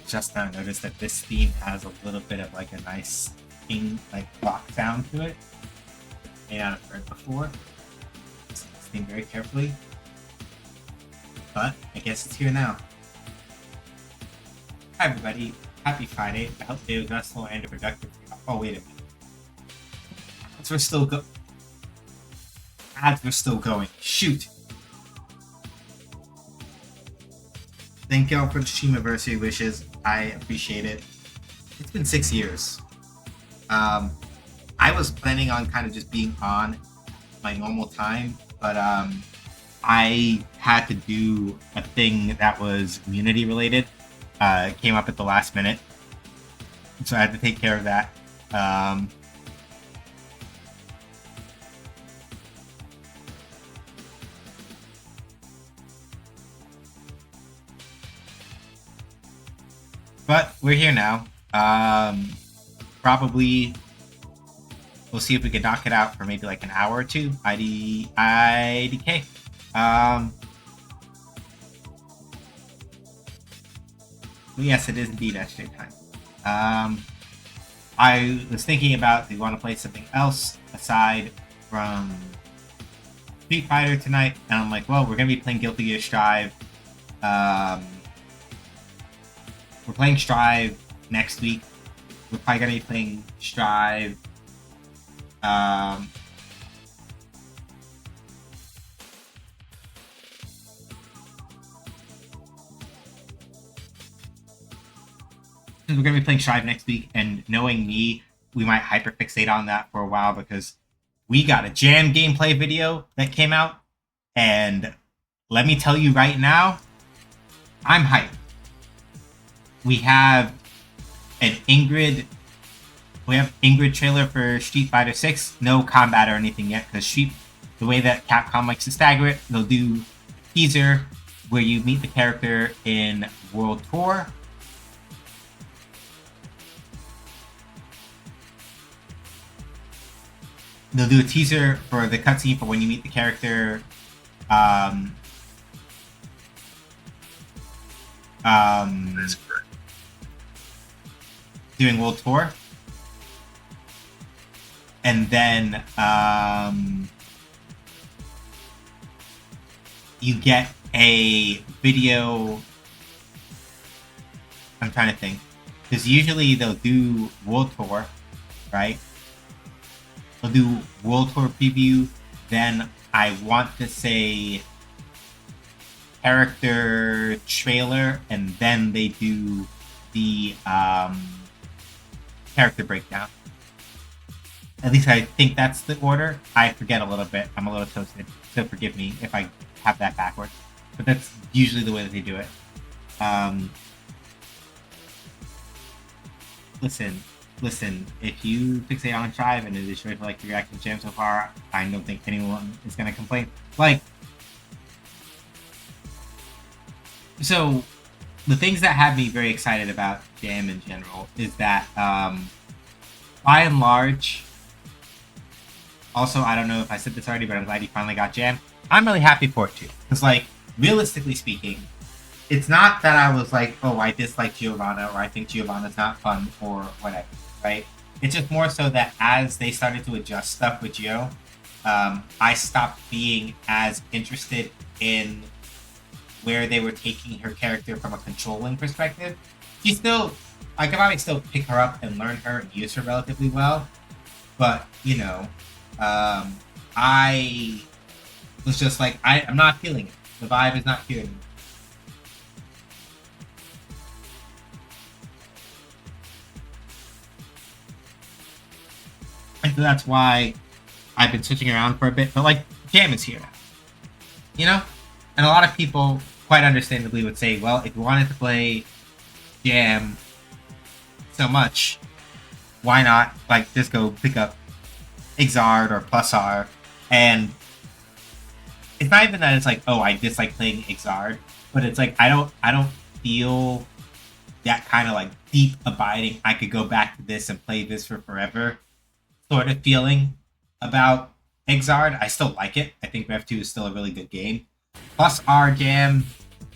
just now noticed that this theme has a little bit of like a nice like rock sound to it. May not have heard before. Listening very carefully. But I guess it's here now. Hi everybody, happy Friday. I hope it was restful and productive. Oh wait a minute. Ads were still going. Shoot. Thank y'all for the stream anniversary wishes. I appreciate it. It's been 6 years. I was planning on kind of just being on my normal time, but I had to do a thing that was community related. It came up at the last minute, so I had to take care of that. But we're here now. Probably we'll see if we can knock it out for maybe like an hour or two. IDK. Yes, it is indeed SJ time. I was thinking about, do you want to play something else aside from Street Fighter tonight? And I'm like, well, we're going to be playing Guilty Gear Strive. We're playing Strive next week. We're probably going to be playing Strive we're going to be playing Strive next week, and knowing me, we might hyperfixate on that for a while because we got a Jam gameplay video that came out, and let me tell you right now, I'm hyped. We have an Ingrid trailer for Street Fighter 6. No combat or anything yet, because the way that Capcom likes to stagger it, they'll do a teaser where you meet the character in World Tour. They'll do a teaser for the cutscene for when you meet the character That's correct. Doing World Tour. And then you get a video. I'm trying to think, because usually they'll do World Tour, right? They'll do World Tour preview, then I want to say character trailer, and then they do the character breakdown. At least I think that's the order. I forget a little bit. I'm a little toasted, so forgive me if I have that backwards. But that's usually the way that they do it. Listen, if you fixate on Strive and it is sure to like the reaction jam so far, I don't think anyone is going to complain. Like, so the things that have me very excited about Jam in general is that, by and large, also, I don't know if I said this already, but I'm glad you finally got Jam. I'm really happy for it too. Because, like, realistically speaking, it's not that I was like, oh, I dislike Giovanna, or I think Giovanna's not fun, or whatever, right? It's just more so that as they started to adjust stuff with Gio, I stopped being as interested in where they were taking her character from a controlling perspective. She's still, I can probably still pick her up and learn her and use her relatively well, but, you know, I was just like, I'm not feeling it. The vibe is not here anymore. And so that's why I've been switching around for a bit, but like, Jam is here now. You know? And a lot of people, quite understandably, would say, well, if you wanted to play Jam so much, why not, like, just go pick up Exard or Plus R? And it's not even that it's like, oh, I dislike playing Exard, but it's like, I don't feel that kind of like deep abiding, I could go back to this and play this for forever sort of feeling about Exard. I still like it. I think Rev 2 is still a really good game. Plus R Jam,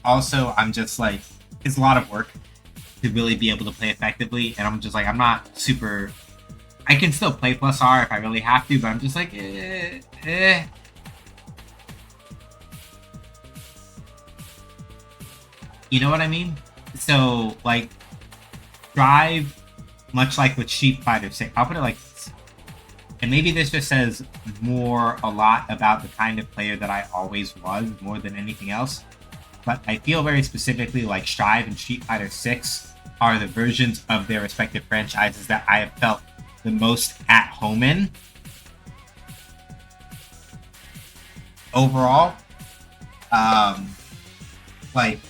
also, I'm just like, it's a lot of work to really be able to play effectively. And I'm just like, I'm not super. I can still play plus R if I really have to, but I'm just like, you know what I mean? So like, drive, much like with Street Fighter 6. I'll put it like this. And maybe this just says more a lot about the kind of player that I always was more than anything else. But I feel very specifically like Strive and Street Fighter 6 are the versions of their respective franchises that I have felt the most at home in. Overall, um, like,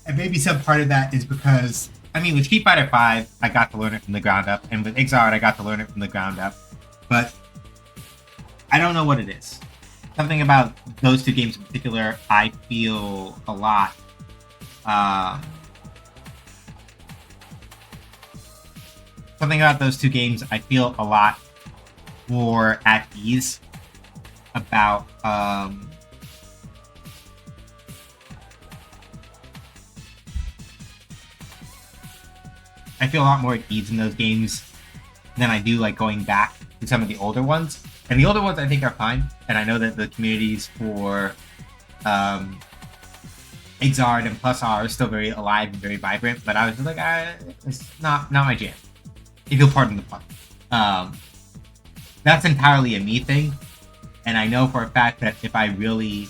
and maybe some part of that is because I mean, with Street Fighter 5, I got to learn it from the ground up, and with Exard, I got to learn it from the ground up. But I don't know what it is. Something about those two games in particular, I feel a lot. Something about those two games, I feel a lot more at ease about. I feel a lot more at ease in those games than I do like going back to some of the older ones. And the older ones I think are fine. And I know that the communities for Exard and Plus R are still very alive and very vibrant. But I was just like, it's not my jam. If you'll pardon the pun. That's entirely a me thing. And I know for a fact that if I really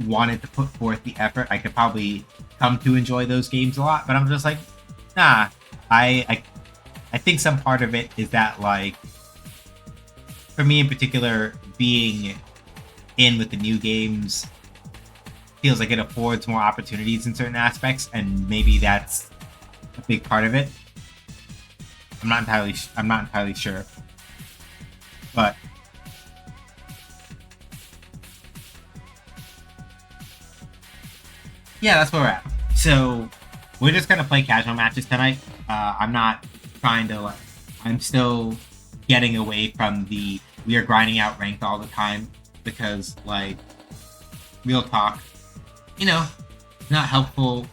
wanted to put forth the effort, I could probably come to enjoy those games a lot. But I'm just like, nah. I think some part of it is that, like, for me in particular, being in with the new games feels like it affords more opportunities in certain aspects, and maybe that's a big part of it. I'm not entirely sure, but yeah, that's where we're at. So we're just gonna play casual matches tonight. I'm not trying to like. I'm still getting away from the we are grinding out ranked all the time because, like, real talk, you know, it's not helpful.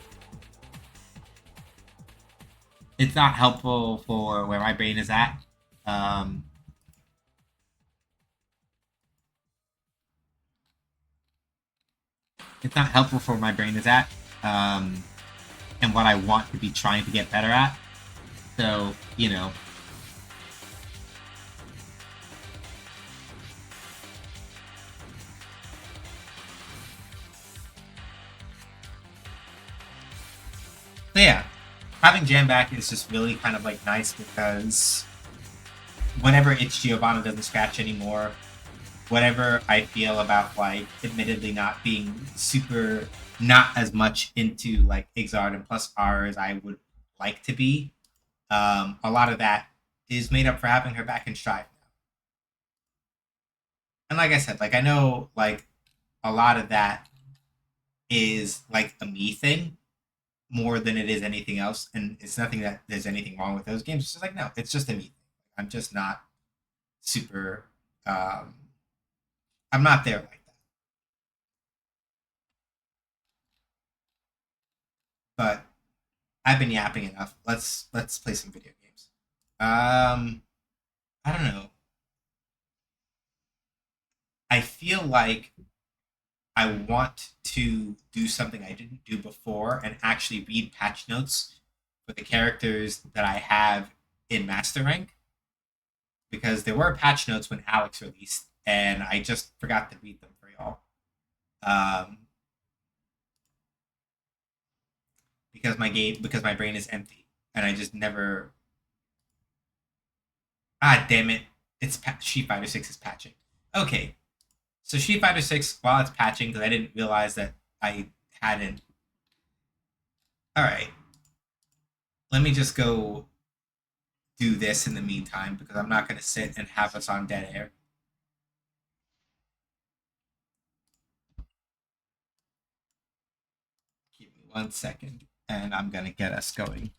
It's not helpful for where my brain is at. Um, it's not helpful for where my brain is at, and what I want to be trying to get better at. So, you know, so yeah, having Jam back is just really kind of like nice because whenever it's Giovanna doesn't scratch anymore, whatever I feel about like admittedly not being super not as much into like Exard and plus R as I would like to be, a lot of that is made up for having her back in Strive now. And like I said, like I know like a lot of that is like a me thing more than it is anything else. And it's nothing that there's anything wrong with those games. It's just like no, it's just a me thing. I'm just not super um I'm not there like that. But I've been yapping enough. Let's play some video games. I don't know. I feel like I want to do something I didn't do before and actually read patch notes for the characters that I have in Master Rank because there were patch notes when Alex released and I just forgot to read them for y'all. Um, because my brain is empty and I just never. Ah, damn it! Street Fighter 6 is patching. Okay, so Street Fighter 6 while it's patching because I didn't realize that I hadn't. All right, let me just go do this in the meantime because I'm not going to sit and have us on dead air. Give me 1 second and I'm going to get us going.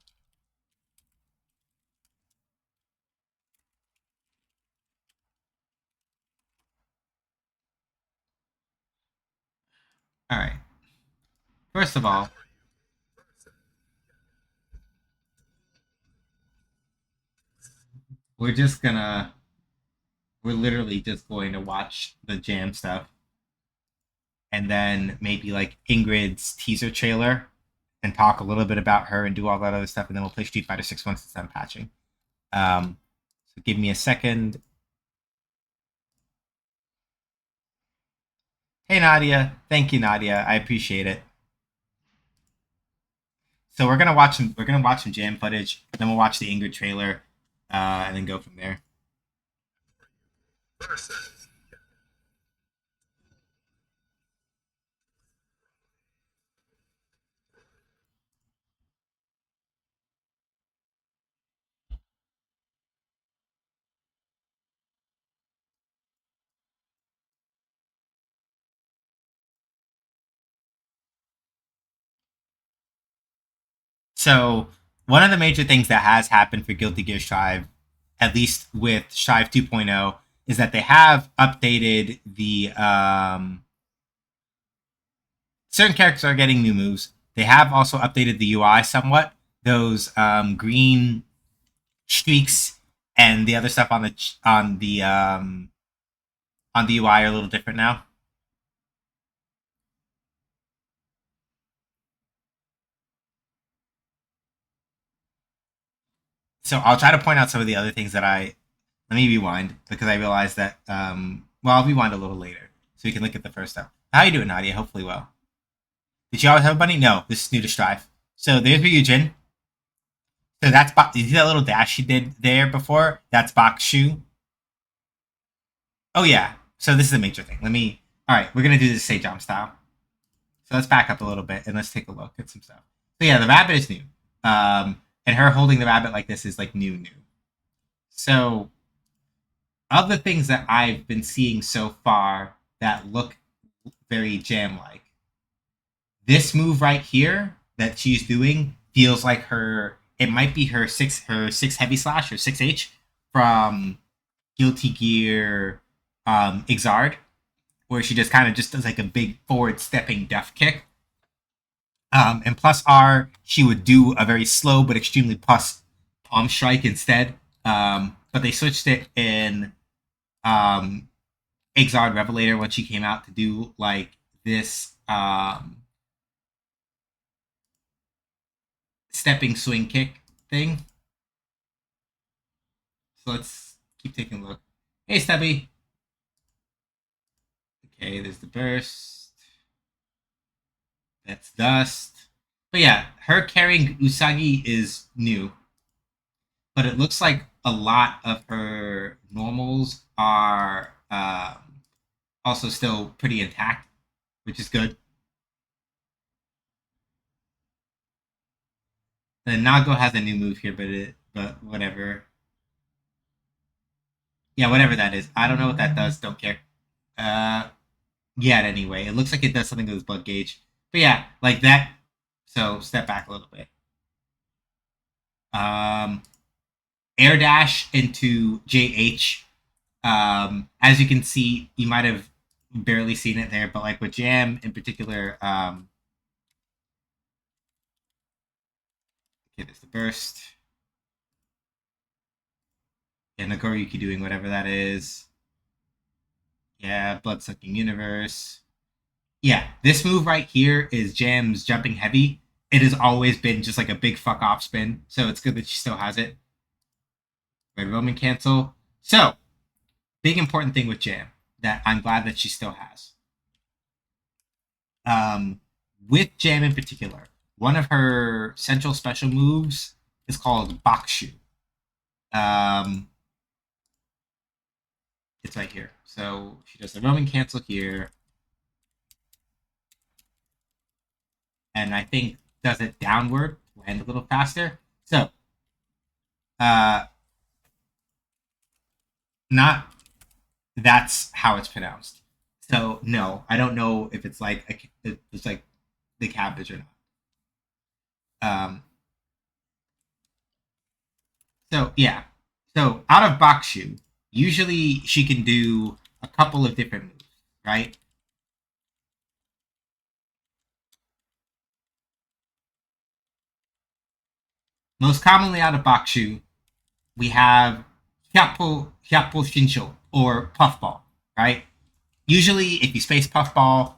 All right. First of all, we're just gonna we're literally just going to watch the jam stuff and then maybe like Ingrid's teaser trailer and talk a little bit about her and do all that other stuff, and then we'll play Street Fighter 6 once it's done patching. So give me a second. Hey Nadia, thank you Nadia, I appreciate it. So we're gonna watch some. We're gonna watch some jam footage. Then we'll watch the Ingrid trailer, and then go from there. So one of the major things that has happened for Guilty Gear Strive, at least with Strive 2.0, is that they have updated the certain characters are getting new moves. They have also updated the UI somewhat. Those green streaks and the other stuff on the UI are a little different now. So I'll try to point out some of the other things that I let me rewind because I realized that well I'll rewind a little later so we can look at the first stuff. How you doing, Nadia? Hopefully well. Did you always have a bunny? No, this is new to Strive. So there's Ryujin. So that's you see that little dash he did there before? That's Bakshu. Oh yeah. So this is a major thing. Let me. All right, we're gonna do this Sejam style. So let's back up a little bit and let's take a look at some stuff. So yeah, the rabbit is new. And her holding the rabbit like this is like new. So of the things that I've been seeing so far that look very jam like, this move right here that she's doing feels like her. It might be her six heavy slash or 6H from Guilty Gear Exard, where she just kind of just does like a big forward stepping death kick. And plus R, she would do a very slow but extremely plus palm strike instead. But they switched it in Exard Revelator when she came out to do like this stepping swing kick thing. So let's keep taking a look. Hey, Stubby. Okay, there's the burst. That's dust. But yeah, her carrying Usagi is new. But it looks like a lot of her normals are also still pretty intact, which is good. The Nago has a new move here, but whatever. Yeah, whatever that is. I don't know what that does. Don't care. Uh, yet anyway, it looks like it does something to his blood gauge. But yeah, like that. So step back a little bit. Um, Air dash into JH. As you can see, you might have barely seen it there, but like with Jam in particular, okay, there's the burst. Yeah, Nagoriyuki doing whatever that is. Yeah, blood sucking universe. Yeah, this move right here is Jam's jumping heavy. It has always been just like a big fuck off spin, so it's good that she still has it. Red Roman cancel. So, big important thing with Jam that I'm glad that she still has. Um, with Jam in particular, one of her central special moves is called Bakshu. Um, it's right here. So she does the Roman cancel here, and I think does it downward, land a little faster. So, uh, not that's how it's pronounced. So no, I don't know if it's like it's like the cabbage or not. Um, so yeah, so out of Bakshu, usually she can do a couple of different moves, right? most commonly out of Bakushu, we have Hyapo Shinsho, or Puffball, right? Usually, if you space Puffball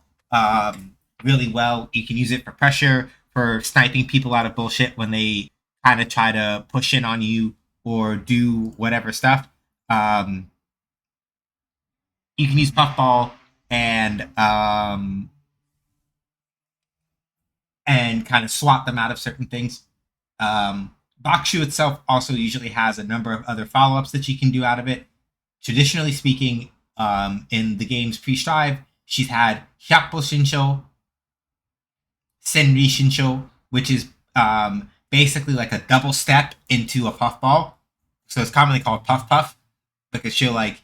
really well, you can use it for pressure, for sniping people out of bullshit when they kind of try to push in on you or do whatever stuff. Um, you can use Puffball and kind of swap them out of certain things. Bakushu itself also usually has a number of other follow ups that you can do out of it. Traditionally speaking, in the game's pre-strive, she's had Hyakpo Shinsho, Senri Shinsho, which is basically like a double step into a puffball. So it's commonly called Puff Puff because she'll like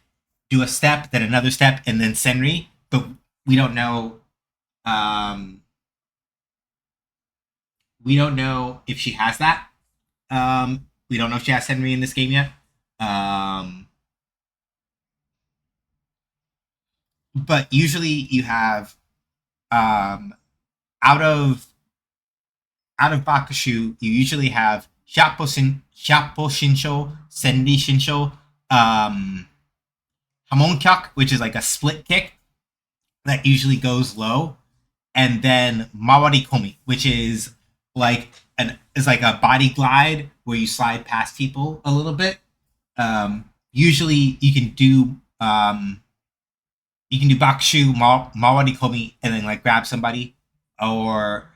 do a step, then another step, and then Senri. But we don't know. We don't know if she has that. We don't know if she has Senri in this game yet. But usually you have um, out of Bakushu, you usually have Hyapo Shinsho, Senri Shinsho, Hamonkyak, which is like a split kick that usually goes low, and then Mawari Komi, which is like like a body glide where you slide past people a little bit. Usually you can do Bakushu, Mawari Komi, and then like grab somebody, or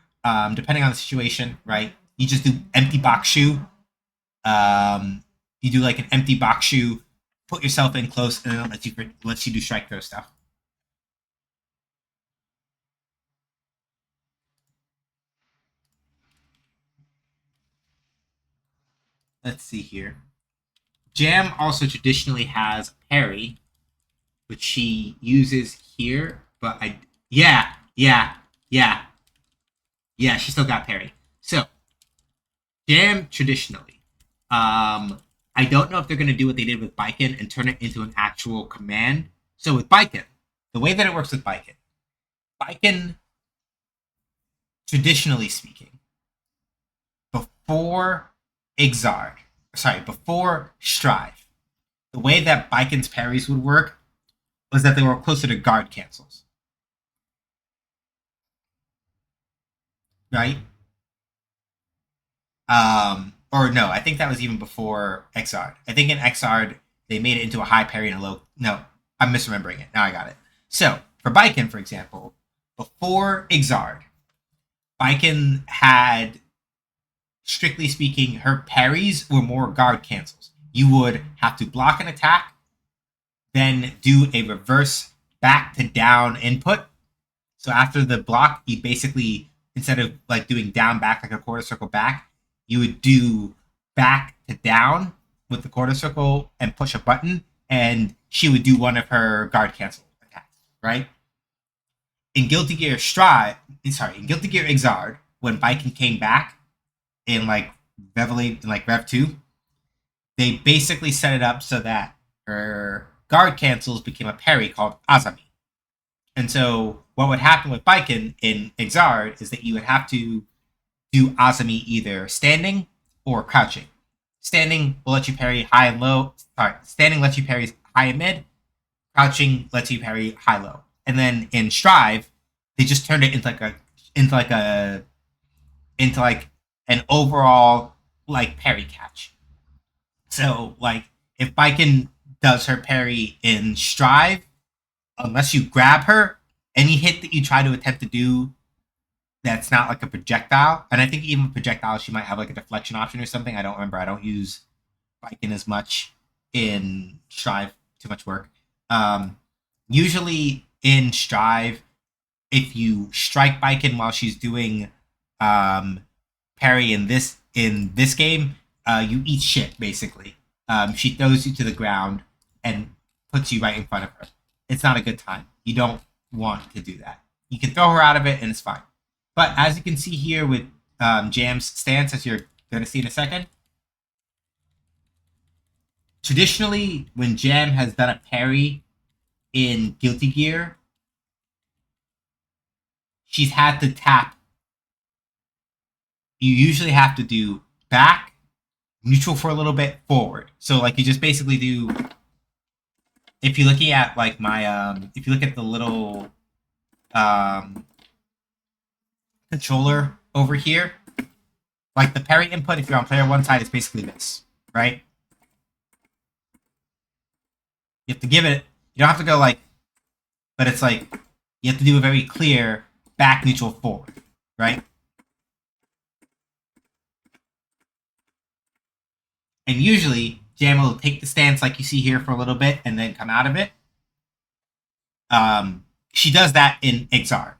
depending on the situation, right? You just do empty Bakushu. You do like an empty Bakushu, put yourself in close, and then it lets you do strike throw stuff. Let's see here. Jam also traditionally has parry, which she uses here, but yeah, she still got parry. So Jam traditionally, I don't know if they're gonna do what they did with Baiken and turn it into an actual command. So with Baiken, the way that it works with Baiken, traditionally speaking, before before Strive, the way that Baiken's parries would work was that they were closer to guard cancels. Right? Or no, I think that was even before Xrd. I think in Xrd they made it into a high parry and a low. No, I'm misremembering it. Now I got it. So for Baiken, for example, before Xrd, Baiken had, strictly speaking, her parries were more guard cancels. You would have to block an attack, then do a reverse back to down input. So after the block, you basically, instead of like doing down back like a quarter circle back, you would do back to down with the quarter circle and push a button, and she would do one of her guard cancel attacks, right? In Guilty Gear Xrd, when Baiken came back in like Rev 2, they basically set it up so that her guard cancels became a parry called Azami. And so what would happen with Baiken in Xrd is that you would have to do Azami either standing or crouching. Standing will let you parry high and low. Sorry, standing lets you parry high and mid. Crouching lets you parry high low. And then in Strive, they just turned it into like an overall like parry catch. So like if Baiken does her parry in Strive, unless you grab her, any hit that you try to attempt to do that's not like a projectile, and I think even projectile she might have like a deflection option or something. I don't remember. I don't use Baiken as much in Strive. Too much work. Usually in Strive, if you strike Baiken while she's doing parry in this game, you eat shit basically. She throws you to the ground and puts you right in front of her. It's not a good time. You don't want to do that. You can throw her out of it and it's fine. But as you can see here with Jam's stance, as you're going to see in a second, traditionally when Jam has done a parry in Guilty Gear, she's had to tap. You usually have to do back neutral for a little bit, forward. So like you just basically do. If you're looking at like my if you look at the little um, controller over here, like the parry input, if you're on player one side, is basically this, right? You have to give it. You don't have to go like, but it's like you have to do a very clear back neutral forward, right? And usually, Jam will take the stance like you see here for a little bit and then come out of it. She does that in Exard.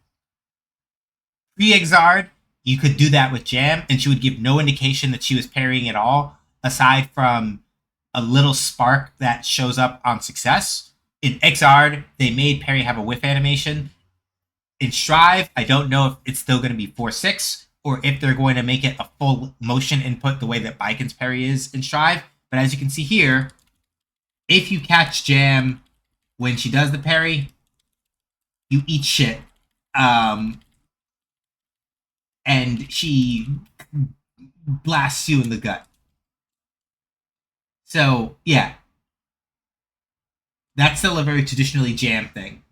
Pre-Exard, you could do that with Jam, and she would give no indication that she was parrying at all, aside from a little spark that shows up on success. In Exard, they made parry have a whiff animation. In Strive, I don't know if it's still going to be 4-6 or if they're going to make it a full motion input the way that Baikon's parry is in Strive. But as you can see here, if you catch Jam when she does the parry, you eat shit. And she blasts you in the gut. So, yeah. That's still a very traditionally Jam thing.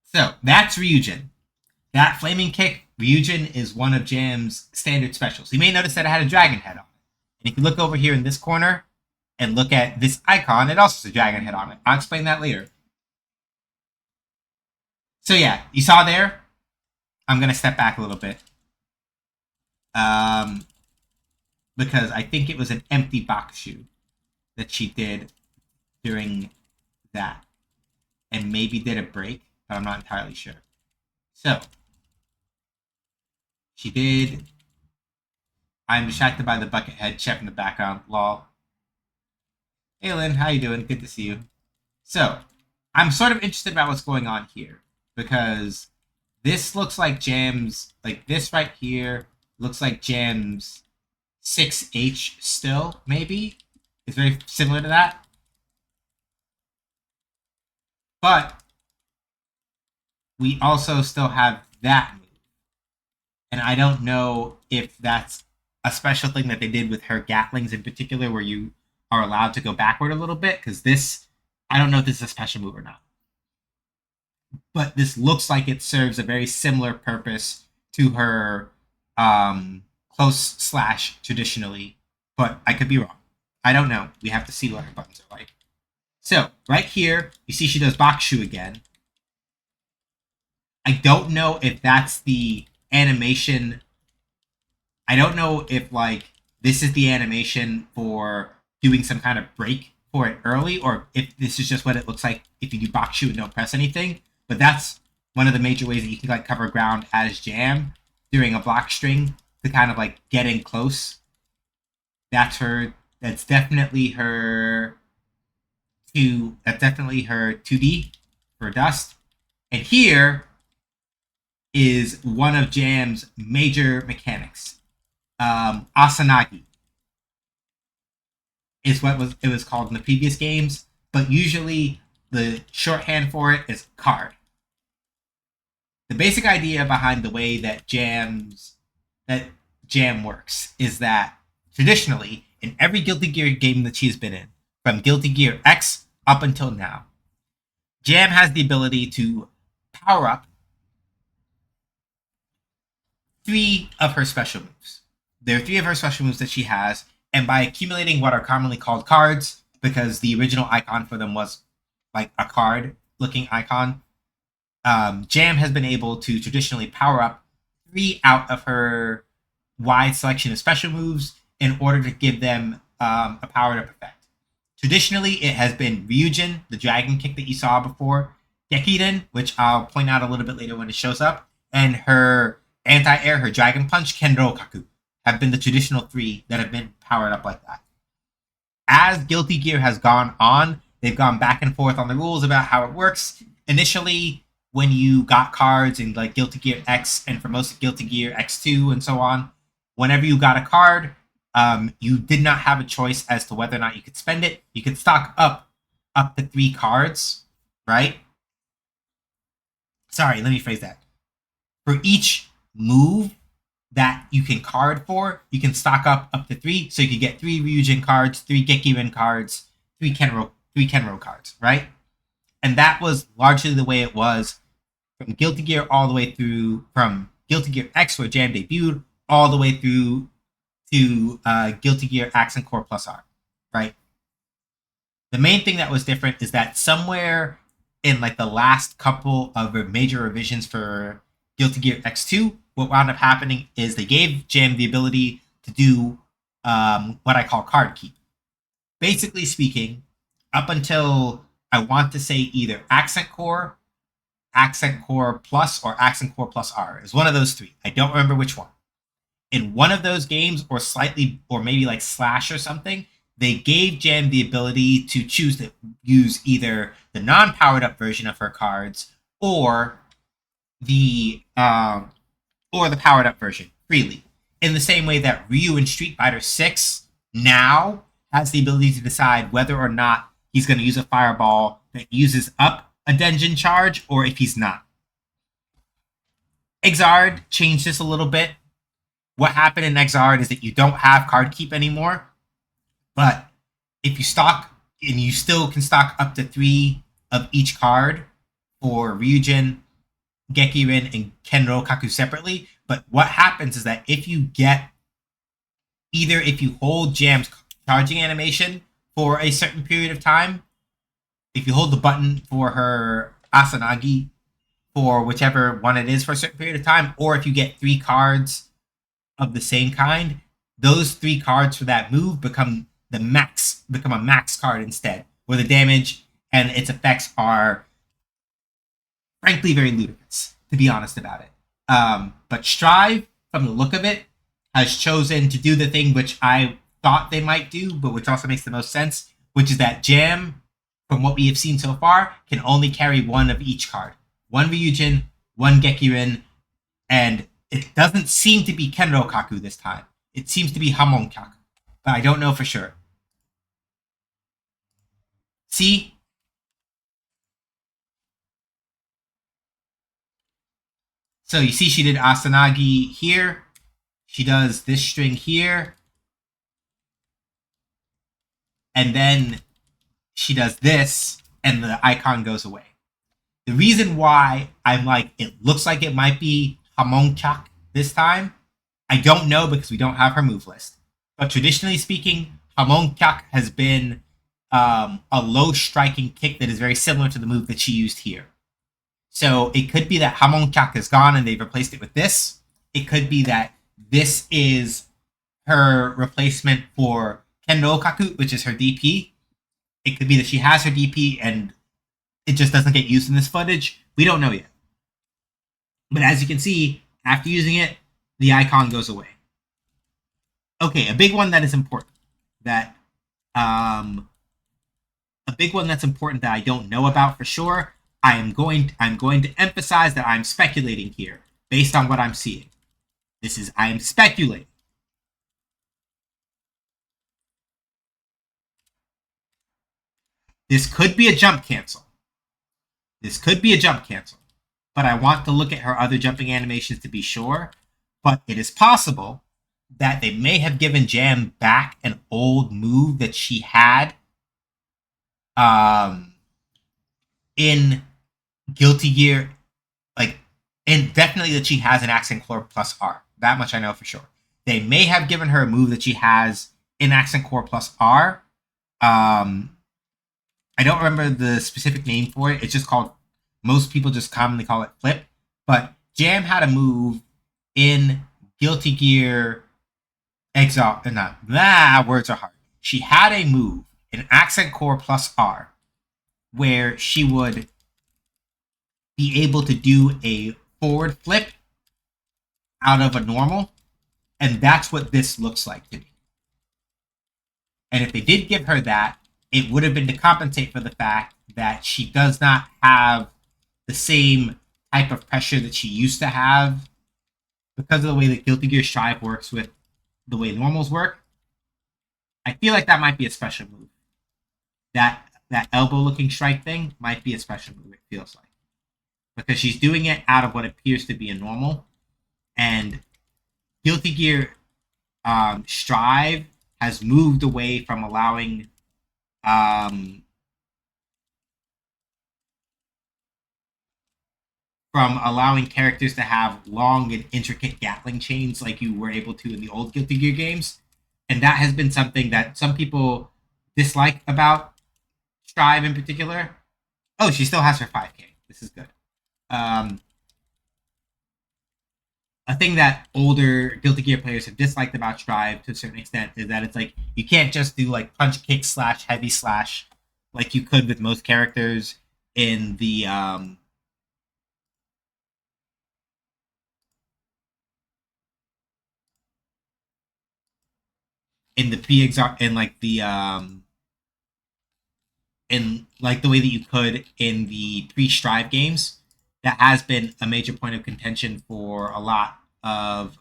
So, that's Ryujin. That flaming kick, Ryujin, is one of Jam's standard specials. You may notice that it had a dragon head on it. And if you look over here in this corner and look at this icon, it also has a dragon head on it. I'll explain that later. So yeah, you saw there. I'm going to step back a little bit. Because I think it was an empty box shoe that she did during that. And maybe did a break, but I'm not entirely sure. So, she did. I'm distracted by the bucket head chef in the background. Lol. Hey Lynn, how you doing? Good to see you. So, I'm sort of interested about what's going on here. Because this looks like Jam's, like this right here, looks like Jam's 6H still, maybe? It's very similar to that. But we also still have that move. And I don't know if that's a special thing that they did with her Gatlings in particular, where you are allowed to go backward a little bit, because this, I don't know if this is a special move or not. But this looks like it serves a very similar purpose to her close slash traditionally, but I could be wrong. I don't know. We have to see what her buttons are like. So, right here, you see she does Bakushu again. I don't know if that's the animation. I don't know if, like, this is the animation for doing some kind of break for it early, or if this is just what it looks like if you do Bakushu and don't press anything. But that's one of the major ways that you can, like, cover ground as Jam during a block string to kind of, like, get in close. That's her. That's definitely her. That's definitely her 2D for Dust. And here is one of Jam's major mechanics. Asanagi is what it was called in the previous games, but usually the shorthand for it is card. The basic idea behind the way that Jam works is that traditionally in every Guilty Gear game that she's been in, from Guilty Gear X up until now, Jam has the ability to power up 3 of her special moves. There are 3 of her special moves that she has, and by accumulating what are commonly called cards, because the original icon for them was like a card-looking icon, Jam has been able to traditionally power up 3 out of her wide selection of special moves in order to give them a powered up effect. Traditionally, it has been Ryujin, the dragon kick that you saw before, Gekiden, which I'll point out a little bit later when it shows up, and her anti-air, her dragon punch, Kenrokaku, have been the traditional 3 that have been powered up like that. As Guilty Gear has gone on, they've gone back and forth on the rules about how it works. Initially, when you got cards in like Guilty Gear X and for most of Guilty Gear X2 and so on, whenever you got a card, you did not have a choice as to whether or not you could spend it. You could stock up to 3 cards, right? Sorry, let me phrase that. For each move that you can card for, you can stock up to 3. So you could get 3 Ryujin cards, 3 Gekirin cards, 3 Kenro cards, right? And that was largely the way it was from Guilty Gear all the way through, from Guilty Gear X, where Jam debuted, all the way through to Guilty Gear Accent Core Plus R, right? The main thing that was different is that somewhere in like the last couple of major revisions for Guilty Gear X2, what wound up happening is they gave Jam the ability to do what I call card keep. Basically speaking, up until I want to say either Accent Core Plus, or Accent Core Plus R. Is one of those 3. I don't remember which one. In one of those games, or slightly, or maybe like Slash or something, they gave Jam the ability to choose to use either the non-powered up version of her cards or the powered up version freely. In the same way that Ryu in Street Fighter 6 now has the ability to decide whether or not he's going to use a fireball that uses up a dungeon charge, or if he's not. Exard changed this a little bit. What happened in Exard is that you don't have card keep anymore, but if you stock, and you still can stock up to 3 of each card for Ryujin, Gekirin, and Kenro Kaku separately. But what happens is that if you hold Jam's charging animation for a certain period of time, if you hold the button for her Asanagi for whichever one it is for a certain period of time, or if you get 3 cards of the same kind, those 3 cards for that move become a max card instead, where the damage and its effects are frankly very ludicrous, to be honest about it. But Strive, from the look of it, has chosen to do the thing which I thought they might do, but which also makes the most sense, which is that Jam, from what we have seen so far, can only carry 1 of each card. 1 Ryujin, 1 Gekirin, and it doesn't seem to be Kenro Kaku this time. It seems to be Hamon Kaku, but I don't know for sure. See? So you see she did Asanagi here. She does this string here. And then she does this, and the icon goes away. The reason why I'm like, it looks like it might be Hamonchak this time, I don't know, because we don't have her move list. But traditionally speaking, Hamonchak has been a low striking kick that is very similar to the move that she used here. So it could be that Hamonchak is gone and they've replaced it with this. It could be that this is her replacement for Kenro Kaku, which is her DP. It could be that she has her DP and it just doesn't get used in this footage. We don't know yet. But as you can see, after using it, the icon goes away. Okay, a big one that is important that I don't know about for sure. I'm going to emphasize that I'm speculating here based on what I'm seeing. I am speculating. This could be a jump cancel. But I want to look at her other jumping animations to be sure. But it is possible that they may have given Jam back an old move that she had in Guilty Gear, and definitely that she has an Accent Core Plus R. That much I know for sure. They may have given her a move that she has in Accent Core Plus R. I don't remember the specific name for it. It's just called, most people just commonly call it Flip. But Jam had a move in Guilty Gear Exalt. Words are hard. She had a move in Accent Core Plus R where she would be able to do a forward flip out of a normal. And that's what this looks like to me. And if they did give her that, it would have been to compensate for the fact that she does not have the same type of pressure that she used to have because of the way that Guilty Gear Strive works with the way normals work, I feel like that might be a special move. That elbow looking strike thing might be a special move. It feels like because she's doing it out of what appears to be a normal, and Guilty Gear Strive has moved away from um, allowing characters to have long and intricate Gatling chains like you were able to in the old Guilty Gear games, and that has been something that some people dislike about Strive in particular. Oh, she still has her 5K. This is good. Um, a thing that older Guilty Gear players have disliked about Strive to a certain extent is that it's like you can't just do like punch kick slash heavy slash like you could with most characters in the P in like the in like the way that you could in the pre-Strive games. That has been a major point of contention for a lot of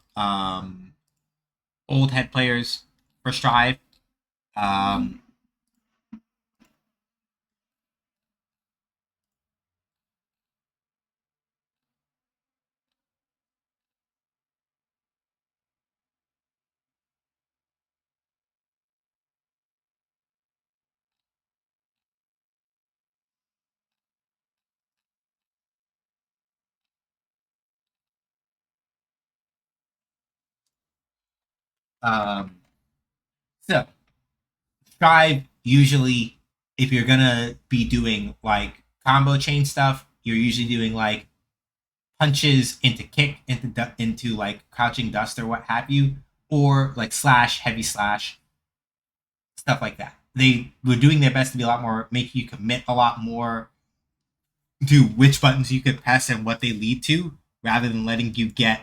old head players for Strive. Um, um, so Strive usually, if you're gonna be doing like combo chain stuff, you're usually doing like punches into kick into like crouching dust or what have you, or like slash heavy slash stuff like that. They were doing their best to be a lot more, make you commit a lot more to which buttons you could press and what they lead to, rather than letting you get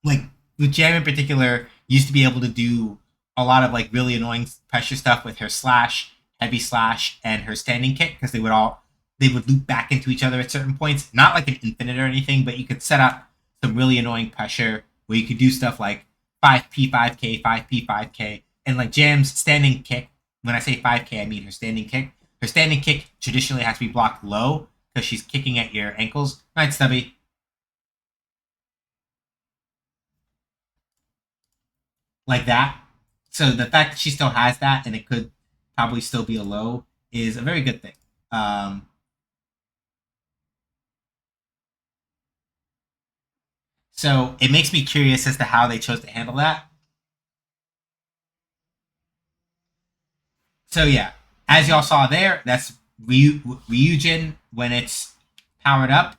like with Jam in particular used to be able to do a lot of like really annoying pressure stuff with her slash, heavy slash, and her standing kick because they would loop back into each other at certain points. Not like an infinite or anything, but you could set up some really annoying pressure where you could do stuff like 5P 5K 5P 5K and like Jam's standing kick. When I say 5K, I mean her standing kick. Her standing kick traditionally has to be blocked low because she's kicking at your ankles. Right, Stubby? Like that. So the fact that she still has that and it could probably still be a low is a very good thing. Um, so it makes me curious as to how they chose to handle that. So yeah, as y'all saw there, that's Ryujin when it's powered up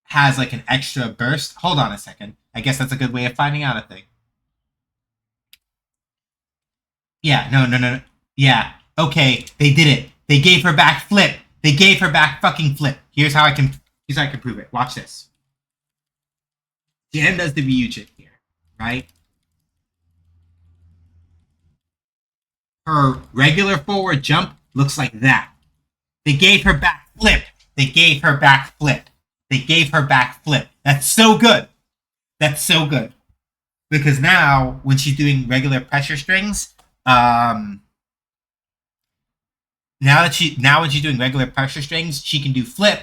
has like an extra burst. Hold on a second. I guess that's a good way of finding out a thing. Yeah, no, no, no, no. Yeah, okay, they did it. They gave her back flip. They gave her back fucking flip. Here's how I can prove it. Watch this. Jan does the Ryujin here, right? Her regular forward jump looks like that. They gave her back flip. They gave her back flip. They gave her back flip. That's so good. That's so good. Because now, when she's doing regular pressure strings, um, now when she's doing regular pressure strings, she can do flip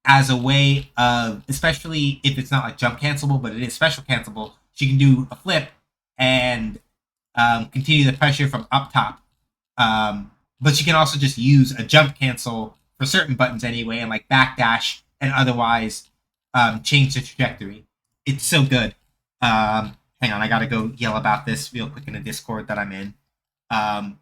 as a way of, especially if it's not like jump cancelable, but it is special cancelable. She can do a flip and continue the pressure from up top. But you can also just use a jump cancel for certain buttons anyway, and like backdash and otherwise change the trajectory. It's so good. Hang on, I gotta go yell about this real quick in a Discord that I'm in. Um,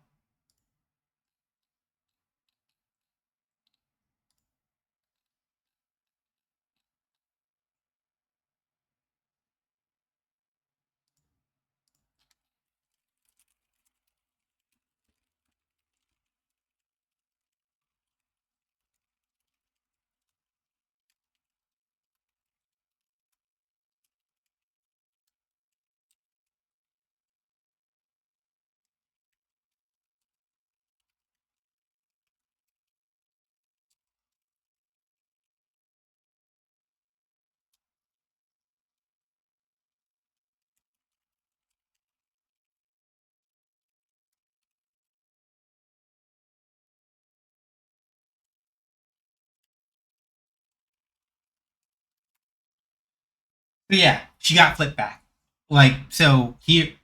But yeah, she got flipped back. Like, so here,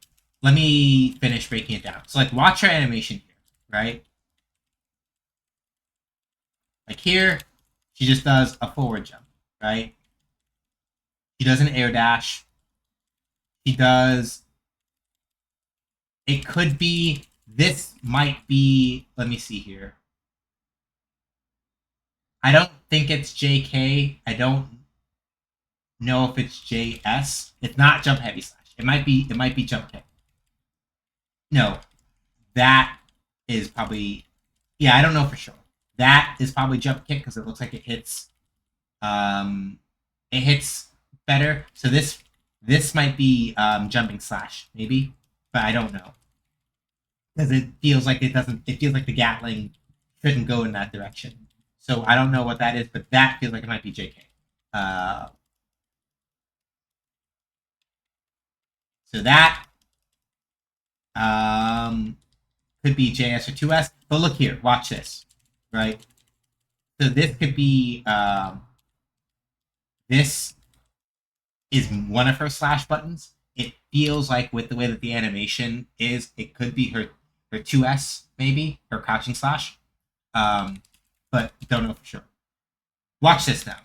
let me finish breaking it down. So, like, watch her animation here, right? Like here, she just does a forward jump, right? She does an air dash. She does. It could be. This might be. Let me see here. I don't think it's JK. I don't know if it's JS. It's not jump heavy slash. It might be. It might be jump kick. No, that is probably. Yeah, I don't know for sure. That is probably jump kick because it looks like it hits. It hits better. So this might be jumping slash maybe, but I don't know because it feels like it doesn't. It feels like the Gatling shouldn't go in that direction. So I don't know what that is, but that feels like it might be JK. Uh, so that could be JS or 2S. But look here, watch this, right? So this could be this is one of her slash buttons. It feels like with the way that the animation is, it could be her 2S maybe, her crouching slash. But don't know for sure. Watch this now.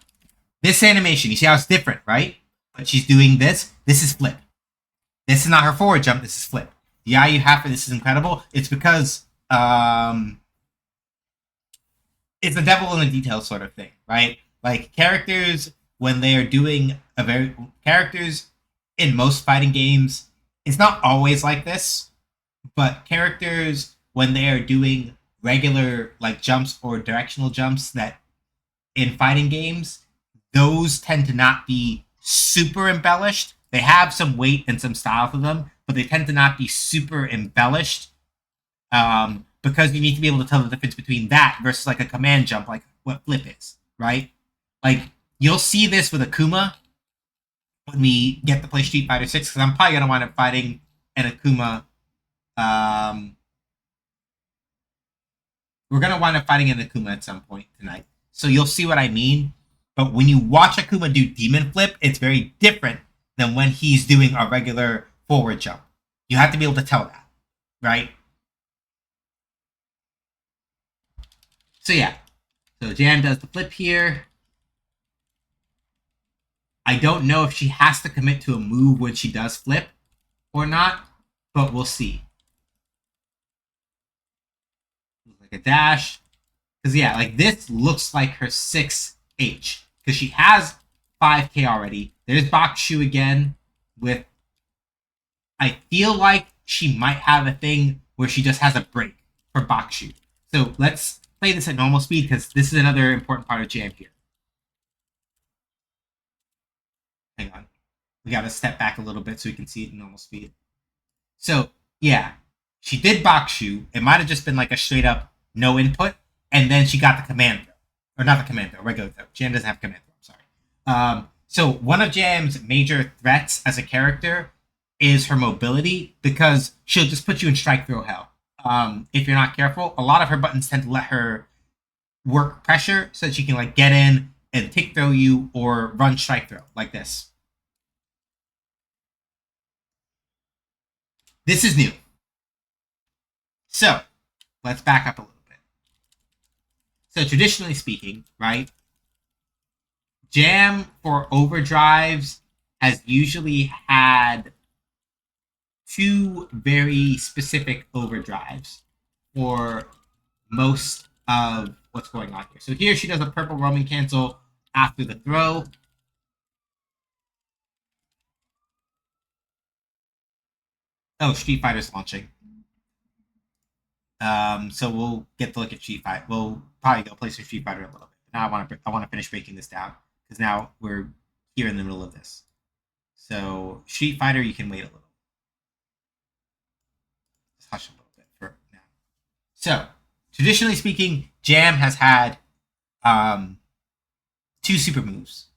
This animation, you see how it's different, right? But she's doing this. This is flip. This is not her forward jump. This is flip. Yeah, you have for this is incredible. It's because it's a devil in the details sort of thing, right? Like characters when they are doing a very characters in most fighting games, it's not always like this, but characters when they are doing regular like jumps or directional jumps that in fighting games, those tend to not be super embellished. They have some weight and some style to them, but they tend to not be super embellished because you need to be able to tell the difference between that versus like a command jump, like what flip is, right? Like you'll see this with Akuma when we get to play Street Fighter 6, because I'm probably gonna wind up fighting an Akuma. We're gonna wind up fighting an Akuma at some point tonight, so you'll see what I mean. But when you watch Akuma do Demon Flip, it's very different than when he's doing a regular forward jump. You have to be able to tell that, right? So yeah, so Jam does the flip here. I don't know if she has to commit to a move when she does flip or not, but we'll see. Like a dash. Because yeah, like this looks like her 6H. Because she has 5K already. There's Bakshu again with... I feel like she might have a thing where she just has a break for Bakshu. So let's play this at normal speed because this is another important part of Jam here. Hang on. We got to step back a little bit so we can see it in normal speed. So, yeah. She did Bakshu. It might have just been like a straight up no input. And then she got the command throw. Or not the command throw, regular throw. Jam doesn't have command throw, I'm sorry. So one of Jam's major threats as a character is her mobility because she'll just put you in strike throw hell. If you're not careful, a lot of her buttons tend to let her work pressure so that she can like get in and tick throw you or run strike throw like this. This is new. So let's back up a little bit. So traditionally speaking, right, Jam for overdrives has usually had two very specific overdrives for most of what's going on here. So here she does a purple roaming cancel after the throw. Oh, Street Fighter's launching. So we'll get to look at Street Fighter. We'll probably go play some Street Fighter a little bit. But now I want to finish breaking this down because now we're here in the middle of this. So Street Fighter, you can wait a little. Let's hush a little bit for now. So traditionally speaking, Jam has had two super moves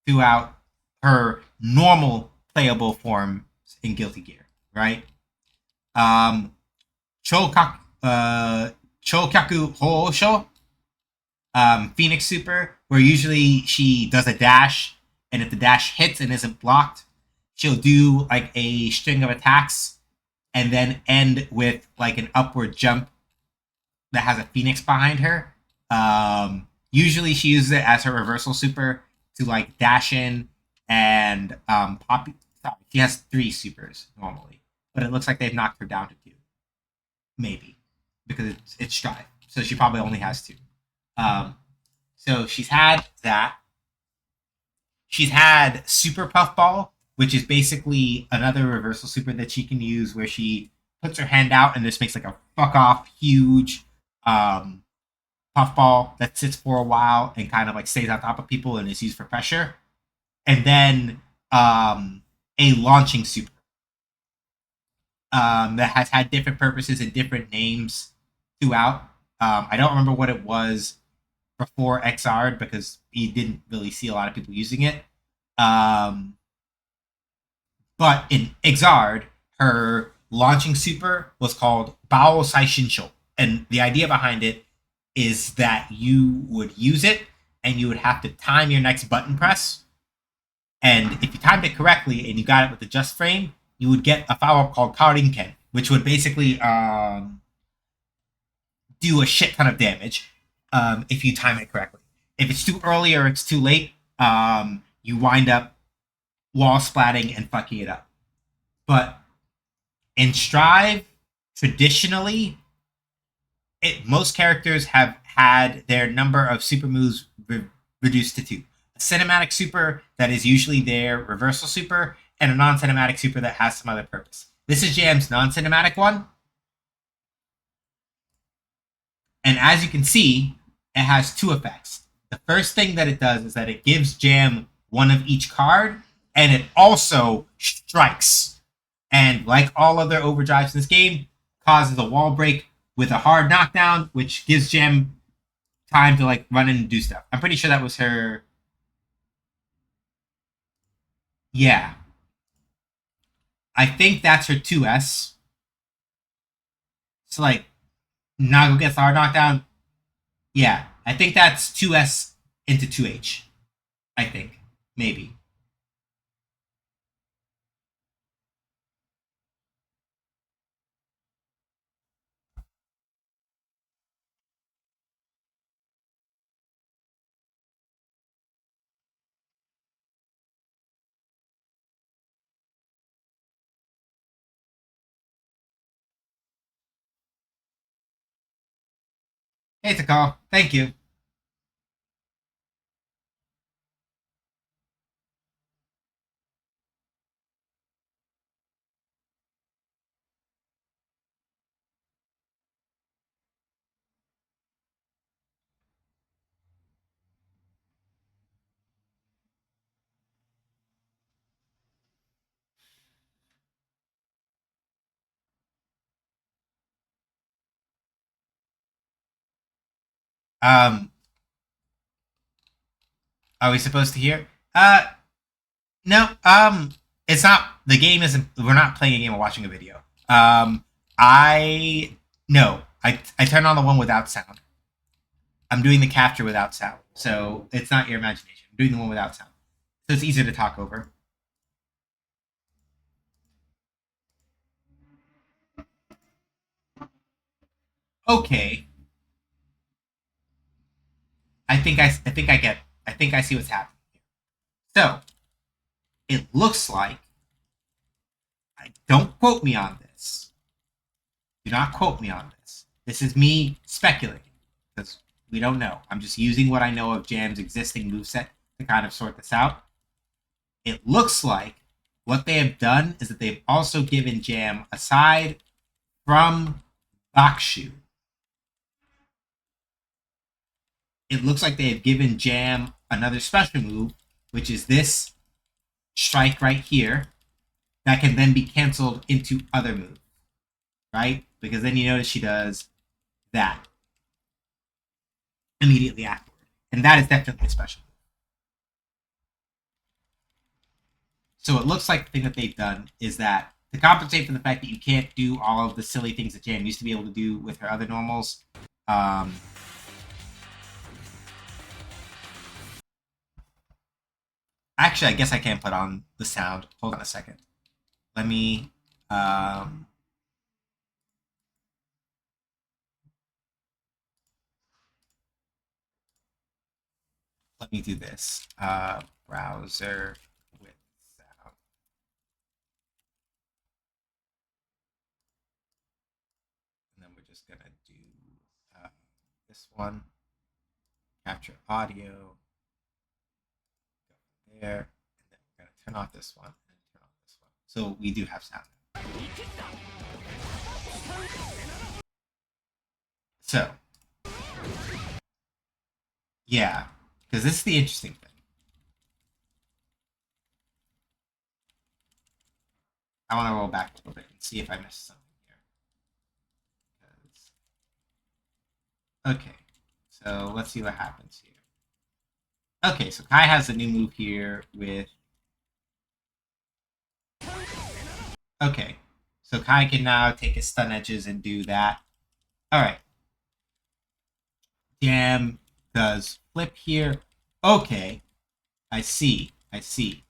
throughout her normal playable forms in Guilty Gear, right? Chokaku Hosho, Phoenix Super, where usually she does a dash and if the dash hits and isn't blocked, she'll do like a string of attacks and then end with like an upward jump that has a phoenix behind her. Usually she uses it as her reversal super to like dash in and pop. Sorry, she has 3 supers normally, but it looks like they've knocked her down to 2, maybe, because it's Strive. So she probably only has 2. Um, so she's had that. She's had Super Puffball, which is basically another reversal super that she can use where she puts her hand out and just makes like a fuck off huge um, puffball that sits for a while and kind of like stays on top of people and is used for pressure. And then a launching super that has had different purposes and different names throughout. I don't remember what it was before XR'd because he didn't really see a lot of people using it. But in Exard, her launching super was called Bao Sai Shinshou. And the idea behind it is that you would use it and you would have to time your next button press. And if you timed it correctly and you got it with the just frame, you would get a follow-up called Karinken, which would basically do a shit ton of damage if you time it correctly. If it's too early or it's too late, you wind up wall splatting and fucking it up. But in Strive, traditionally, most characters have had their number of super moves reduced to 2. A cinematic super that is usually their reversal super, and a non-cinematic super that has some other purpose. This is Jam's non-cinematic one. And as you can see, it has 2 effects. The first thing that it does is that it gives Jam one of each card, and it also strikes. And like all other overdrives in this game, causes a wall break with a hard knockdown, which gives Jam time to like run in and do stuff. I'm pretty sure that was her. Yeah. I think that's her 2S. So like Nago gets the hard knockdown. Yeah. I think that's 2S into 2H. I think. Maybe. Hey Takal. Thank you. Um, are we supposed to hear? No. It's not. The game isn't. We're not playing a game or watching a video. I no. I turn on the one without sound. I'm doing the capture without sound, so it's not your imagination. I'm doing the one without sound, so it's easier to talk over. Okay. I think I see what's happening. So it looks like. Don't quote me on this. Do not quote me on this. This is me speculating because we don't know. I'm just using what I know of Jam's existing moveset to kind of sort this out. It looks like what they have done is that they've also given Jam, aside from Bakshu, it looks like they have given Jam another special move, which is this strike right here, that can then be canceled into other moves, right? Because then you notice she does that immediately afterward. And that is definitely a special move. So it looks like the thing that they've done is that to compensate for the fact that you can't do all of the silly things that Jam used to be able to do with her other normals, Actually, I guess I can't put on the sound. Hold on a second. Let me um, let me do this. Browser with sound. And then we're just gonna do this one. Capture audio. Go there. And then we're gonna turn off this one and turn off this one. So we do have sound. So yeah, because this is the interesting thing. I want to roll back a little bit and see if I missed something here. Okay, so let's see what happens here. Okay, so Kai has a new move here with. Okay, so Kai can now take his stun edges and do that. All right. Jam does flip here. Okay, I see. I see.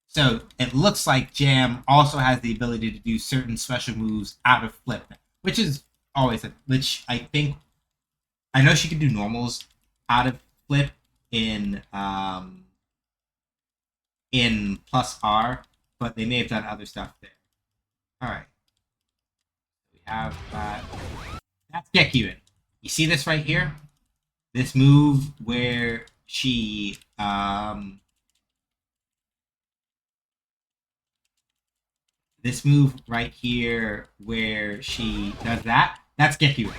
So it looks like Jam also has the ability to do certain special moves out of flip, which is always which I think I know she can do normals out of flip in plus R, but they may have done other stuff there. All right, we have that. That's Gekyuin. You see this right here? This move where she this move right here where she does that. That's Gekyuin.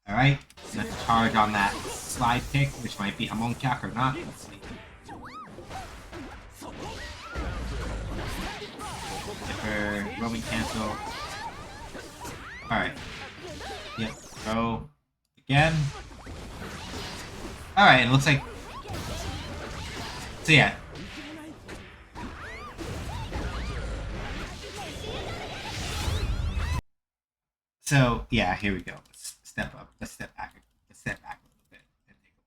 All right, let's charge on that slide kick, which might be Hamonchak or not. Let's see. For roaming cancel. Alright. Yep. Throw again. Alright, it looks like. So yeah. So yeah, here we go. Let's step up. Let's step back. Let's step back a little bit and take a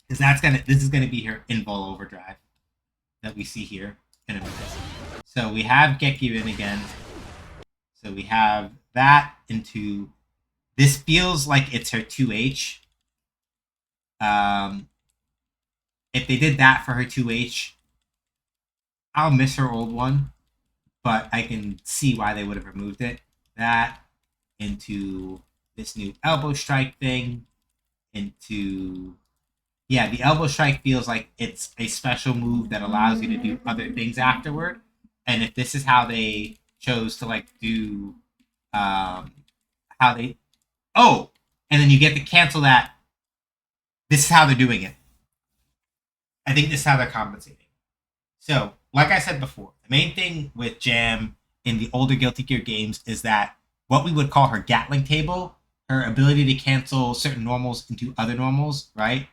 look. Because this is gonna be her invul overdrive that we see here in a minute. So we have Gekyuin in again. So we have that into. This feels like it's her 2H. If they did that for her 2H, I'll miss her old one, but I can see why they would have removed it. That into this new elbow strike thing, into. Yeah, the elbow strike feels like it's a special move that allows you to do other things afterward. And if this is how they chose to like do how they oh, and then you get to cancel that. This is how they're doing it. I think this is how they're compensating. So, like I said before, the main thing with Jam in the older Guilty Gear games is that what we would call her Gatling table, her ability to cancel certain normals into other normals, right?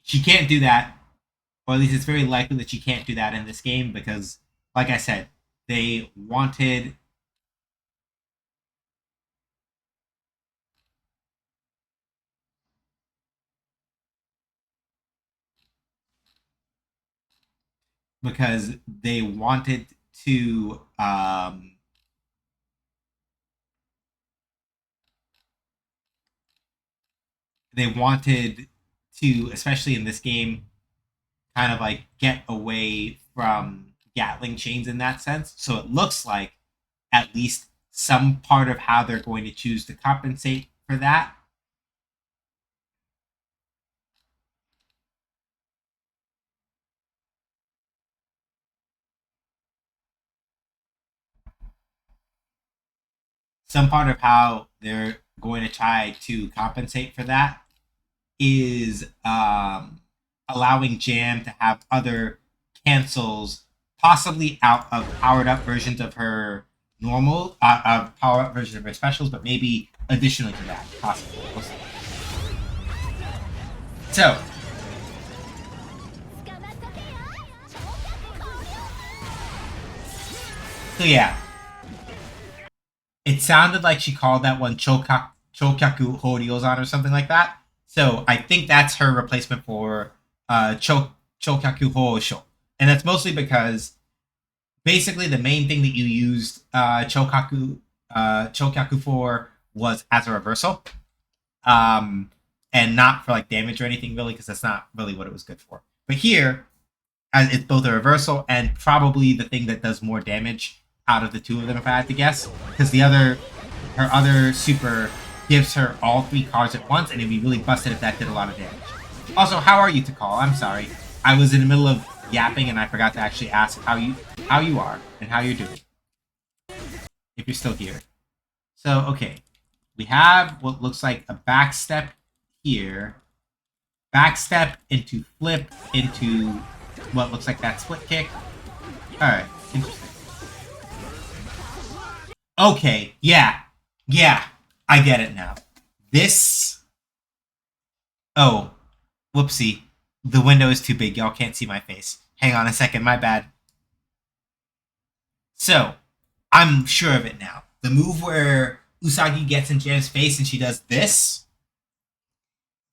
She can't do that, or at least it's very likely that she can't do that in this game because, like I said, they wanted because they wanted to they wanted to, especially in this game, kind of like get away from Gatling chains in that sense. So it looks like at least some part of how they're going to choose to compensate for that. Some part of how they're going to try to compensate for that is allowing Jam to have other cancels, possibly out of powered up versions of her normal, power up versions of her specials, but maybe additionally to that, possibly. We'll see. So, yeah. It sounded like she called that one Chokyaku Horyozan or something like that. So I think that's her replacement for Chokyaku Hoosho. And that's mostly because basically the main thing that you used Chokyaku for was as a reversal. And not for like damage or anything really, because that's not really what it was good for. But here, as it's both a reversal and probably the thing that does more damage out of the two of them, if I had to guess, because her other super gives her all three cards at once, and it'd be really busted if that did a lot of damage. Also, how are you, Takal? I'm sorry, I was in the middle of yapping and I forgot to actually ask how you are and how you're doing, if you're still here. So okay, we have what looks like a back step here, back step into flip into what looks like that split kick. All right, interesting. Okay, yeah, I get it now. This... Oh, whoopsie. The window is too big. Y'all can't see my face. Hang on a second, my bad. So, I'm sure of it now. The move where Usagi gets in Jam's face and she does this.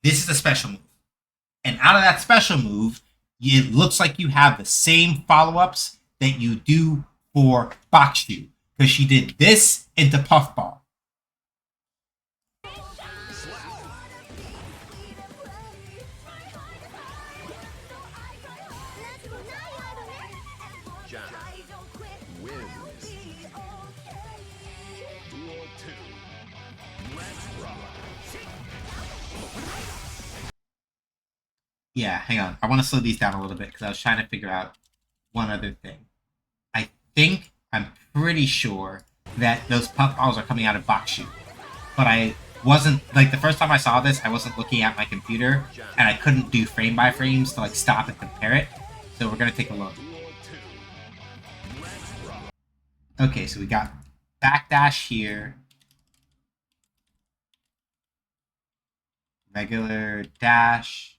This is a special move. And out of that special move, it looks like you have the same follow-ups that you do for Bakushu. Because she did this into Puffball. Yeah, hang on. I want to slow these down a little bit because I was trying to figure out one other thing. I'm pretty sure that those puffballs are coming out of Bakushu. But I wasn't, like, the first time I saw this, I wasn't looking at my computer, and I couldn't do frame by frames to, like, stop and compare it. So we're going to take a look. Okay, so we got backdash here. Regular dash.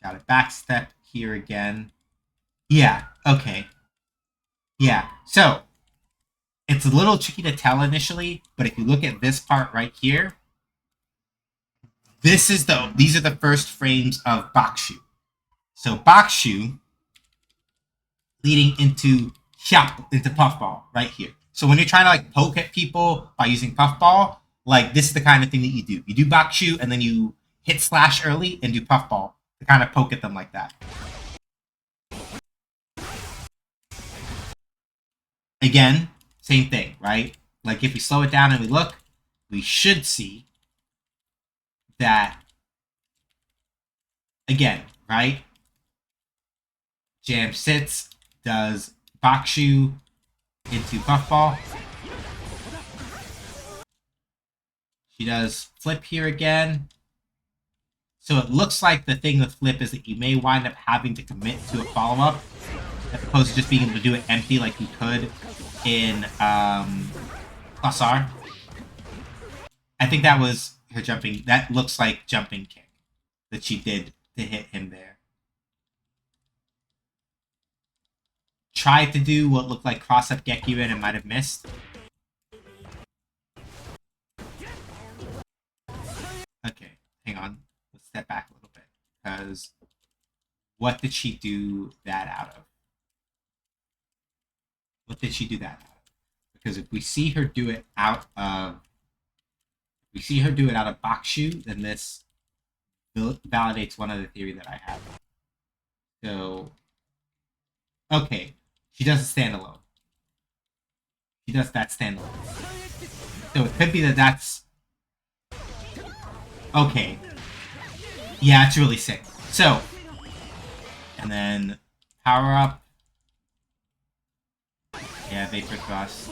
Got a back step here again. Yeah, okay. Yeah, so it's a little tricky to tell initially, but if you look at this part right here, these are the first frames of Bakushu. So Bakushu leading into Puffball right here. So when you're trying to like poke at people by using Puffball, like this is the kind of thing that you do. You do Bakushu and then you hit slash early and do Puffball to kind of poke at them like that. Again, same thing, right? Like if we slow it down and we look, we should see that again, right? Jam sits, does Bakushu into Puffball. She does flip here again. So it looks like the thing with flip is that you may wind up having to commit to a follow-up as opposed to just being able to do it empty like you could in Plus R. I think that was her jumping. That looks like jumping kick that she did to hit him there. Tried to do what looked like cross-up Gekyuin and might have missed. Okay, hang on. Let's step back a little bit. Because what did she do that out of? What did she do that out of? Because if we see her do it out of... If we see her do it out of Bakushu, then this validates one other theory that I have. So... Okay. She does a standalone. She does that standalone. So it could be that that's... Okay. Yeah, it's really sick. So, and then power up. Yeah, Vapor Thrust.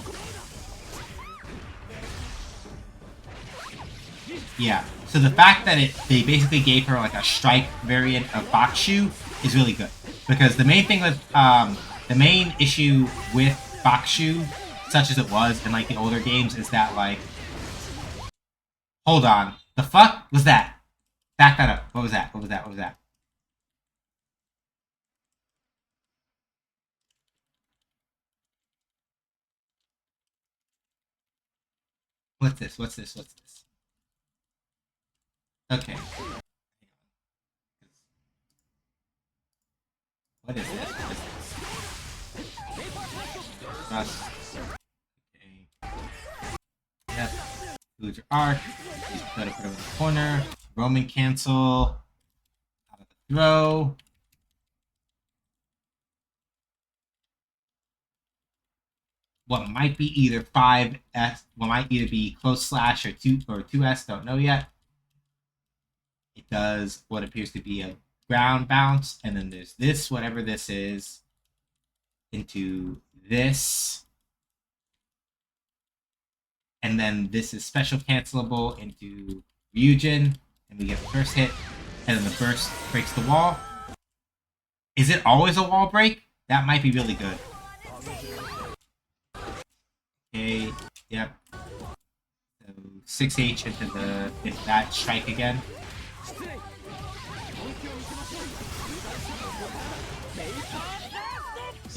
Yeah. So the fact that they basically gave her like a strike variant of Bakshu is really good, because the main thing with the main issue with Bakshu, such as it was in like the older games, is that like, hold on, the fuck was that? Back that up. What was that? What was that? What was that? What's this? What's this? What's this? Okay. What is this? What is this? Trust. Okay. Yep. Lose your arc. Just gotta put it in the corner. Roman cancel. Out of the throw. What might be either 5S, what might either be close slash or 2S, don't know yet. It does what appears to be a ground bounce, and then there's this, whatever this is, into this. And then this is special cancelable into Ryujin, and we get the first hit, and then the burst breaks the wall. Is it always a wall break? That might be really good. Okay, yep. So 6H into that strike again.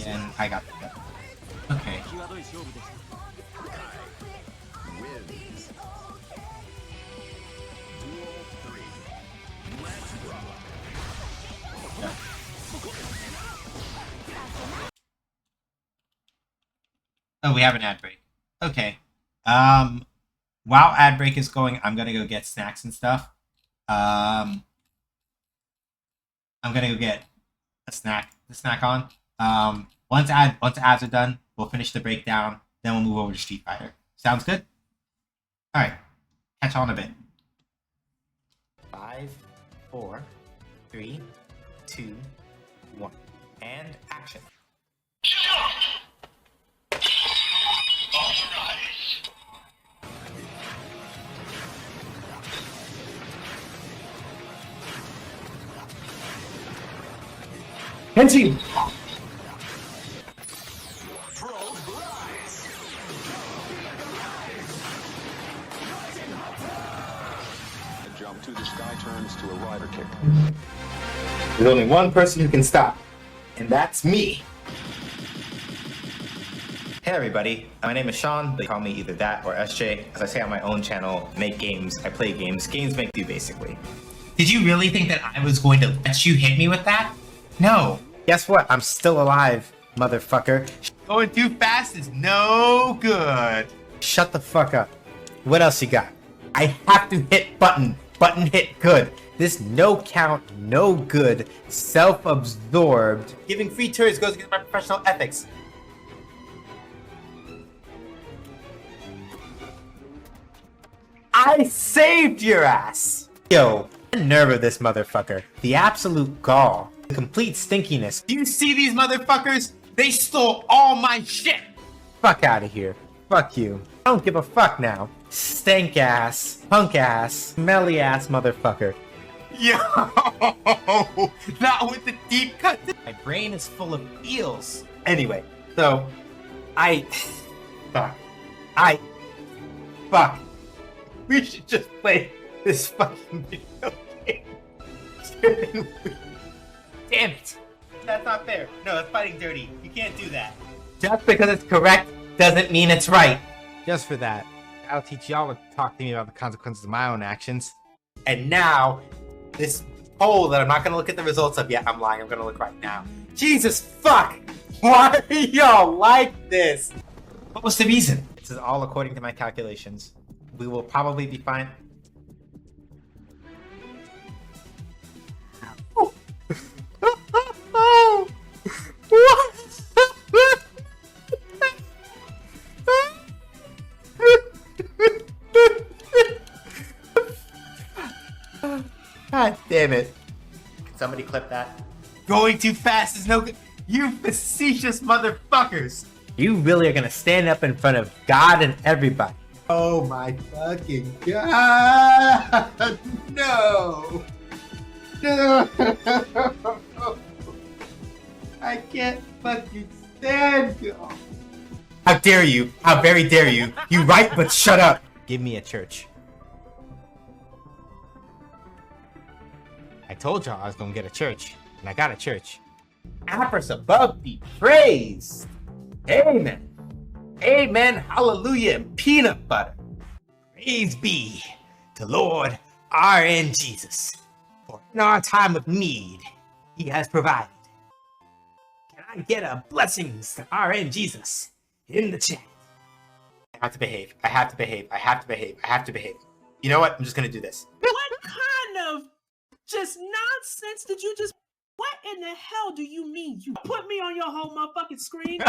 And I got that. Okay. Oh, we have an ad break. Okay. While ad break is going, I'm gonna go get snacks and stuff. I'm gonna go get the snack on. Once ads are done, we'll finish the breakdown. Then we'll move over to Street Fighter. Sounds good? All right. Catch y'all in a bit. 5, 4, 3, 2, 1, and action. Henty! The jump to the sky turns to a rider kick. There's only one person who can stop, and that's me. Hey everybody, my name is Sean. They call me either that or SJ. As I say on my own channel, make games, I play games. Games make you basically. Did you really think that I was going to let you hit me with that? No. Guess what? I'm still alive, motherfucker. Going too fast is no good. Shut the fuck up. What else you got? I have to hit button. Button hit good. This no count, no good, self-absorbed. Giving free turns goes against my professional ethics. I saved your ass! Yo, the nerve of this motherfucker. The absolute gall. The complete stinkiness. Do you see these motherfuckers? They stole all my shit. Fuck out of here. Fuck you. I don't give a fuck now. Stank ass, punk ass, smelly ass motherfucker. Yo, not with the deep cut. My brain is full of eels. Anyway, so fuck. We should just play this fucking video game. Damn it. That's not fair. No, that's fighting dirty. You can't do that. Just because it's correct doesn't mean it's right. Just for that, I'll teach y'all to talk to me about the consequences of my own actions. And now, this poll that I'm not going to look at the results of yet, I'm lying, I'm going to look right now. Jesus fuck! Why are y'all like this? What was the reason? This is all according to my calculations. We will probably be fine. God damn it. Can somebody clip that? Going too fast is no good. You facetious motherfuckers. You really are gonna stand up in front of God and everybody Oh my fucking god! No! No! I can't fucking stand you! How dare you? How very dare you? You right, but shut up. Give me a church. I told y'all I was gonna get a church, and I got a church. Apris above be praised! Amen! Amen, hallelujah, and peanut butter! Praise be to Lord R.N. Jesus, for in our time of need, he has provided. Can I get a blessings to R.N. Jesus in the chat? I have to behave. I have to behave. I have to behave. I have to behave. You know what? I'm just gonna do this. What kind of just nonsense did you just... What in the hell do you mean? You put me on your whole motherfucking screen?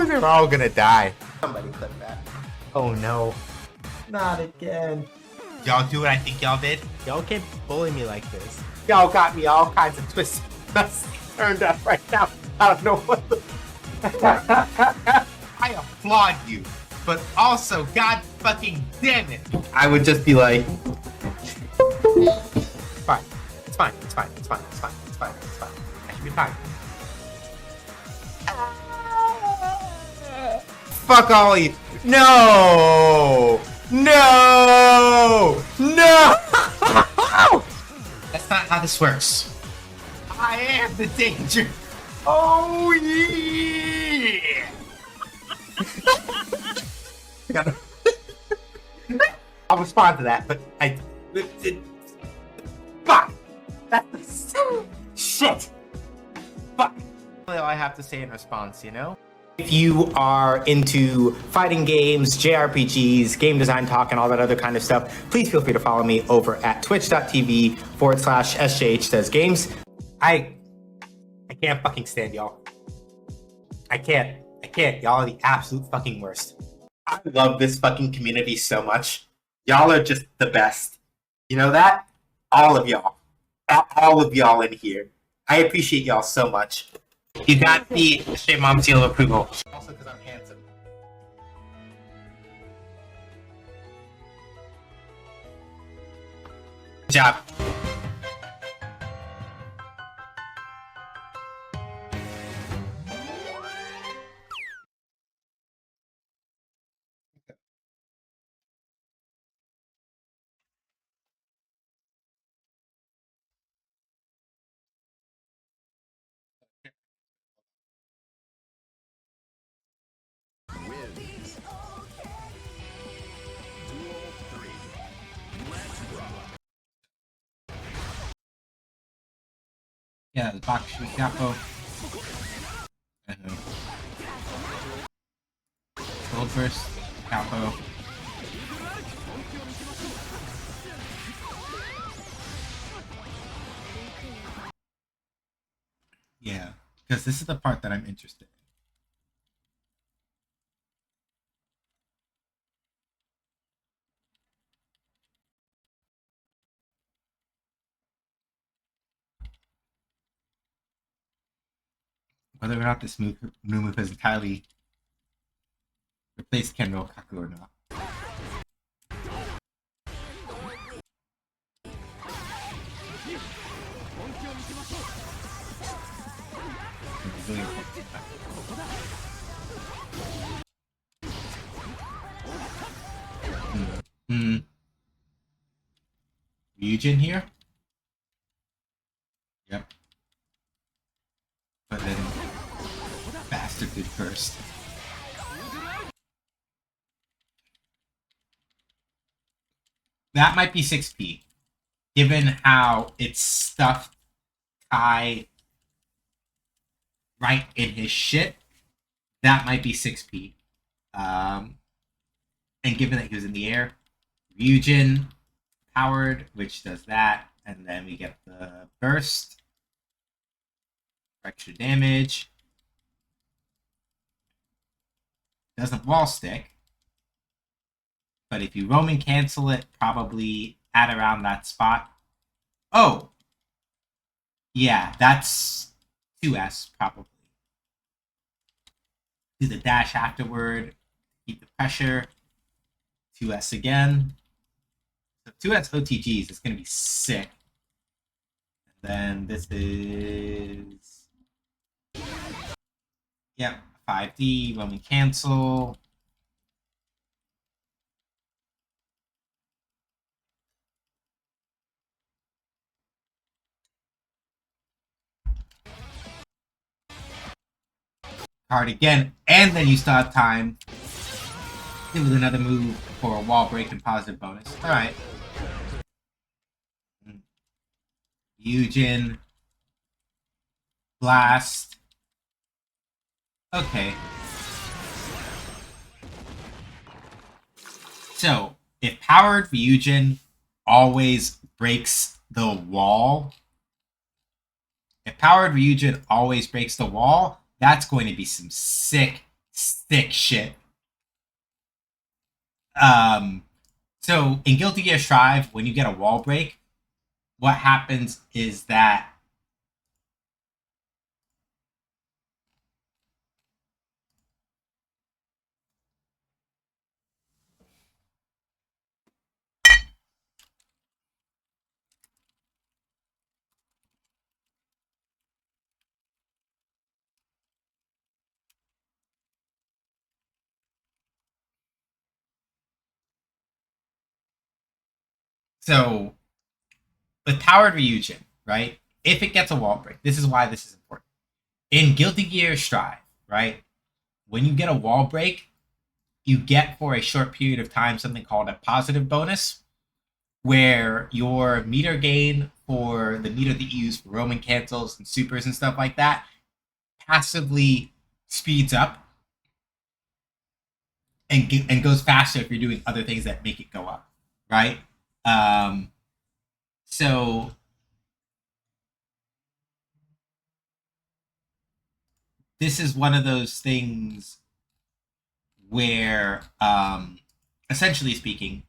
They're all gonna die. Somebody clip that. Oh no. Not again. Y'all do what I think y'all did? Y'all can't bully me like this. Y'all got me all kinds of twists turned up right now. I don't know what the... I applaud you, but also, god fucking damn it, I would just be like, fine, it's fine, it's fine, it's fine, it's fine, it's fine, it's fine. I should be fine. Fuck all of you. No! No! No! That's not how this works. I am the danger. Oh yeah! I'll respond to that, but fuck! That's shit! Fuck! That's all I have to say in response, you know? If you are into fighting games, JRPGs, game design talk, and all that other kind of stuff, please feel free to follow me over at twitch.tv/SJH Says Games. I can't fucking stand y'all. I can't. Y'all are the absolute fucking worst. I love this fucking community so much. Y'all are just the best. You know that? All of y'all. All of y'all in here. I appreciate y'all so much. You got the straight mom seal of approval. Also because I'm handsome. Good job. Yeah, the Bakushu Capo. Gold first, Capo. Yeah, because this is the part that I'm interested in. Whether or not this new move has entirely replaced Kenro Kaku or not. Ryujin here? Yep. But then Bastard did first. That might be 6P. Given how it's stuffed Kai right in his shit, that might be 6P. And given that he was in the air, Ryujin powered, which does that, and then we get the burst for extra damage. Doesn't wall stick, but if you Roman cancel it, probably at around that spot. Oh, Yeah, that's 2S probably. Do the dash afterward. Keep the pressure. 2S again. So 2S OTGs is going to be sick. And then this is. Yep, 5D when we cancel. Card again, and then you still have time. With another move for a wall break and positive bonus. Alright. Eugen. Blast. Okay. So, if powered Ryujin always breaks the wall, that's going to be some sick, sick shit. So in Guilty Gear Strive, when you get a wall break, what happens is that so with powered Ryujin, right? If it gets a wall break, this is why this is important. In Guilty Gear Strive, right? When you get a wall break, you get for a short period of time something called a positive bonus, where your meter gain for the meter that you use for Roman cancels and supers and stuff like that passively speeds up and goes faster if you're doing other things that make it go up, right? Um, so this is one of those things where, essentially speaking,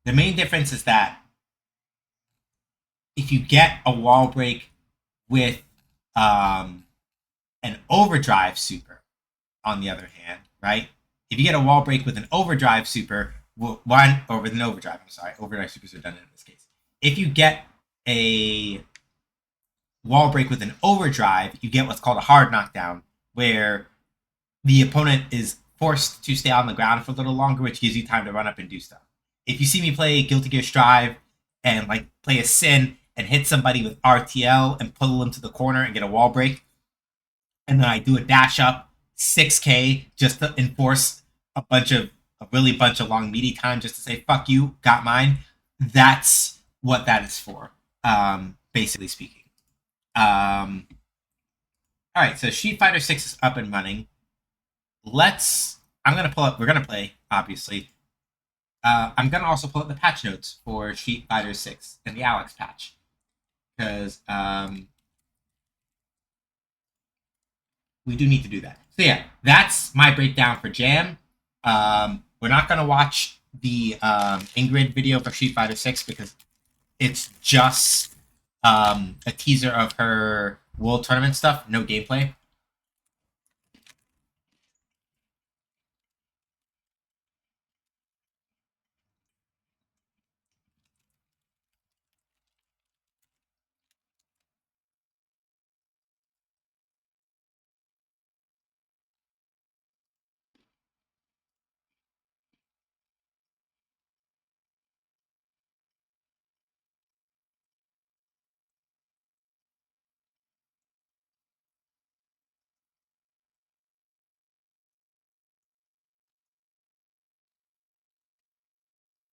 the main difference is that if you get a wall break with an overdrive super, on the other hand, right? If you get a wall break with an overdrive super, one or with an overdrive, I'm sorry, overdrive supers are done in this case. If you get a wall break with an overdrive, you get what's called a hard knockdown, where the opponent is forced to stay on the ground for a little longer, which gives you time to run up and do stuff. If you see me play Guilty Gear Strive and like play a Sin and hit somebody with RTL and pull them to the corner and get a wall break, and then I do a dash up 6K just to enforce a really bunch of long meaty time just to say fuck you, got mine. That's what that is for, basically speaking. All right, so Street Fighter 6 is up and running. I'm gonna pull up. We're gonna play, obviously. I'm gonna also pull up the patch notes for Street Fighter 6 and the Alex patch, because we do need to do that. So yeah, that's my breakdown for Jam. We're not gonna watch the Ingrid video for Street Fighter 6 because it's just a teaser of her World Tournament stuff, no gameplay.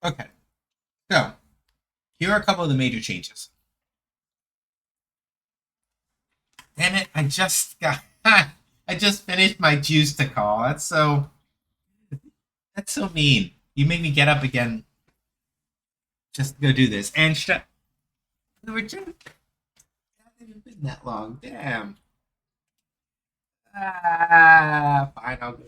Okay, so here are a couple of the major changes. Damn it! I just got. I just finished my juice to call. That's so mean. You made me get up again just to go do this. And we're just hasn't been that long. Damn. Fine. I'll go.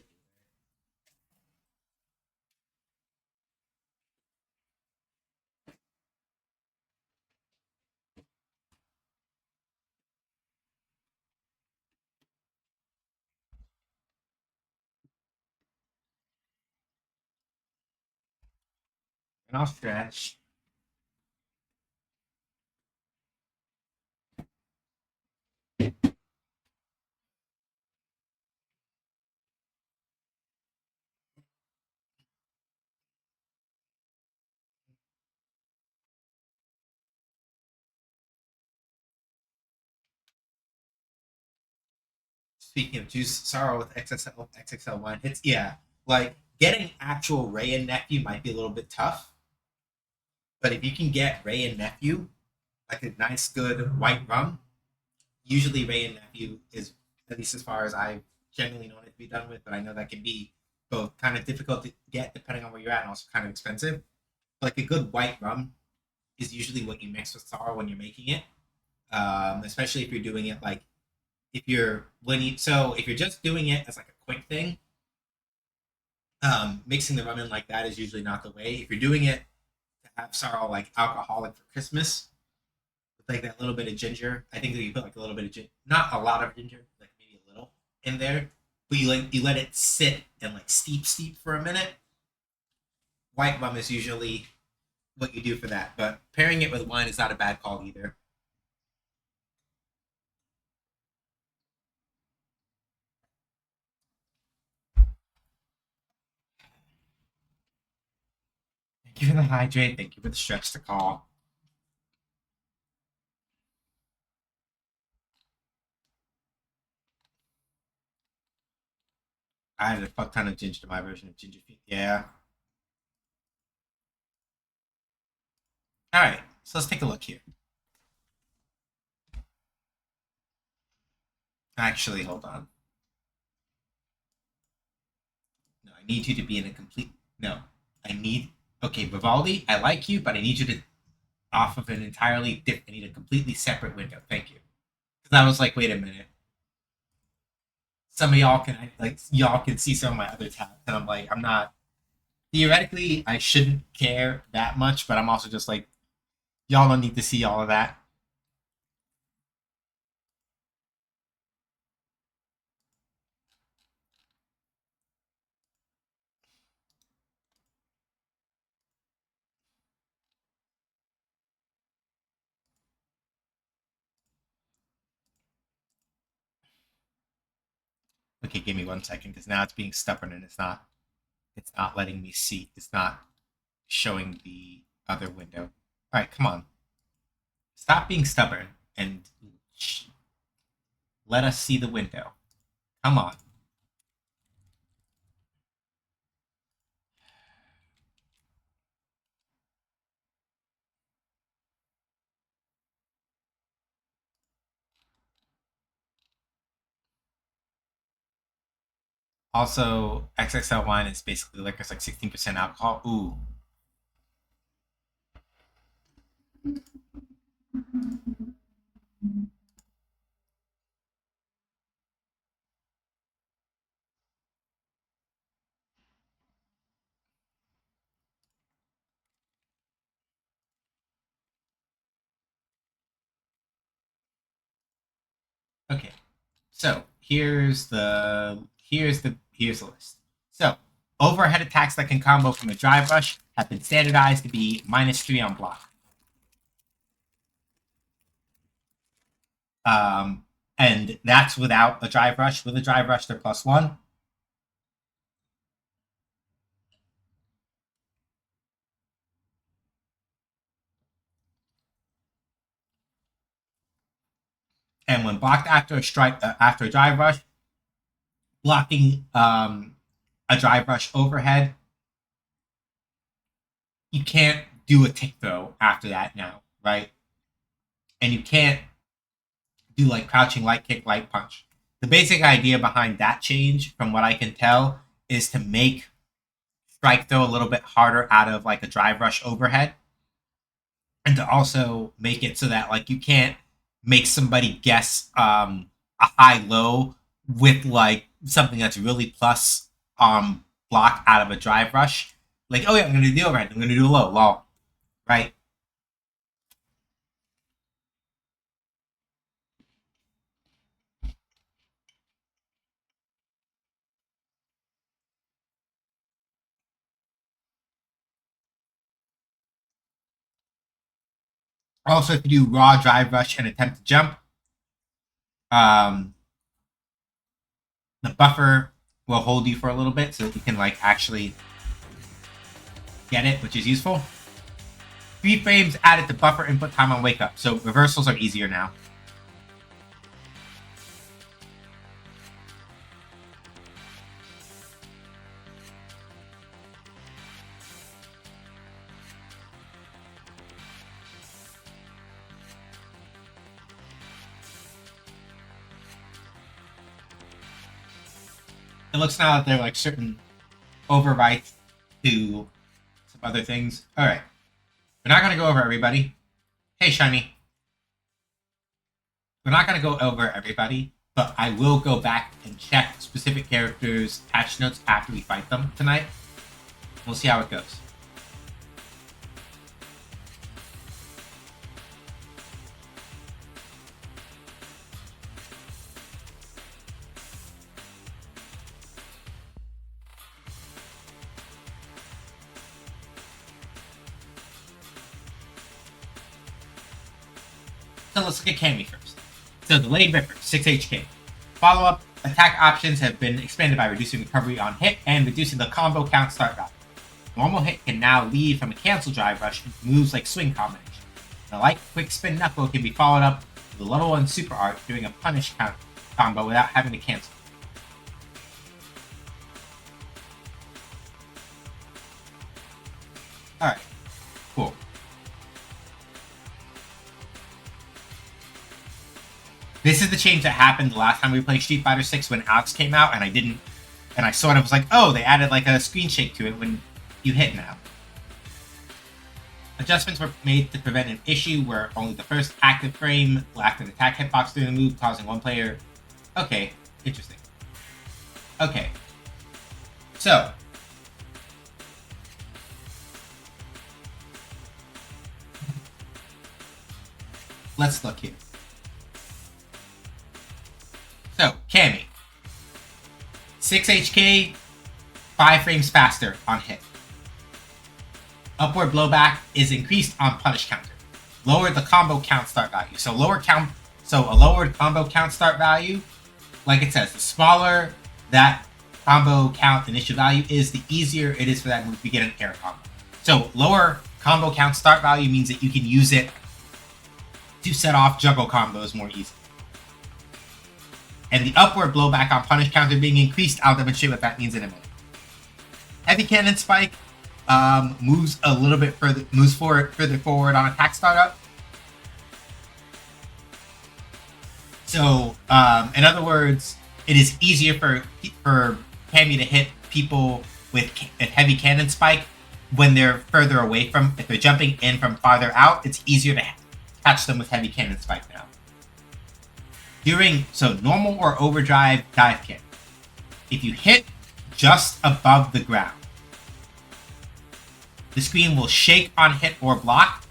And I'll stretch. Speaking of juice, sorrow with XXL1, it's like getting actual Ray and nephew might be a little bit tough, but if you can get Ray and nephew, like a nice good white rum, usually Ray and nephew is, at least as far as I've generally known it to be done with, but I know that can be both kind of difficult to get depending on where you're at and also kind of expensive. Like a good white rum is usually what you mix with sorrow when you're making it, especially if you're doing it like if you're just doing it as like a quick thing, mixing the rum in like that is usually not the way. If you're doing it to have sorrow like alcoholic for Christmas, with like that little bit of ginger, I think that you put like a little bit of ginger, not a lot of ginger, like maybe a little in there, but you let it sit and like steep for a minute. White rum is usually what you do for that, but pairing it with wine is not a bad call either. Thank you for the hydrate. Thank you for the stretch to call. I added a fuck ton of ginger to my version of ginger feet. Yeah. All right. So let's take a look here. Actually, hold on. No, I need you to be in a complete. No, I need. Okay, Vivaldi, I like you, but I need you to off of an entirely different. I need a completely separate window. Thank you. Because I was like, wait a minute. Some of y'all can see some of my other tabs, and I'm like, I'm not. Theoretically, I shouldn't care that much, but I'm also just like, y'all don't need to see all of that. Okay, give me 1 second because now it's being stubborn and it's not letting me see. It's not showing the other window. All right, come on. Stop being stubborn and let us see the window. Come on. Also, XXL wine is basically liquor. It's like 16% alcohol. Ooh. Okay. So here's the list. So overhead attacks that can combo from a dry brush have been standardized to be -3 on block. And that's without a dry brush. With a dry brush, they're +1. And when blocked after after a dry brush, blocking a dry brush overhead, you can't do a tick throw after that now, right? And you can't do like crouching light kick, light punch. The basic idea behind that change, from what I can tell, is to make strike throw a little bit harder out of like a dry brush overhead, and to also make it so that like you can't make somebody guess a high low with like something that's really plus block out of a dry brush. Like, oh yeah, I'm gonna do the overhead, I'm gonna do a low, lol, right? Also, if you do raw, drive, rush, and attempt to jump, the buffer will hold you for a little bit so that you can like actually get it, which is useful. 3 frames added to buffer input time on wake up, so reversals are easier now. It looks now that there are like certain overwrites to some other things. All right, we're not going to go over everybody. Hey, Shiny. We're not going to go over everybody, but I will go back and check specific characters' patch notes after we fight them tonight. We'll see how it goes. So let's look at Cammy first. So Delayed Ripper, 6 HK. Follow-up attack options have been expanded by reducing recovery on hit and reducing the combo count start value. Normal hit can now lead from a cancel drive rush into moves like swing combination. The light quick spin knuckle can be followed up with a level 1 super art doing a punish count combo without having to cancel. Alright, cool. This is the change that happened the last time we played Street Fighter 6 when Alex came out, and I sort of was like, oh, they added like a screen shake to it when you hit now. Adjustments were made to prevent an issue where only the first active frame lacked an attack hitbox during the move, causing one player... Okay, interesting. Okay. So. Let's look here. So, Cammy. 6 HK, 5 frames faster on hit. Upward blowback is increased on punish counter. Lower the combo count start value. So a lowered combo count start value, like it says, the smaller that combo count initial value is, the easier it is for that move to get an air combo. So lower combo count start value means that you can use it to set off juggle combos more easily. And the upward blowback on punish counter being increased, I'll demonstrate what that means in a minute. Heavy Cannon Spike moves a little bit further, further forward on attack startup. So, in other words, it is easier for Cammy to hit people with a Heavy Cannon Spike when they're further away from. If they're jumping in from farther out, it's easier to catch them with Heavy Cannon Spike now. So normal or overdrive dive kick. If you hit just above the ground, the screen will shake on hit or block.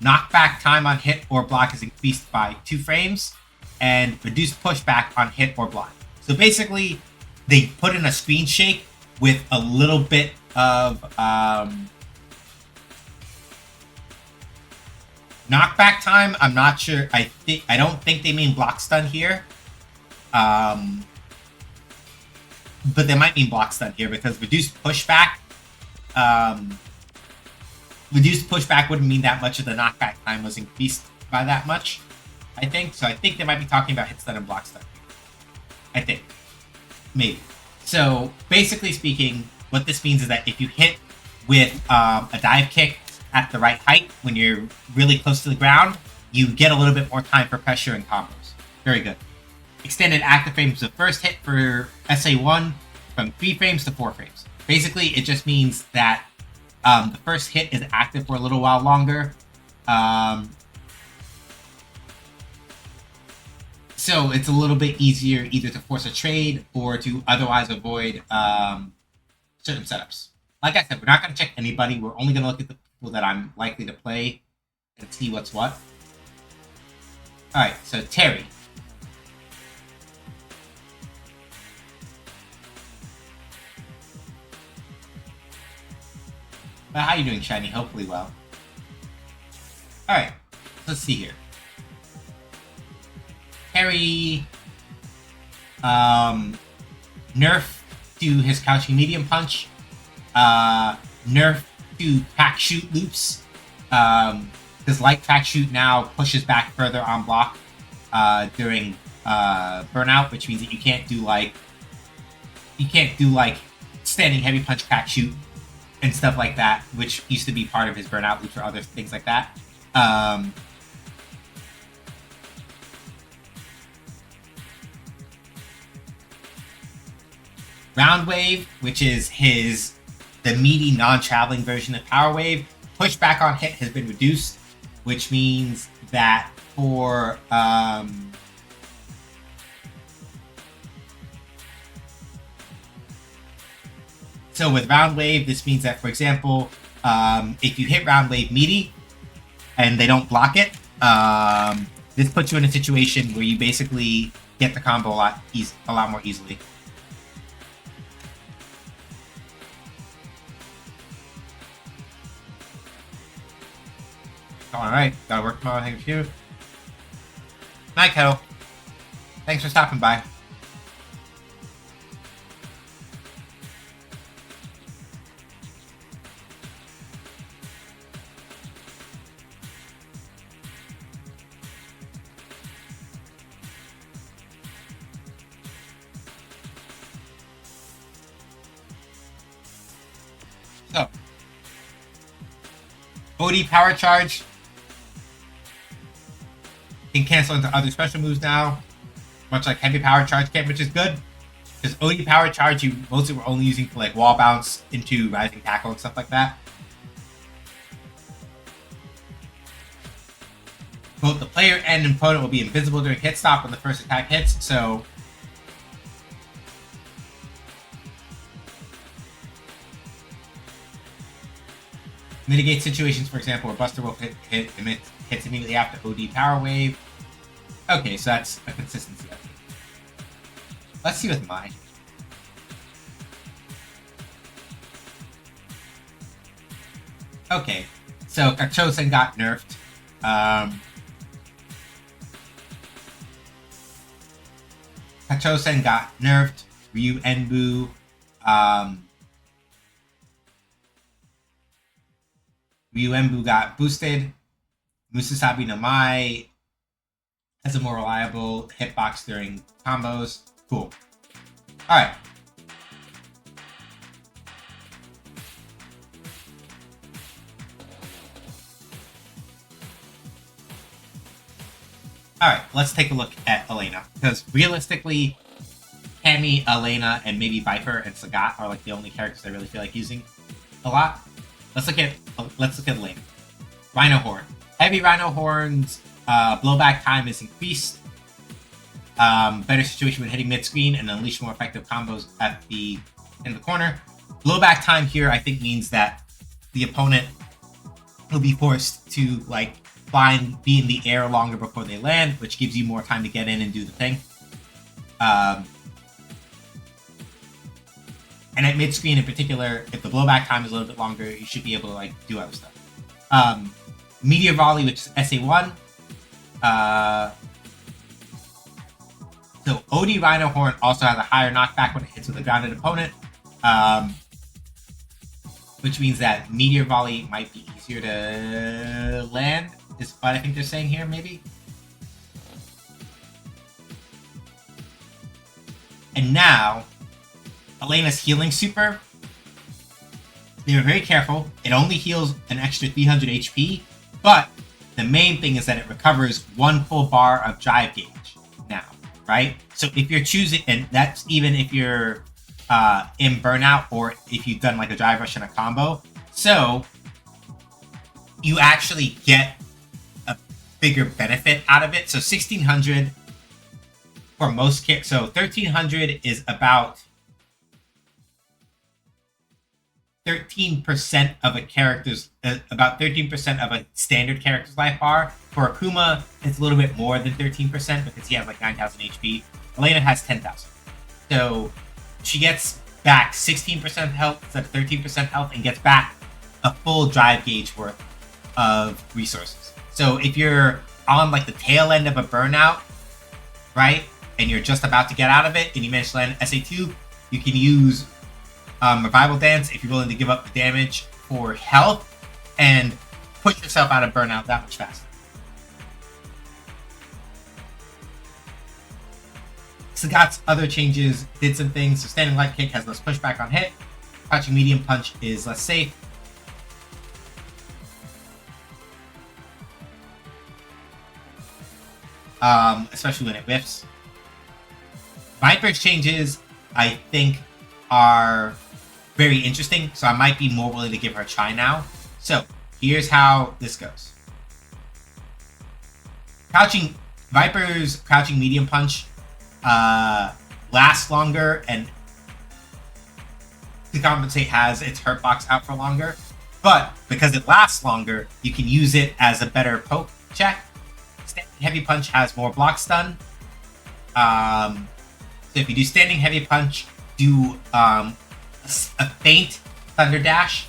Knockback time on hit or block is increased by 2 frames, and reduced pushback on hit or block. So basically, they put in a screen shake with a little bit of knockback time. I'm not sure. I don't think they mean block stun here. But they might mean block stun here because reduced pushback. Reduced pushback wouldn't mean that much of the knockback time was increased by that much, I think. So I think they might be talking about hit stun and block stun. I think. Maybe. So basically speaking, what this means is that if you hit with a dive kick at the right height when you're really close to the ground, you get a little bit more time for pressure and combos. Very good. Extended active frames of first hit for SA1 from 3 frames to 4 frames. Basically, it just means that the first hit is active for a little while longer. So it's a little bit easier either to force a trade or to otherwise avoid certain setups. Like I said, we're not going to check anybody. We're only going to look at the people that I'm likely to play and see what's what. Alright, so Terry. Well, how you doing, Shiny? Hopefully well. Alright, let's see here. Parry, nerf to his crouching medium punch, nerf to track shoot loops. His light track shoot now pushes back further on block during burnout, which means that you can't do like standing heavy punch crack shoot and stuff like that, which used to be part of his burnout loops or other things like that. Round Wave, which is the meaty non-traveling version of Power Wave, pushback on hit has been reduced, which means that for so with Round Wave, this means that, for example, if you hit Round Wave meaty and they don't block it, this puts you in a situation where you basically get the combo a lot more easily. Alright, gotta work tomorrow, thank you. Night, Kettle. Thanks for stopping by. So, OD Power Charge can cancel into other special moves now, much like Heavy Power Charge can, which is good. Because OD Power Charge you mostly were only using for like wall bounce into rising tackle and stuff like that. Both the player and opponent will be invisible during hit stop when the first attack hits, so mitigate situations, for example, where Buster Wolf hits immediately after OD Power Wave. Okay, so that's a consistency. Let's see with mine. Okay, so Kachosen got nerfed. Kachosen got nerfed. Ryu Enbu. Ryu Enbu got boosted. Musasabi no Mai has a more reliable hitbox during combos. Cool. Alright. Alright, let's take a look at Elena. Because realistically, Cammy, Elena, and maybe Viper and Sagat are like the only characters I really feel like using a lot. Let's look at Elena. Rhino Horn. Heavy Rhino Horn's blowback time is increased. Better situation when hitting mid-screen and unleash more effective combos in the corner. Blowback time here I think means that the opponent will be forced to like be in the air longer before they land, which gives you more time to get in and do the thing. And at mid-screen in particular, if the blowback time is a little bit longer, you should be able to like do other stuff. Meteor Volley, which is SA1. So OD Rhino Horn also has a higher knockback when it hits with a grounded opponent, which means that Meteor Volley might be easier to land, is what I think they're saying here, maybe. And now, Elena's healing super. They were very careful. It only heals an extra 300 HP, but the main thing is that it recovers 1 full bar of drive gauge now, right? So if you're choosing, and that's even if you're in burnout or if you've done like a drive rush and a combo, so you actually get a bigger benefit out of it. So 1600 for most kits. So 1300 is about 13% of a character's, about 13% of a standard character's life bar. For Akuma, it's a little bit more than 13% because he has like 9,000 HP. Elena has 10,000. So she gets back 16% health instead of 13% health and gets back a full drive gauge worth of resources. So if you're on like the tail end of a burnout, right, and you're just about to get out of it, and you manage to land SA2, you can use Revival Dance if you're willing to give up the damage for health and push yourself out of burnout that much faster. Sagat's other changes did some things. So standing light kick has less pushback on hit. Crouching medium punch is less safe. Especially when it whiffs. Viper's changes, I think, are very interesting, so I might be more willing to give her a try now. So, here's how this goes. Viper's crouching medium punch lasts longer, and to compensate has its hurt box out for longer. But because it lasts longer, you can use it as a better poke check. Standing heavy punch has more block stun. So if you do standing heavy punch, do a feint thunder dash.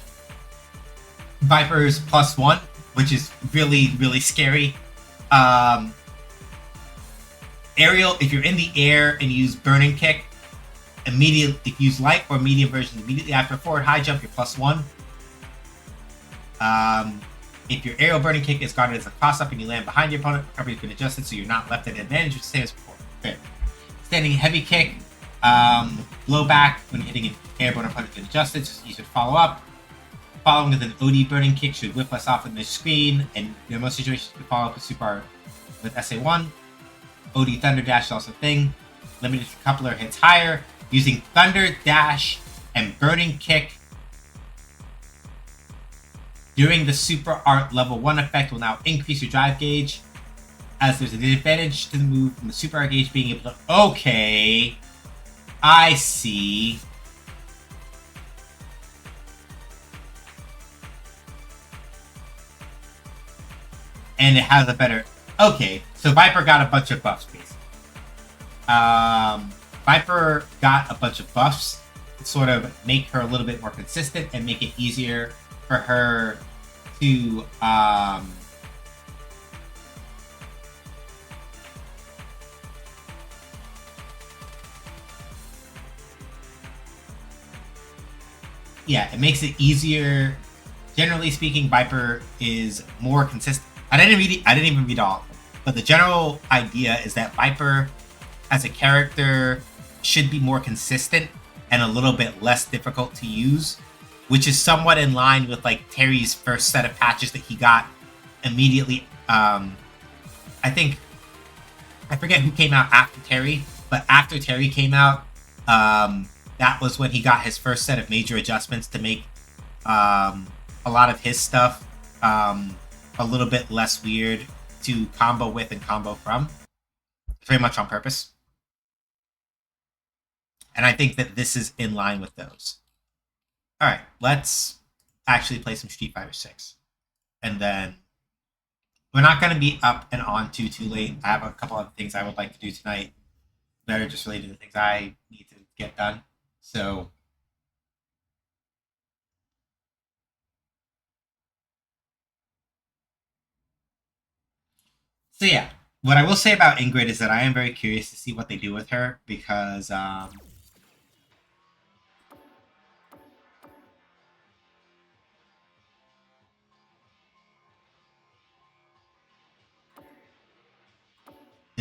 Viper's +1, which is really, really scary. Aerial, if you're in the air and you use burning kick, immediately, if you use light or medium versions immediately after forward high jump, you're +1. If your aerial burning kick is guarded as a cross up and you land behind your opponent, recovery's been adjusted so you're not left at an advantage, which same as before. Fair. Standing heavy kick, blowback when hitting an airborne opponent been adjusted, so you should follow up. Following with an OD burning kick should whip us off in the screen, and in most situations you can follow up with super with SA1. OD Thunder Dash is also a thing. Limited to coupler hits higher. Using Thunder Dash and Burning Kick during the Super Art Level 1 effect will now increase your drive gauge, as there's an advantage to the move from the Super Art gauge being able to... Okay, I see. And it has a better... Okay, so Viper got a bunch of buffs, basically. Viper got a bunch of buffs to sort of make her a little bit more consistent and make it easier for her to yeah, it makes it easier. Generally speaking, Viper is more consistent. I didn't even read all of them, but the general idea is that Viper as a character should be more consistent and a little bit less difficult to use, which is somewhat in line with like Terry's first set of patches that he got immediately. I forget who came out after Terry, but after Terry came out, that was when he got his first set of major adjustments to make a lot of his stuff a little bit less weird to combo with and combo from. Very much on purpose. And I think that this is in line with those. Alright, let's actually play some Street Fighter 6. And then we're not going to be up and on too late. I have a couple of things I would like to do tonight that are just related to things I need to get done. So yeah, what I will say about Ingrid is that I am very curious to see what they do with her, because the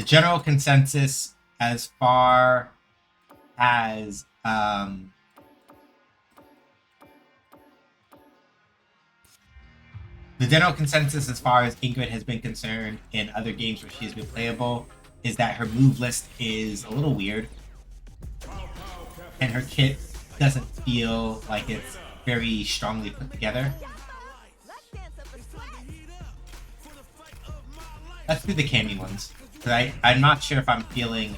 general consensus as far as Ingrid has been concerned in other games where she has been playable is that her move list is a little weird, and her kit doesn't feel like it's very strongly put together. Let's do the Cammy ones, because I'm not sure if I'm feeling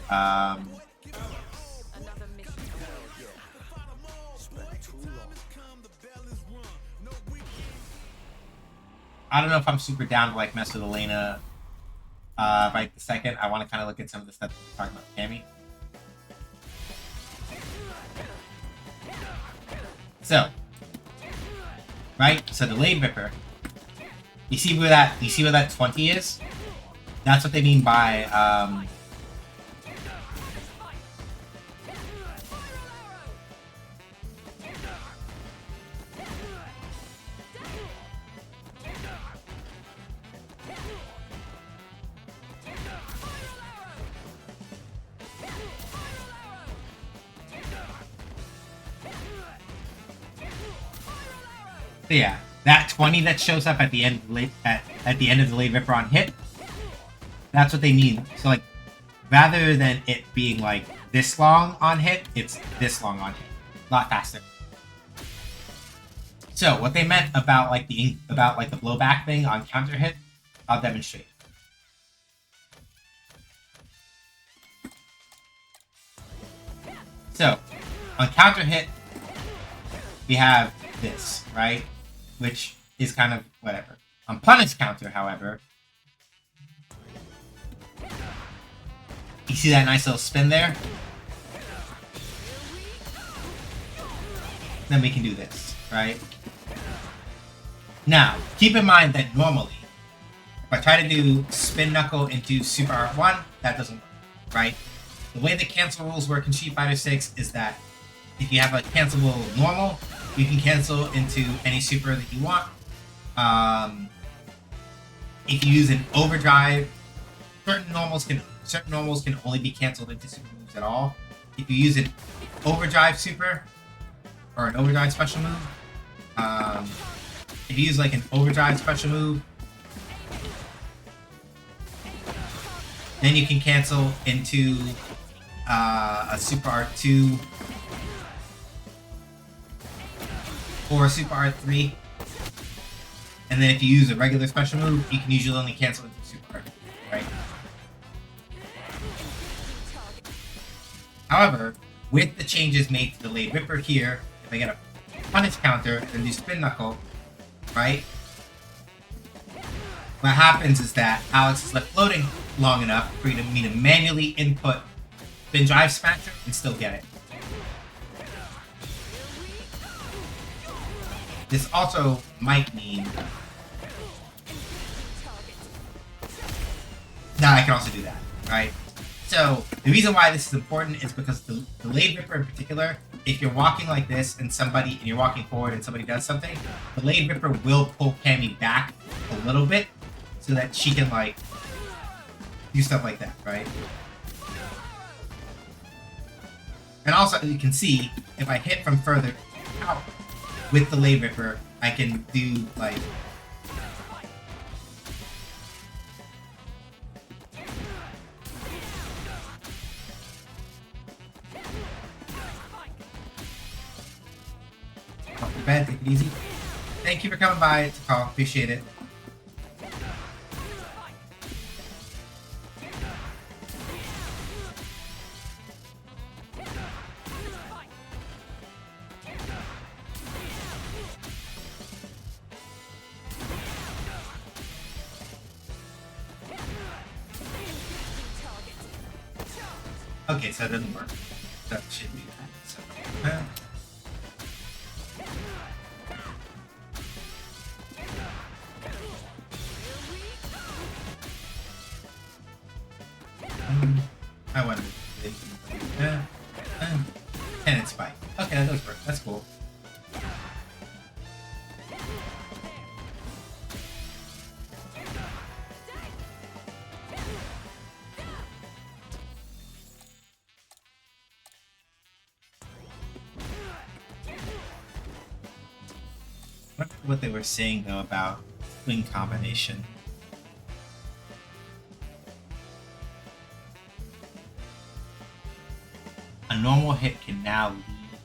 I don't know if I'm super down to like mess with Elena right the second. I want to kind of look at some of the stuff we're talking about Cammy. So, right? So the Lane Ripper. You see where that 20 is? That's what they mean by so yeah, that 20 that shows up at the end of the Late Ripper on hit. That's what they mean. So like, rather than it being like this long on hit, it's this long on hit. A lot faster. So what they meant about like the blowback thing on counter hit, I'll demonstrate. So on counter hit, we have this, right? Which is kind of whatever. On punish counter, however, you see that nice little spin there? Then we can do this, right? Now, keep in mind that normally, if I try to do spin knuckle into Super Art 1, that doesn't work, right? The way the cancel rules work in Street Fighter 6 is that if you have a cancelable normal, you can cancel into any super that you want. If you use an overdrive, certain normals can only be canceled into super moves at all. If you use an overdrive super or an overdrive special move, if you use like an overdrive special move, then you can cancel into a Super Art 2 or a Super Art 3. And then if you use a regular special move, you can usually only cancel into Super Art 3, right? However, with the changes made to the Late Ripper here, if I get a punish counter and do spin knuckle, right? What happens is that Alex is left floating long enough for me to manually input spin drive smacker and still get it. This also might mean that I can also do that, right? So the reason why this is important is because the Late Ripper in particular, if you're walking like this and you're walking forward and somebody does something, the Late Ripper will pull Cammy back a little bit so that she can like do stuff like that, right? And also you can see if I hit from further out with the Late Ripper, I can do like off the bed, take it easy. Thank you for coming by to call, appreciate it. Okay, so it doesn't work. That should be that. So, I wanted to and it's spike. Okay, that does work. That's cool. I wonder what they were saying though about wing combination. A normal hit can now lead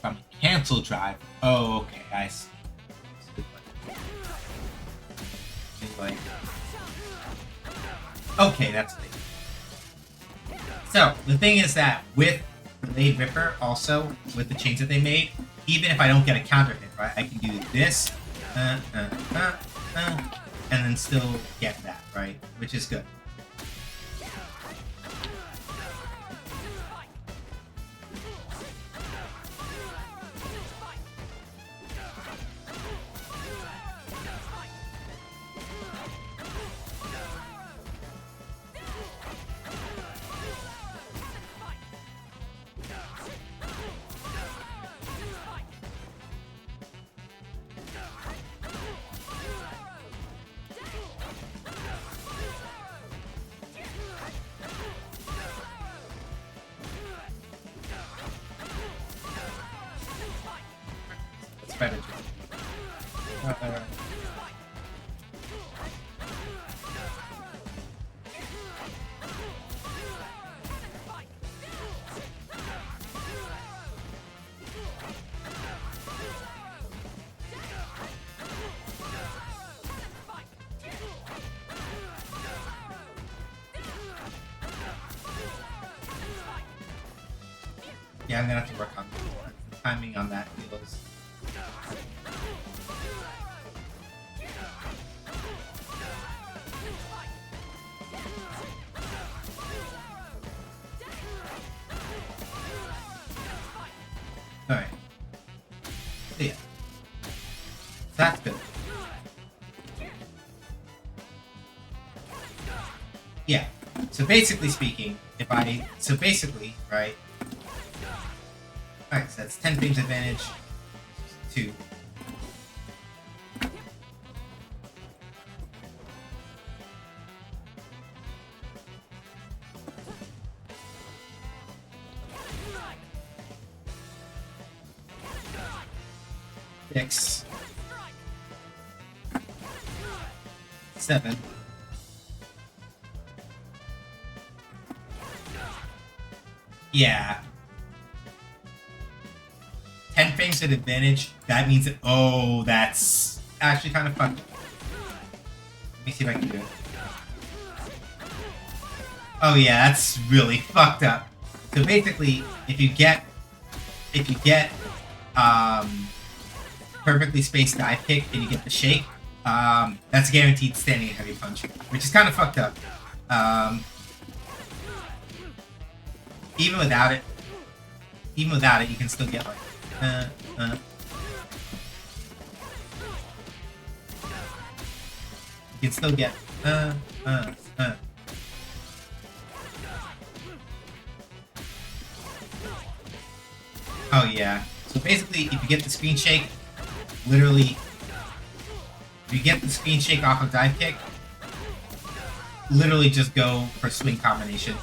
from a cancel drive. Oh, okay, I see. It's like, okay, that's the thing. So the thing is that with the Late Ripper, also with the change that they made, even if I don't get a counter hit, right, I can do this, and then still get that, right, which is good. Predator. Yeah, I'm gonna have to work on the timing on that feels. Alright. So yeah. That's good. Yeah. So basically speaking, right? Alright, so that's 10 frames advantage. 2. Six. 7. Yeah. 10 frames at advantage, that means that, oh, that's actually kind of fun. Let me see if I can do it. Oh yeah, that's really fucked up. So basically, if you get perfectly spaced dive kick and you get the shake, that's guaranteed standing heavy punch, which is kind of fucked up. Even without it, you can still get like, you can still get, Oh yeah. So basically, if you get the screen shake, literally, if you get the screen shake off of dive kick, literally just go for swing combination.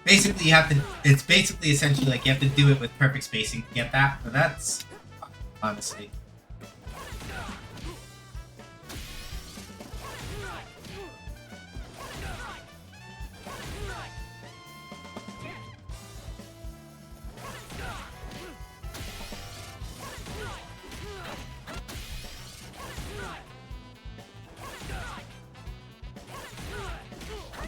Basically, you have to. It's basically essentially like you have to do it with perfect spacing to get that. But that's honestly.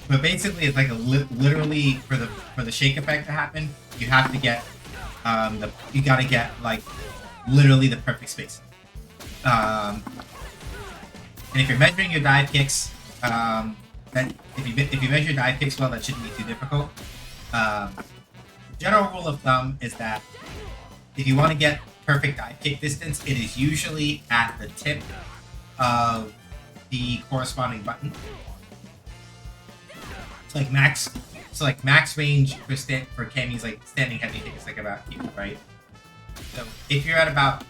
But basically, it's like a literally for the shake effect to happen, you have to get you gotta get like literally the perfect space. And if you're measuring your dive kicks, that if you measure your dive kicks well, that shouldn't be too difficult. The general rule of thumb is that if you want to get perfect dive kick distance, it is usually at the tip of the corresponding button. Like max range for Cammy's like standing heavy kick is like about here, right? So if you're at about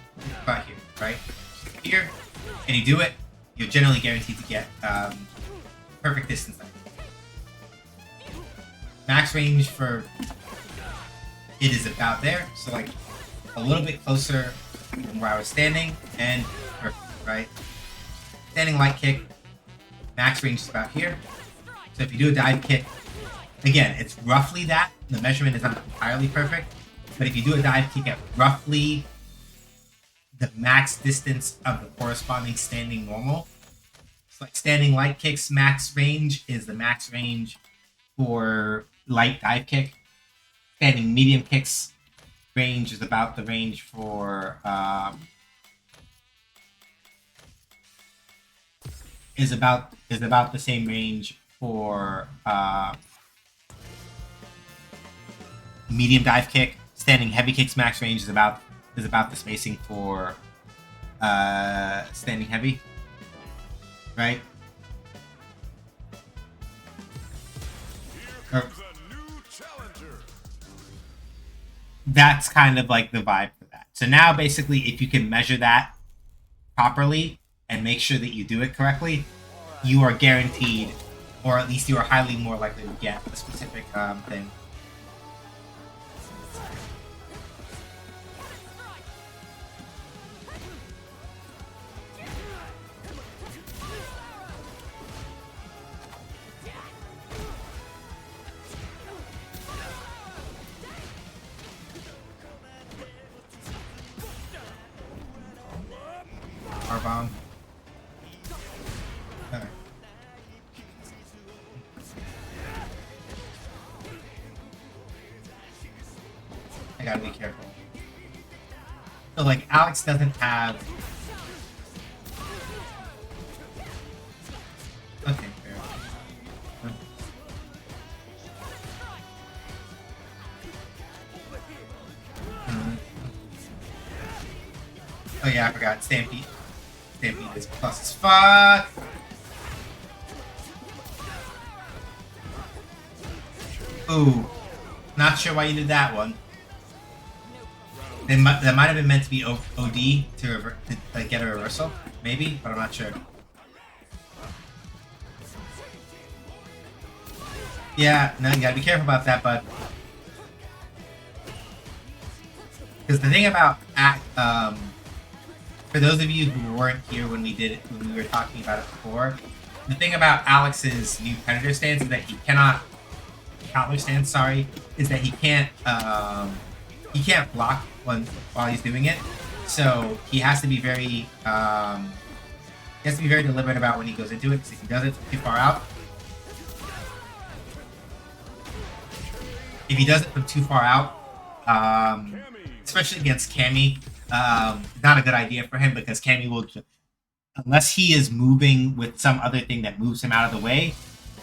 here, right? Here, and you do it, you're generally guaranteed to get perfect distance. Max range for it is about there, so like a little bit closer than where I was standing, and perfect, right? Standing light kick, max range is about here. So if you do a dive kick, again, it's roughly that. The measurement is not entirely perfect, but if you do a dive kick at roughly the max distance of the corresponding standing normal, it's like standing light kicks max range is the max range for light dive kick. Standing medium kicks range is about the range for is about the same range for medium dive kick. Standing heavy kicks max range is about the spacing for standing heavy, right? That's kind of like the vibe for that. So now basically, if you can measure that properly and make sure that you do it correctly, you are guaranteed, or at least you are highly more likely to get a specific thing. wrong. Alright. I gotta be careful. So, like, Alex doesn't have... Okay, fair. Oh yeah, I forgot. Stampede. Stampede is plus as fuck. Ooh. Not sure why you did that one. That might have been meant to be OD to like, get a reversal. Maybe, but I'm not sure. Yeah, no, you gotta be careful about that, bud. Because the thing about for those of you who weren't here when we were talking about it before, the thing about Alex's new Predator stance is that he cannot counter stance. Sorry, is that he can't block while he's doing it. So he has to be very deliberate about when he goes into it. Because if he does it too far out, from too far out, especially against Cammy, not a good idea for him because Cammy will, unless he is moving with some other thing that moves him out of the way.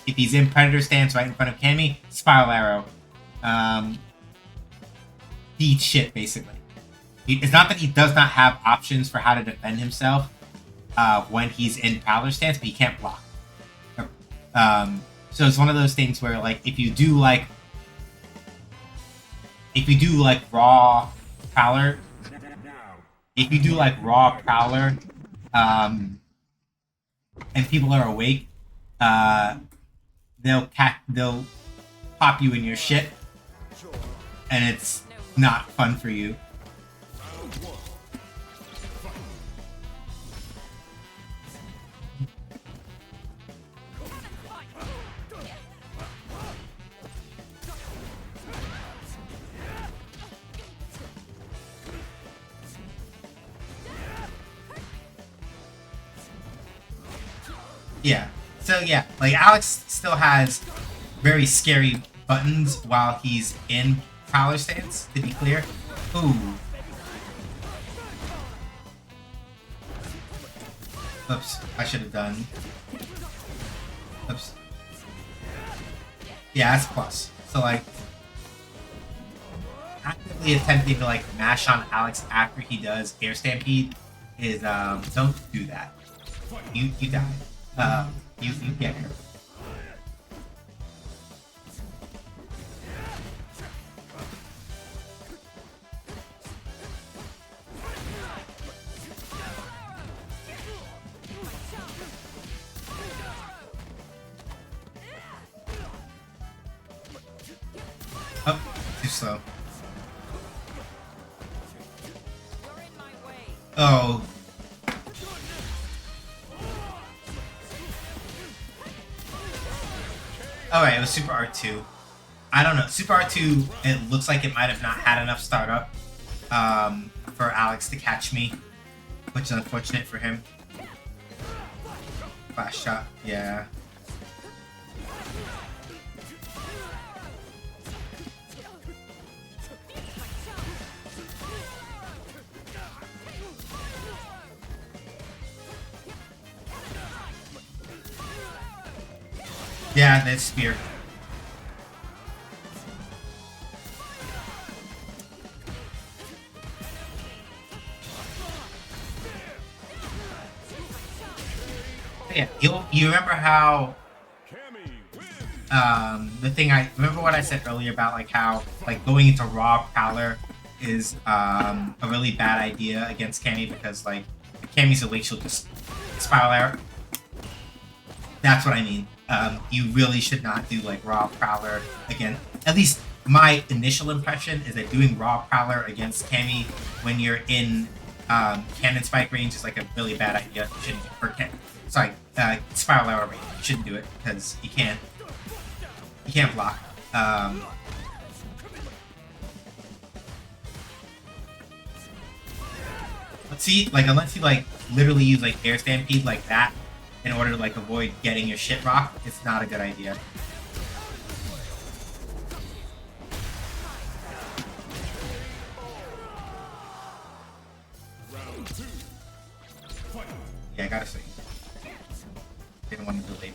If he's in Predator stance right in front of Cammy, Spiral Arrow, beat shit basically. It's not that he does not have options for how to defend himself when he's in Prowler stance, but he can't block. So it's one of those things where, like, if you do like raw Prowler, and people are awake, they'll pop you in your shit, and it's not fun for you. Yeah. So yeah, like Alex still has very scary buttons while he's in Prowler stance, to be clear. Ooh. Oops, I should have done. Oops. Yeah, that's plus. So like actively attempting to like mash on Alex after he does Air Stampede is don't do that. You die. You get her. Oh, too slow. Oh. Alright, it was Super R2. I don't know. Super R2, it looks like it might have not had enough startup for Alex to catch me, which is unfortunate for him. Flash shot, yeah. Yeah, that's spear. Yeah, you remember how remember what I said earlier about like how like going into raw Prowler is a really bad idea against Cammy because like if Cammy's awake she'll just Spiral Arrow. That's what I mean. You really should not do like raw Prowler again. At least my initial impression is that doing raw Prowler against Cammy when you're in cannon spike range is like a really bad idea. You shouldn't Spiral Arrow range. You shouldn't do it because you can't block. see, like, unless you, like, literally use, like, air stampede like that in order to, like, avoid getting your shit rocked, it's not a good idea. Yeah, I gotta say. Didn't want to delay.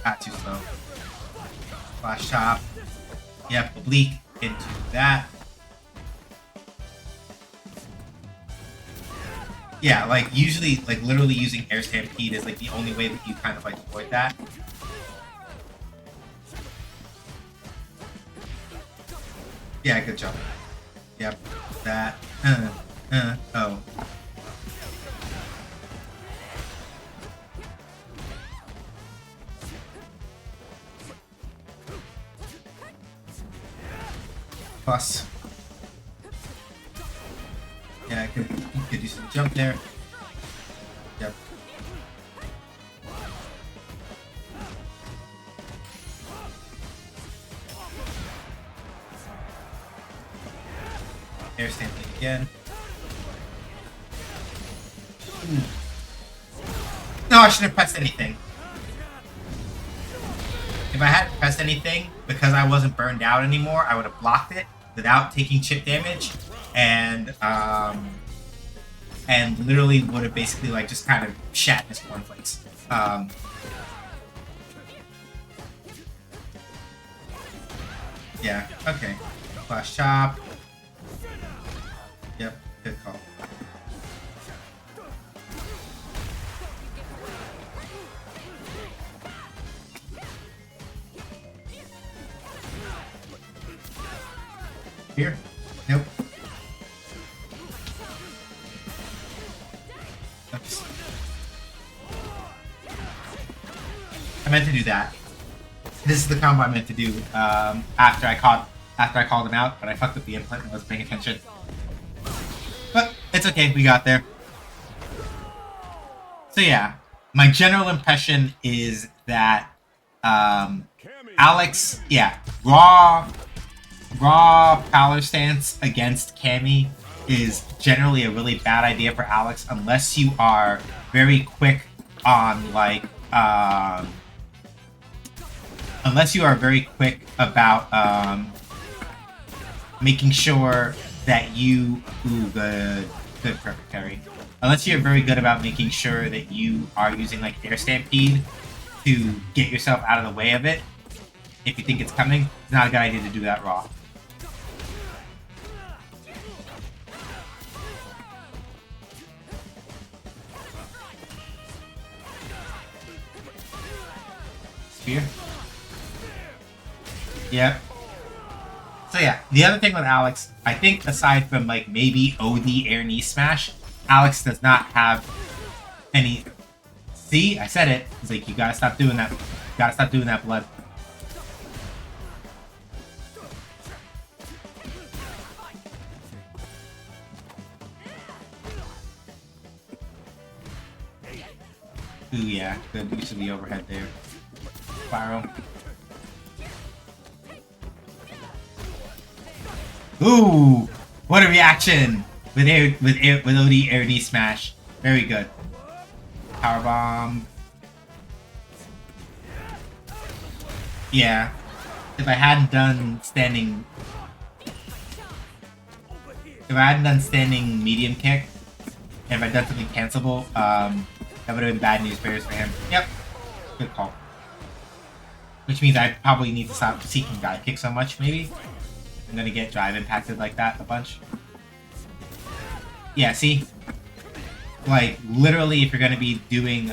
Not too slow. Flash chop. Yep, oblique into that. Yeah, like usually, like literally using air stampede is like the only way that you kind of like avoid that. Yeah, good job. Yep, that. Oh. Plus. Yeah, I could do some jump there. Yep. Air stamping again. Ooh. No, I shouldn't have pressed anything. If I hadn't pressed anything, because I wasn't burned out anymore, I would have blocked it without taking chip damage, and literally would have basically like just kind of shat his cornflakes. Yeah, okay. Flash chop. Yep, good call. Here? Nope. Oops. I meant to do that. This is the combo I meant to do after I called him out, but I fucked up the input and I wasn't paying attention. But it's okay, we got there. So yeah, my general impression is that Alex, yeah, raw power stance against Cammy is generally a really bad idea for Alex unless you are very quick on like unless you are very quick about making sure that you good perfect carry. Unless you're very good about making sure that you are using like air stampede to get yourself out of the way of it. If you think it's coming, it's not a good idea to do that raw. Spear. Yep. So yeah, the other thing with Alex, I think aside from like maybe OD air knee smash, Alex does not have any. See, I said it. It's like you gotta stop doing that. You gotta stop doing that, blood. Ooh yeah, good use of the overhead there. Spiral. Ooh, what a reaction with OD air knee smash. Very good. Power bomb. Yeah. If I hadn't done standing medium kick, and if I'd done something cancelable, that would have been bad news bears for him. Yep. Good call. Which means I probably need to stop seeking dive kick so much, maybe. I'm gonna get drive impacted like that a bunch. Yeah, see? Like, literally, if you're gonna be doing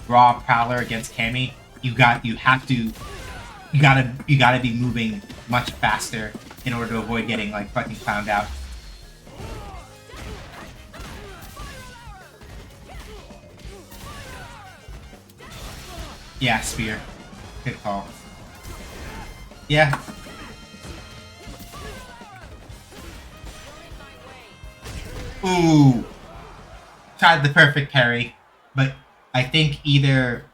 raw prowler against Cammy, you gotta be moving much faster in order to avoid getting like fucking found out. Yeah, spear. Good call. Yeah. Ooh. Tried the perfect parry, but I think either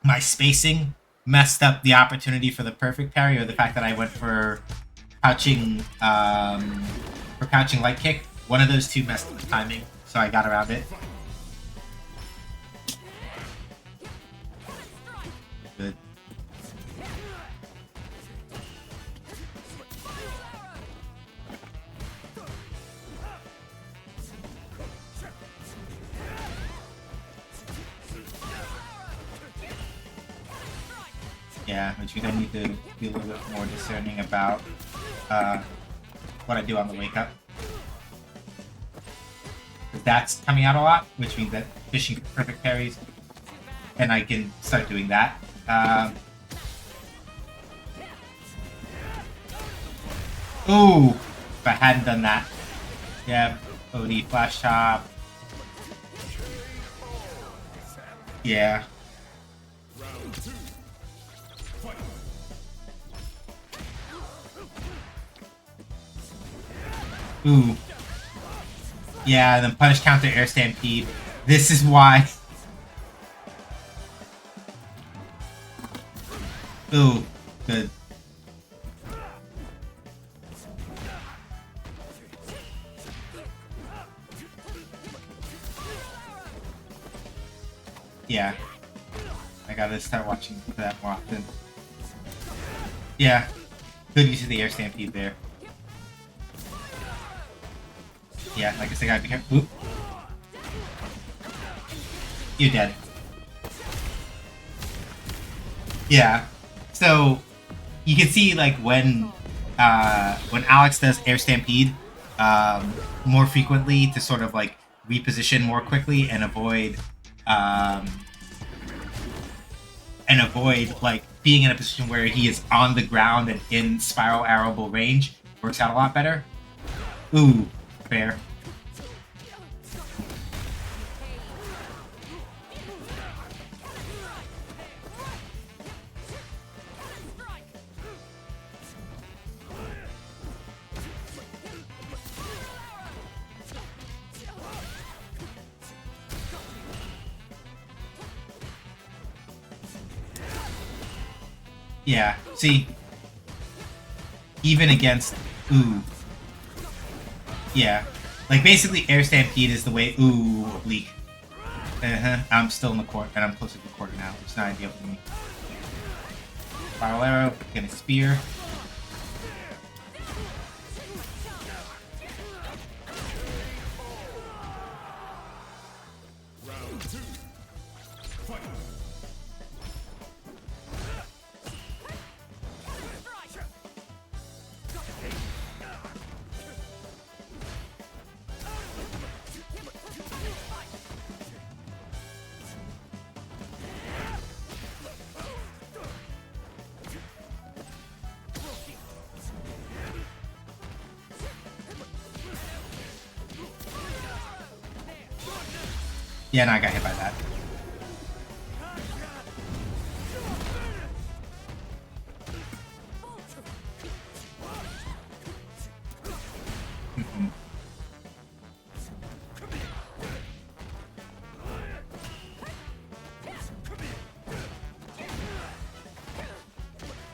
my spacing messed up the opportunity for the perfect parry or the fact that I went for crouching for crouching light kick. One of those two messed up the timing, so I got around it. Good. Yeah, but you're gonna need to be a little bit more discerning about what I do on the wake up. That's coming out a lot, which means that fishing perfect parries, and I can start doing that. Ooh, if I hadn't done that. Yeah, OD flash top. Yeah. Ooh. Yeah, then punish counter air stampede. This is why. Ooh, good. Yeah. I gotta start watching for that more often. Yeah. Good use of the air stampede there. Yeah, like I said, gotta be careful. Oop. You're dead. Yeah. So you can see like when Alex does air stampede more frequently to sort of like reposition more quickly and avoid like being in a position where he is on the ground and in spiral arrowable range, works out a lot better. Ooh, fair. Yeah, see, even against, ooh, yeah, like basically air stampede is the way, ooh, oblique. I'm still in the court, and I'm closer to the quarter now, which is not ideal for me. Spiral arrow, get a spear. Yeah, no, I got hit by that.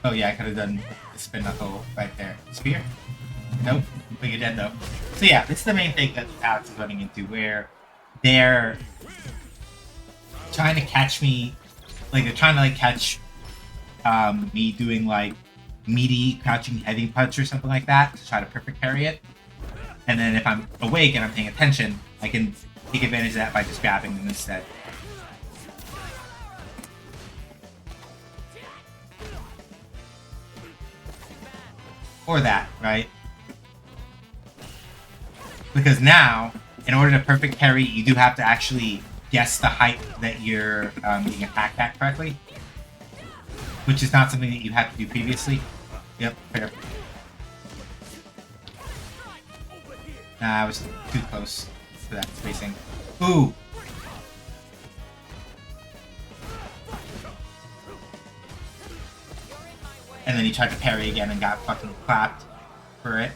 Oh yeah, I could have done the spin knuckle right there. Spear? Nope. But you're dead though. So yeah, this is the main thing that Alex is running into, where they're trying to catch me, like they're trying to like catch me doing like meaty crouching heading punch or something like that to try to perfect parry it. And then if I'm awake and I'm paying attention, I can take advantage of that by just grabbing them instead. Or that, right? Because now, in order to perfect parry, you do have to actually guess the height that you're being attacked at correctly. Which is not something that you had to do previously. Yep, fair. Nah, I was too close to that spacing. Ooh! And then he tried to parry again and got fucking clapped for it.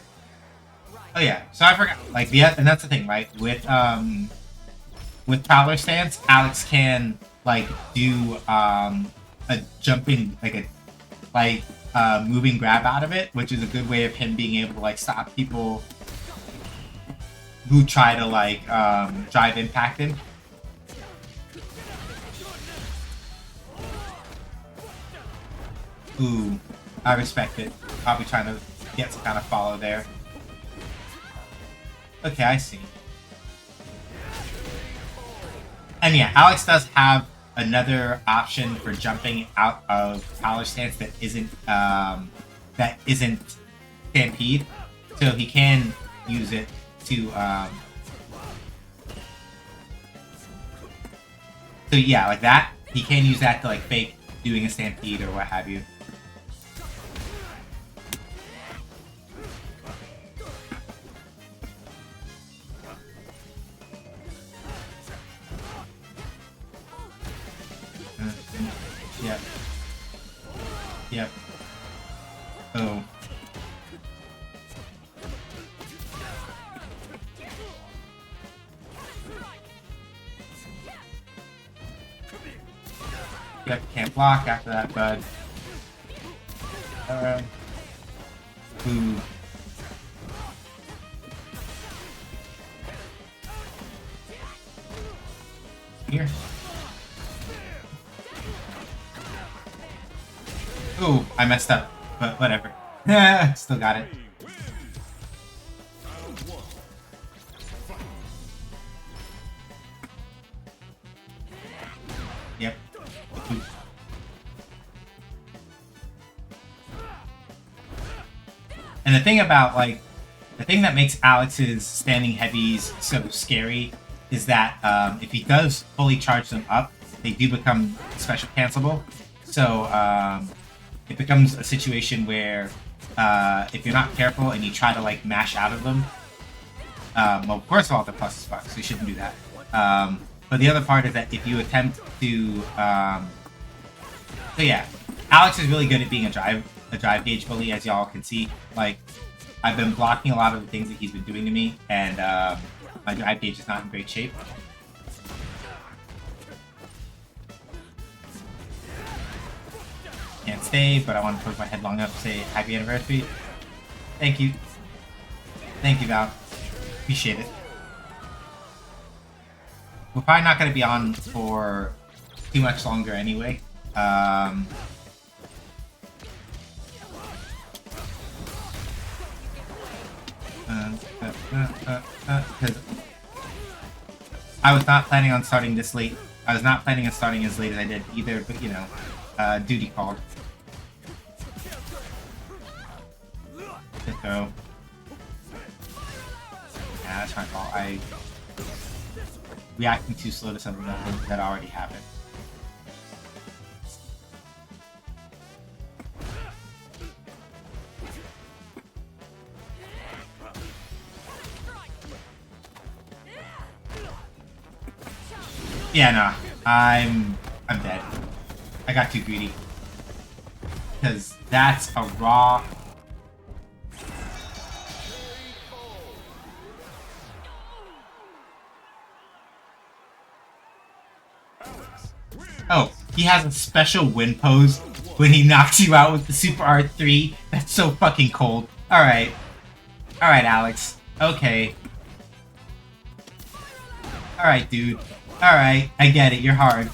Oh yeah, so I forgot. Like, yeah, and that's the thing, right? With Prowler stance, Alex can like do a jumping, like moving grab out of it, which is a good way of him being able to like stop people who try to like drive impact him. Ooh, I respect it. Probably trying to get some kind of follow there. Okay, I see. And yeah, Alex does have another option for jumping out of collar stance that isn't stampede, so he can use it to so yeah, like that. He can use that to like fake doing a stampede or what have you. Yep. Yep. Oh. Yep, can't block after that, bud. Ooh. Here. Ooh, I messed up, but whatever. Still got it. Yep. Ooh. And the thing about, like, the thing that makes Alex's standing heavies so scary is that if he does fully charge them up, they do become special cancelable. So, it becomes a situation where if you're not careful and you try to like mash out of them, well, first of all, the plus is fucked, so you shouldn't do that. But the other part is that if you attempt to, so yeah, Alex is really good at being a drive gauge bully, as y'all can see. Like, I've been blocking a lot of the things that he's been doing to me, and my drive gauge is not in great shape. Can't stay, but I want to put my head long enough to say happy anniversary. Thank you. Thank you, Val. Appreciate it. We're probably not going to be on for too much longer anyway. Because I was not planning on starting this late. I was not planning on starting as late as I did either, but you know, duty called. Just go. Yeah, that's my fault. I reacting too slow to something that already happened. Yeah, no, I'm dead. I got too greedy. Because that's a raw. Oh, he has a special win pose when he knocks you out with the Super R3. That's so fucking cold. Alright. Alright, Alex. Okay. Alright, dude. Alright, I get it. You're hard.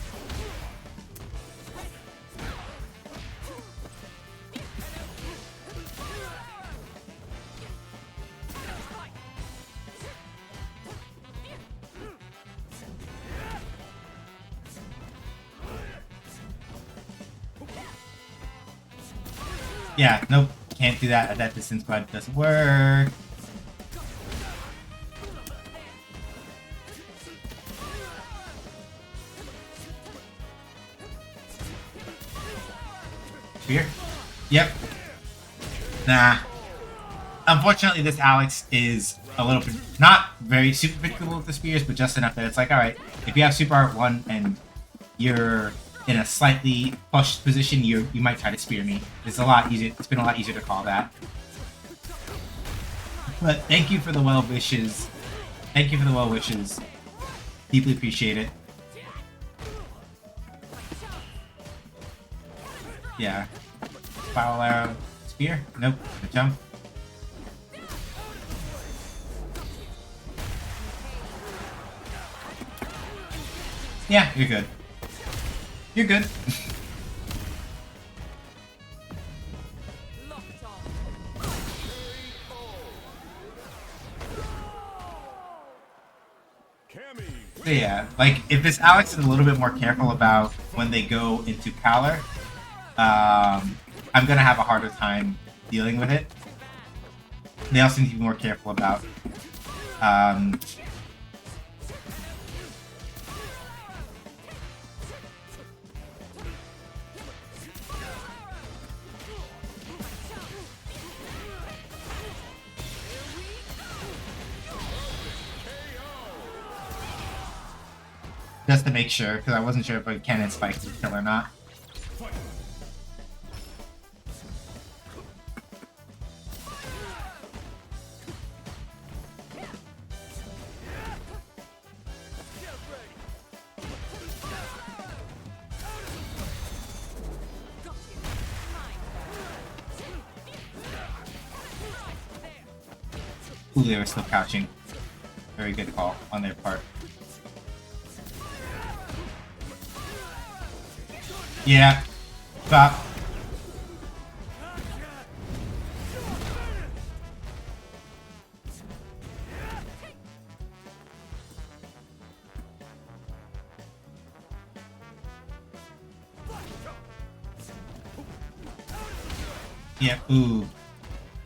Yeah, nope, can't do that at that distance, but it doesn't work. Spear? Yep. Nah. Unfortunately, this Alex is a little bit, not very super predictable with the spears, but just enough that it's like, alright, if you have Super Art 1 and you're in a slightly pushed position, you might try to spear me. It's a lot easier. It's been a lot easier to call that. But thank you for the well wishes. Thank you for the well wishes. Deeply appreciate it. Yeah. Spiral arrow. Spear? Nope. A jump. Yeah, you're good. You're good. So yeah, like if this Alex is a little bit more careful about when they go into Prowler, I'm gonna have a harder time dealing with it. They also need to be more careful about just to make sure, because I wasn't sure if a cannon spike would kill or not. Ooh, they were still crouching. Very good call on their part. Yeah. Stop. Yeah, ooh.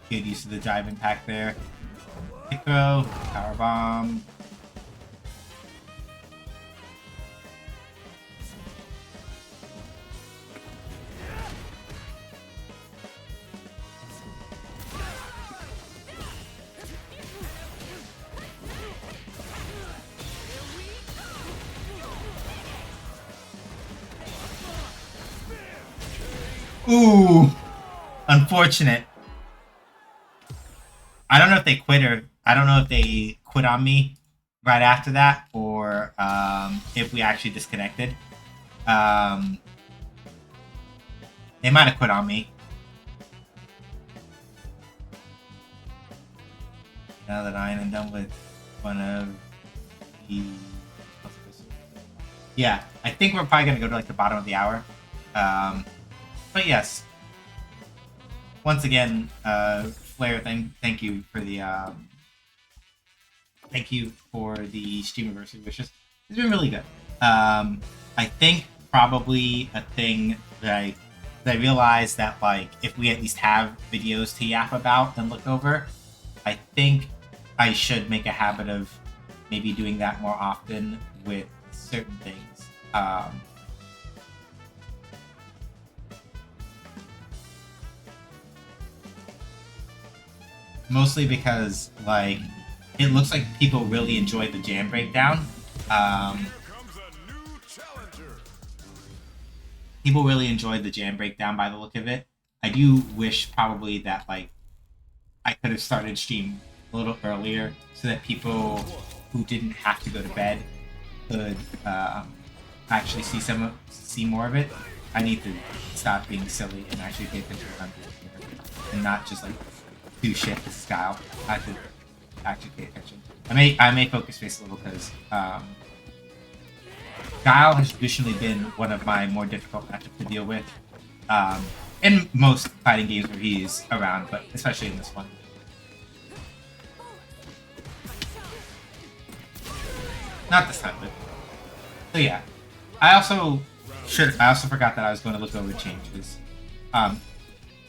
Good use of the dive impact there. Kick throw, power bomb. Ooh, unfortunate. I don't know if they quit or I don't know if they quit on me right after that or if we actually disconnected. They might have quit on me. Now that I am done with one of the... Yeah, I think we're probably going to go to like the bottom of the hour. But yes, once again, Flair, thank you for the stream anniversary wishes. It's been really good. I think probably a thing that I realized that like if we at least have videos to yap about and look over, I think I should make a habit of maybe doing that more often with certain things. Mostly because, like, it looks like people really enjoy the jam breakdown. People really enjoyed the jam breakdown by the look of it. I do wish probably that, like, I could have started stream a little earlier so that people who didn't have to go to bed could actually see more of it. I need to stop being silly and actually pay attention to what I'm doing and not just, like, do shit to Skyle. I should actually pay attention. I may focus face a little because Guile has traditionally been one of my more difficult matchups to deal with. In most fighting games where he's around, but especially in this one. Not this time, but so yeah. I also forgot that I was going to look over changes.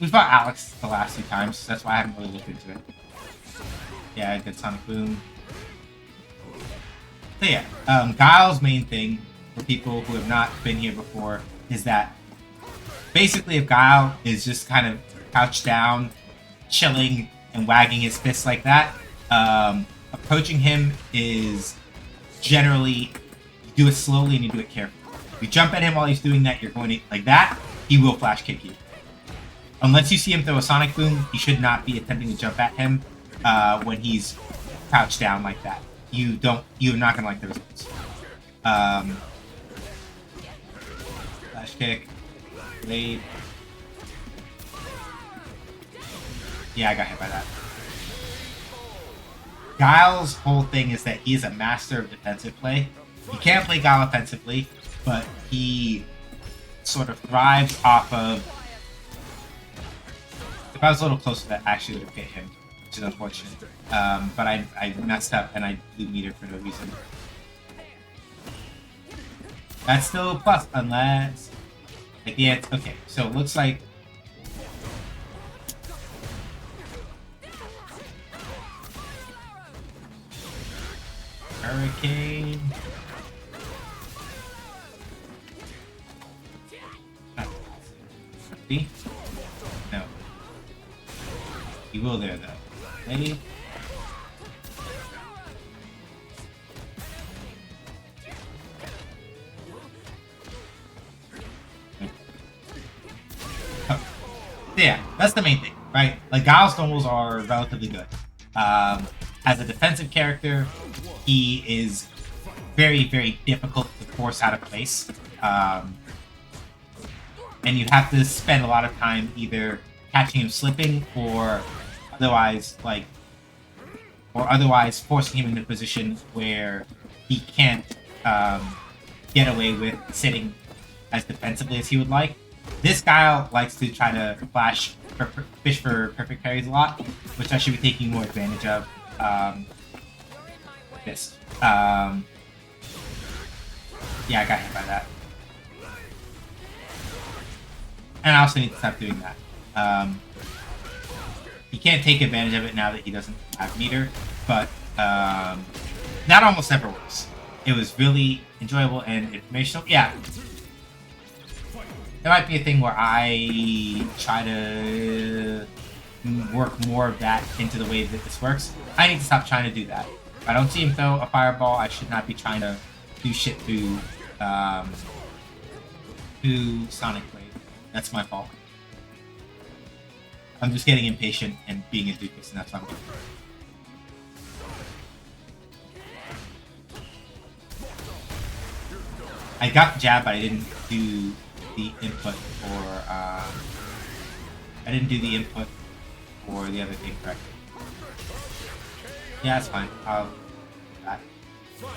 We fought Alex the last 2 times, so that's why I haven't really looked into it. Yeah, good Sonic Boom. So yeah, Guile's main thing for people who have not been here before is that basically if Guile is just kind of crouched down, chilling, and wagging his fists like that, approaching him is generally, you do it slowly and you do it carefully. If you jump at him while he's doing that, you're going to, like that, he will flash kick you. Unless you see him throw a Sonic Boom, you should not be attempting to jump at him when he's crouched down like that. You're not gonna like the results. Flash kick, blade. Yeah, I got hit by that. Guile's whole thing is that he is a master of defensive play. He can't play Guile offensively, but he sort of thrives off of... If I was a little closer, that actually would have hit him, which is unfortunate. But I messed up and I blew meter for no reason. That's still a plus, unless... Like, yeah, okay, so it looks like... Hurricane... See? No. He will there, though. Ready? Yeah, that's the main thing, right? Like, Guile's normals are relatively good. As a defensive character, he is very, very difficult to force out of place. And you have to spend a lot of time either catching him slipping or otherwise, forcing him into a position where he can't get away with sitting as defensively as he would like. This guy likes to try to fish for perfect parries a lot, which I should be taking more advantage of. Yeah, I got hit by that. And I also need to stop doing that. He can't take advantage of it now that he doesn't have meter, but that almost never works. It was really enjoyable and informational. Yeah. There might be a thing where I try to work more of that into the way that this works. I need to stop trying to do that. If I don't see him throw a fireball, I should not be trying to do shit through Sonic Blade. That's my fault. I'm just getting impatient and being a doofus, and that's what I'm doing. I got the jab, but I didn't do the input for the other thing correctly. Yeah, that's fine. I'll do that.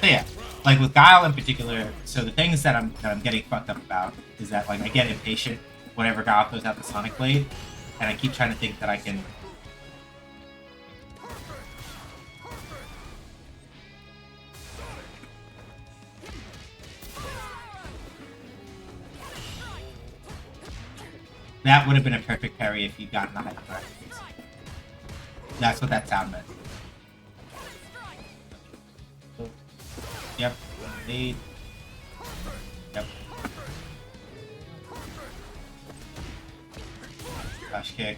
So yeah, like with Guile in particular, so the things that I'm getting fucked up about is that like I get impatient whenever Guile throws out the Sonic Blade, and I keep trying to think that I can. That would have been a perfect parry if you'd gotten the high correct. That's what that sound meant. Yep. Lead. Yep. Flash kick.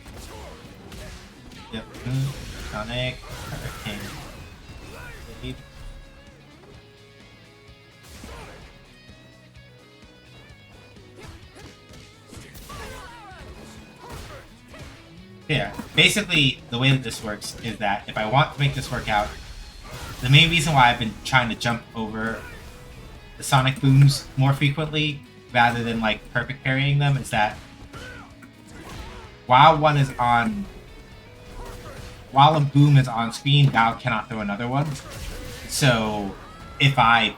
Yep. Sonic. Hurricane. Lead. Yeah, basically the way that this works is that if I want to make this work out, the main reason why I've been trying to jump over the Sonic Booms more frequently rather than like perfect parrying them is that while a boom is on screen, Guile cannot throw another one. So if I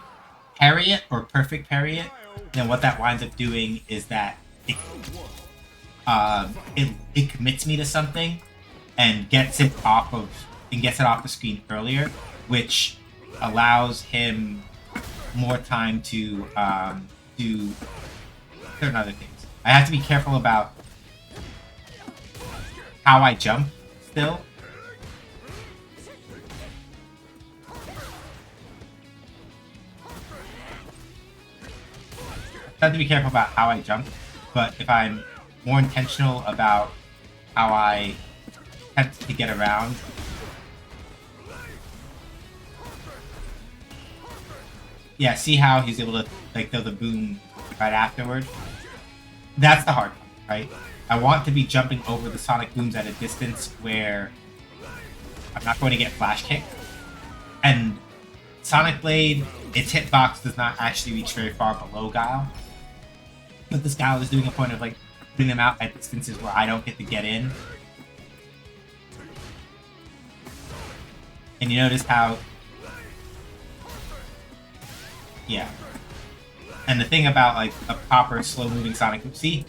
parry it or perfect parry it, then what that winds up doing is that it commits me to something and gets it off the screen earlier, which allows him more time to do certain other things. I have to be careful about how I jump still. I have to be careful about how I jump, but if I'm more intentional about how I attempt to get around. Yeah, see how he's able to like throw the boom right afterward? That's the hard part, right? I want to be jumping over the Sonic Booms at a distance where I'm not going to get flash kicked. And Sonic Blade, its hitbox does not actually reach very far below Guile. But this Guile is doing a point of like putting them out at distances where I don't get to get in. And you notice how Yeah. And the thing about like a proper slow moving Sonic Boom, see,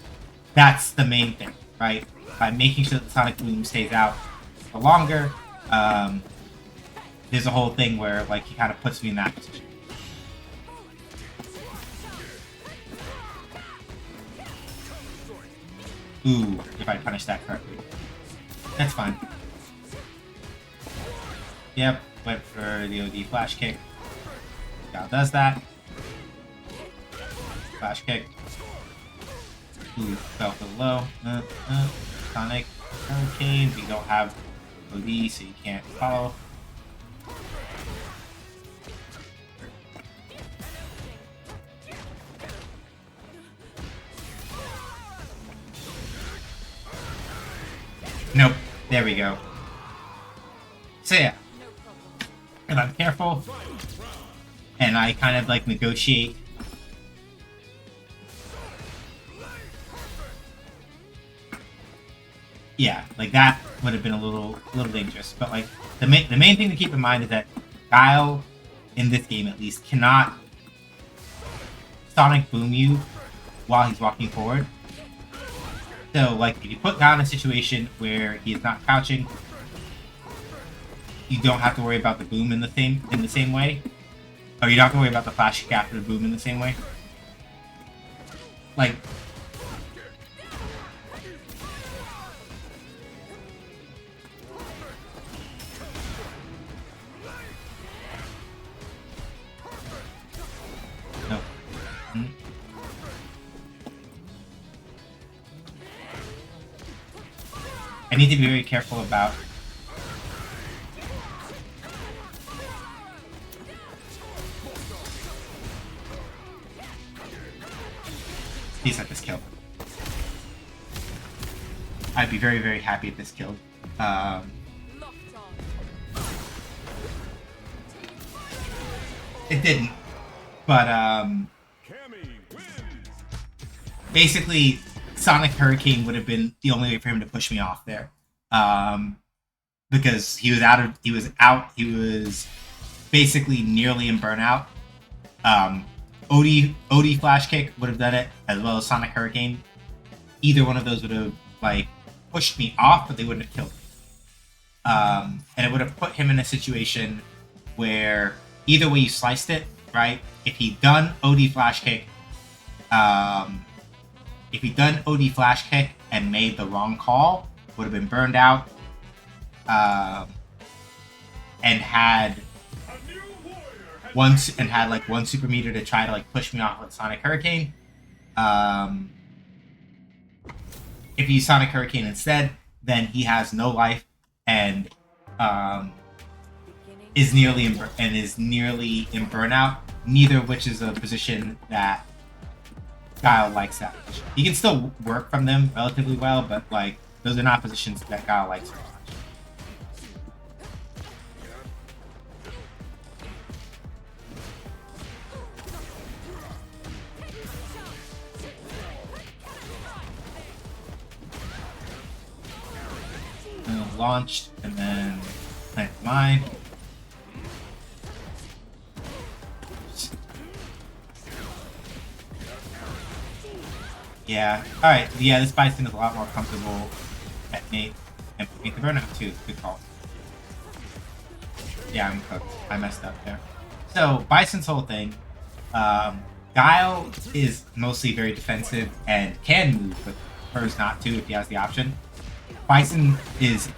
that's the main thing, right? By making sure that the Sonic Boom stays out for longer, there's a whole thing where like he kind of puts me in that position. Ooh, if I punish that correctly. That's fine. Yep, went for the OD flash kick. Now does that. Flash kick. Ooh, fell for the low. Sonic Hurricane. We don't have OD, so you can't follow. Nope. There we go. So yeah. If I'm careful, and I kind of like negotiate. Yeah, like that would have been a little dangerous. But like the main thing to keep in mind is that Guile, in this game at least, cannot Sonic Boom you while he's walking forward. So like if you put Guile in a situation where he is not crouching, you don't have to worry about the boom in the same way. Or you don't have to worry about the flash kick after the boom in the same way. Like no. I need to be very careful about please let this kill. I'd be very, very happy if this killed. It didn't. But, basically, Sonic Hurricane would have been the only way for him to push me off there. Because he was basically nearly in burnout. OD Flash Kick would have done it, as well as Sonic Hurricane. Either one of those would have like pushed me off, but they wouldn't have killed me. And it would have put him in a situation where either way you sliced it, right? If he'd done OD Flash Kick, and made the wrong call, would have been burned out, and had one super meter to try to like push me off with Sonic Hurricane. If you use Sonic Hurricane instead, then he has no life and is nearly in burnout. Neither of which is a position that Guile likes that much. He can still work from them relatively well, but like those are not positions that Guile likes very much. Launched and then plant mine. Yeah. Alright, yeah, this Bison is a lot more comfortable at Nate and make the burnout too. Good call. Yeah, I'm cooked. I messed up there. So, Bison's whole thing. Guile is mostly very defensive and can move, but prefers not to if he has the option. Bison is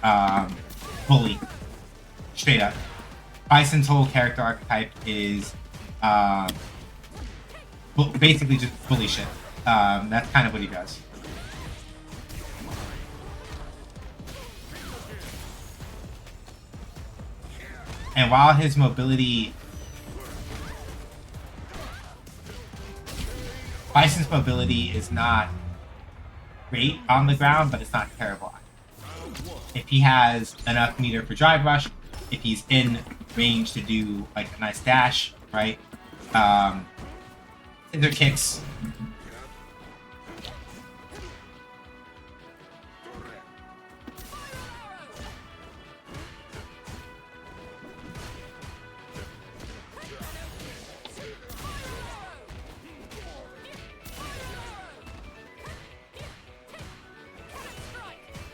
bully. Straight up. Bison's whole character archetype is basically just bully shit. That's kind of what he does. And while his mobility... Bison's mobility is not great on the ground, but it's not terrible. If he has enough meter for Drive Rush, if he's in range to do like a nice dash, right? Scissor kicks.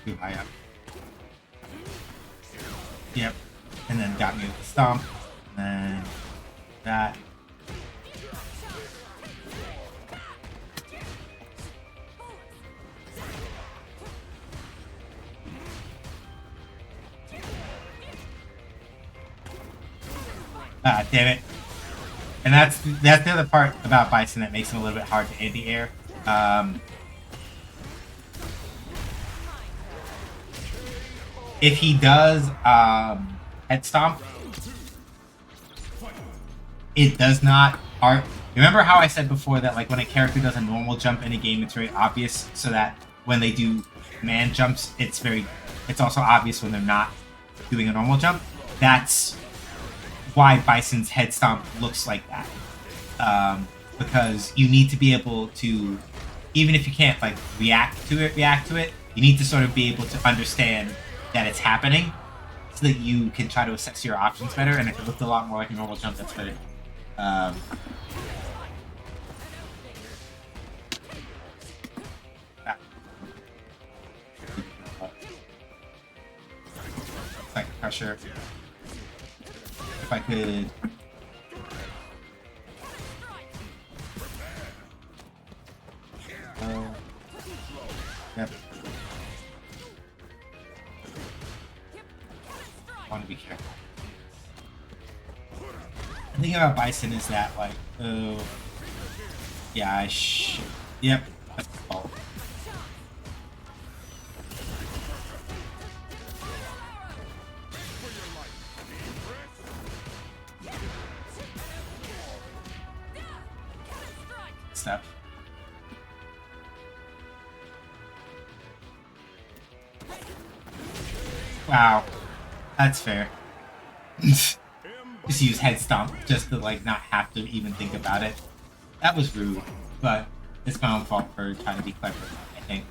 Too high up. Yep. And then got me with the stomp. And then that. Ah, damn it. And that's the other part about Bison that makes him a little bit hard to anti-air. If he does head stomp, it does not art. Remember how I said before that like when a character does a normal jump in a game, it's very obvious, so that when they do man jumps, it's also obvious when they're not doing a normal jump. That's why Bison's head stomp looks like that. Because you need to be able to, even if you can't like react to it, you need to sort of be able to understand that it's happening so that you can try to assess your options better. And if it looked a lot more like a normal jump, that's better. Like pressure. If I could. Yep. I want to be careful. The thing about Bison is that, like, oh, yeah, yep, that's cool. Step. Wow, that's fair. Just use head stomp just to like not have to even think about it. That was rude, but it's my own fault for trying to be clever, I think.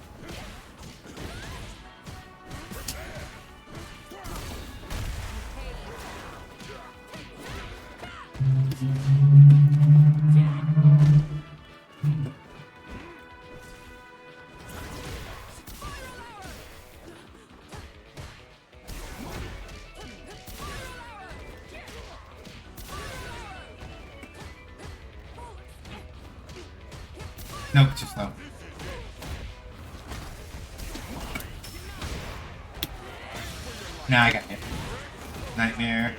Nope, too slow. Now I got hit. Nightmare.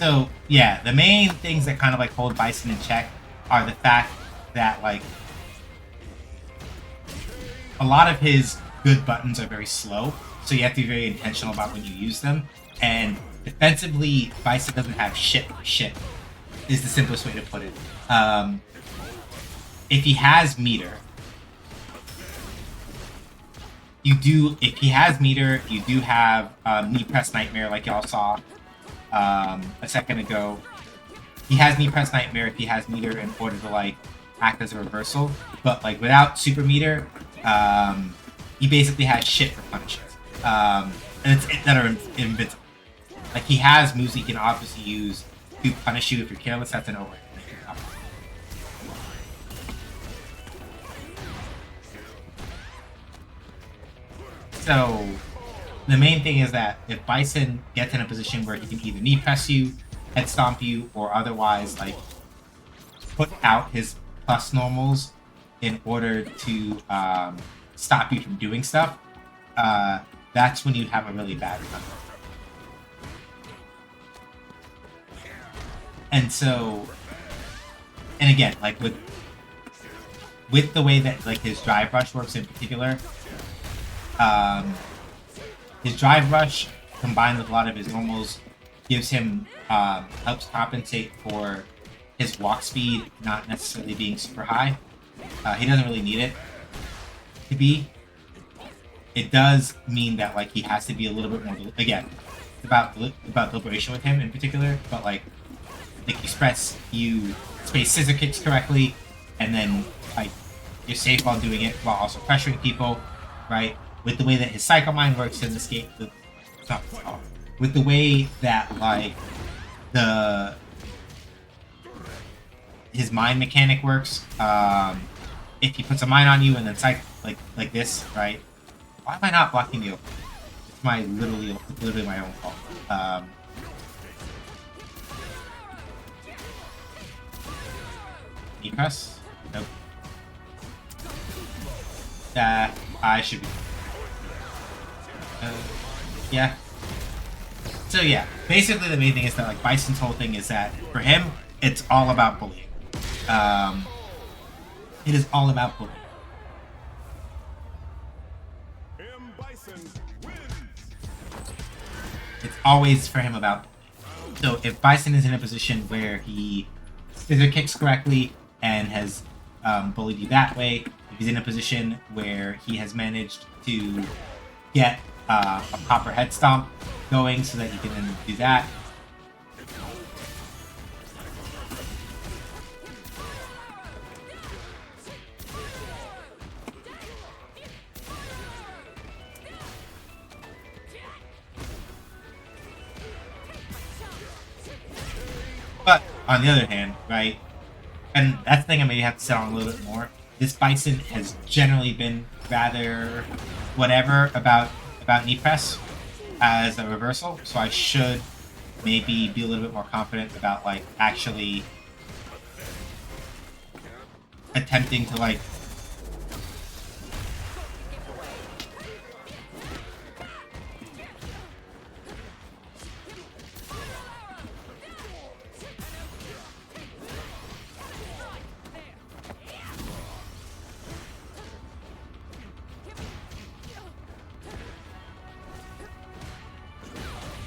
So, yeah, the main things that kind of like hold Bison in check are the fact that like a lot of his good buttons are very slow, so you have to be very intentional about when you use them. And defensively, Bison doesn't have shit is the simplest way to put it. If he has meter, you do have knee press nightmare like y'all saw a second ago. He has knee press nightmare if he has meter in order to like act as a reversal, but like without super meter, he basically has shit for punishes, and that are invincible. Like he has moves he can obviously use to punish you if you're careless. That's an over. So, the main thing is that if Bison gets in a position where he can either knee press you, head stomp you, or otherwise like put out his plus normals in order to stop you from doing stuff, that's when you have a really bad run. And so, and again, like with the way that like his drive rush works in particular. His drive rush combined with a lot of his normals gives him helps compensate for his walk speed not necessarily being super high. He doesn't really need it to be. It does mean that like he has to be a little bit more again. It's about deliberation with him in particular, but like you space scissor kicks correctly, and then like you're safe while doing it while also pressuring people, right? With the way that his Psycho Mind works in this game, with the way that like his mind mechanic works, if he puts a mind on you and then like this, right? Why am I not blocking the open? It's my literally my own fault. Knee press? Nope. I should be. Yeah. So yeah, basically the main thing is that like Bison's whole thing is that for him, it's all about bullying. It is all about bullying. It's always for him about bullying. So if Bison is in a position where he scissor kicks correctly and has bullied you that way, if he's in a position where he has managed to get a proper head stomp going so that you can then do that. But on the other hand, right, and that's the thing I maybe have to sit on a little bit more. This Bison has generally been rather whatever about knee press as a reversal, so I should maybe be a little bit more confident about like actually attempting to like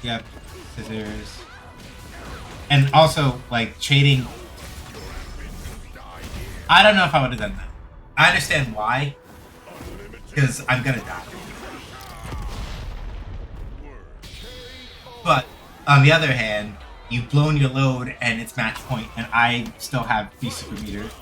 Yep, scissors. And also, like, trading... I don't know if I would have done that. I understand why. Because I'm gonna die. But, on the other hand, you've blown your load and it's match point, and I still have 3 super meters.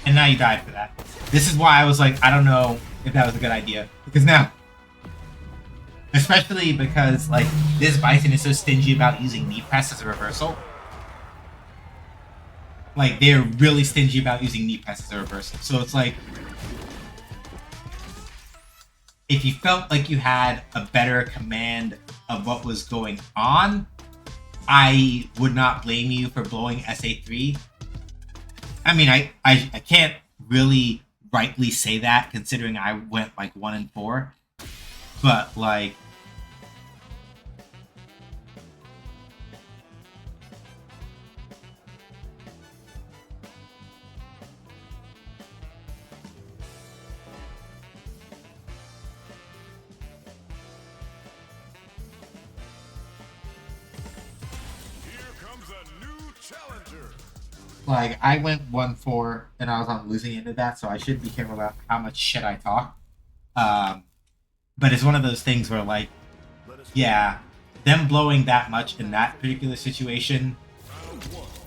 And now you died for that. This is why I was like, I don't know if that was a good idea. Because now, especially because like this Bison is so stingy about using knee press as a reversal. Like they're really stingy about using knee press as a reversal. So it's like, if you felt like you had a better command of what was going on, I would not blame you for blowing SA3. I mean, I can't really rightly say that considering I went like 1 and 4, but like Like, I went 1-4, and I was on the losing end of that, so I should be careful about how much shit I talk. But it's one of those things where, like, yeah, them blowing that much in that particular situation,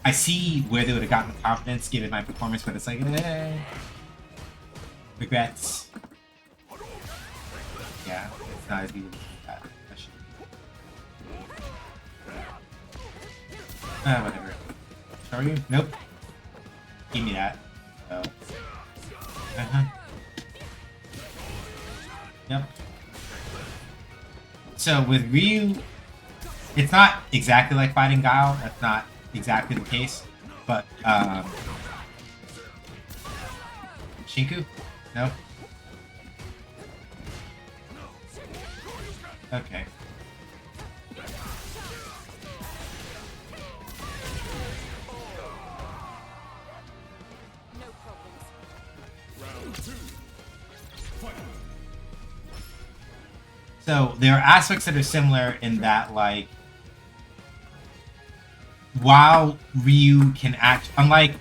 I see where they would have gotten the confidence given my performance, but it's like, regrets. Yeah, it's not as easy as that. Whatever. Show you? Nope. Give me that. So. Yep. So with Ryu, it's not exactly like fighting Guile. That's not exactly the case. But, Shinku? No? Okay. So there are aspects that are similar in that, like, while Ryu can act, unlike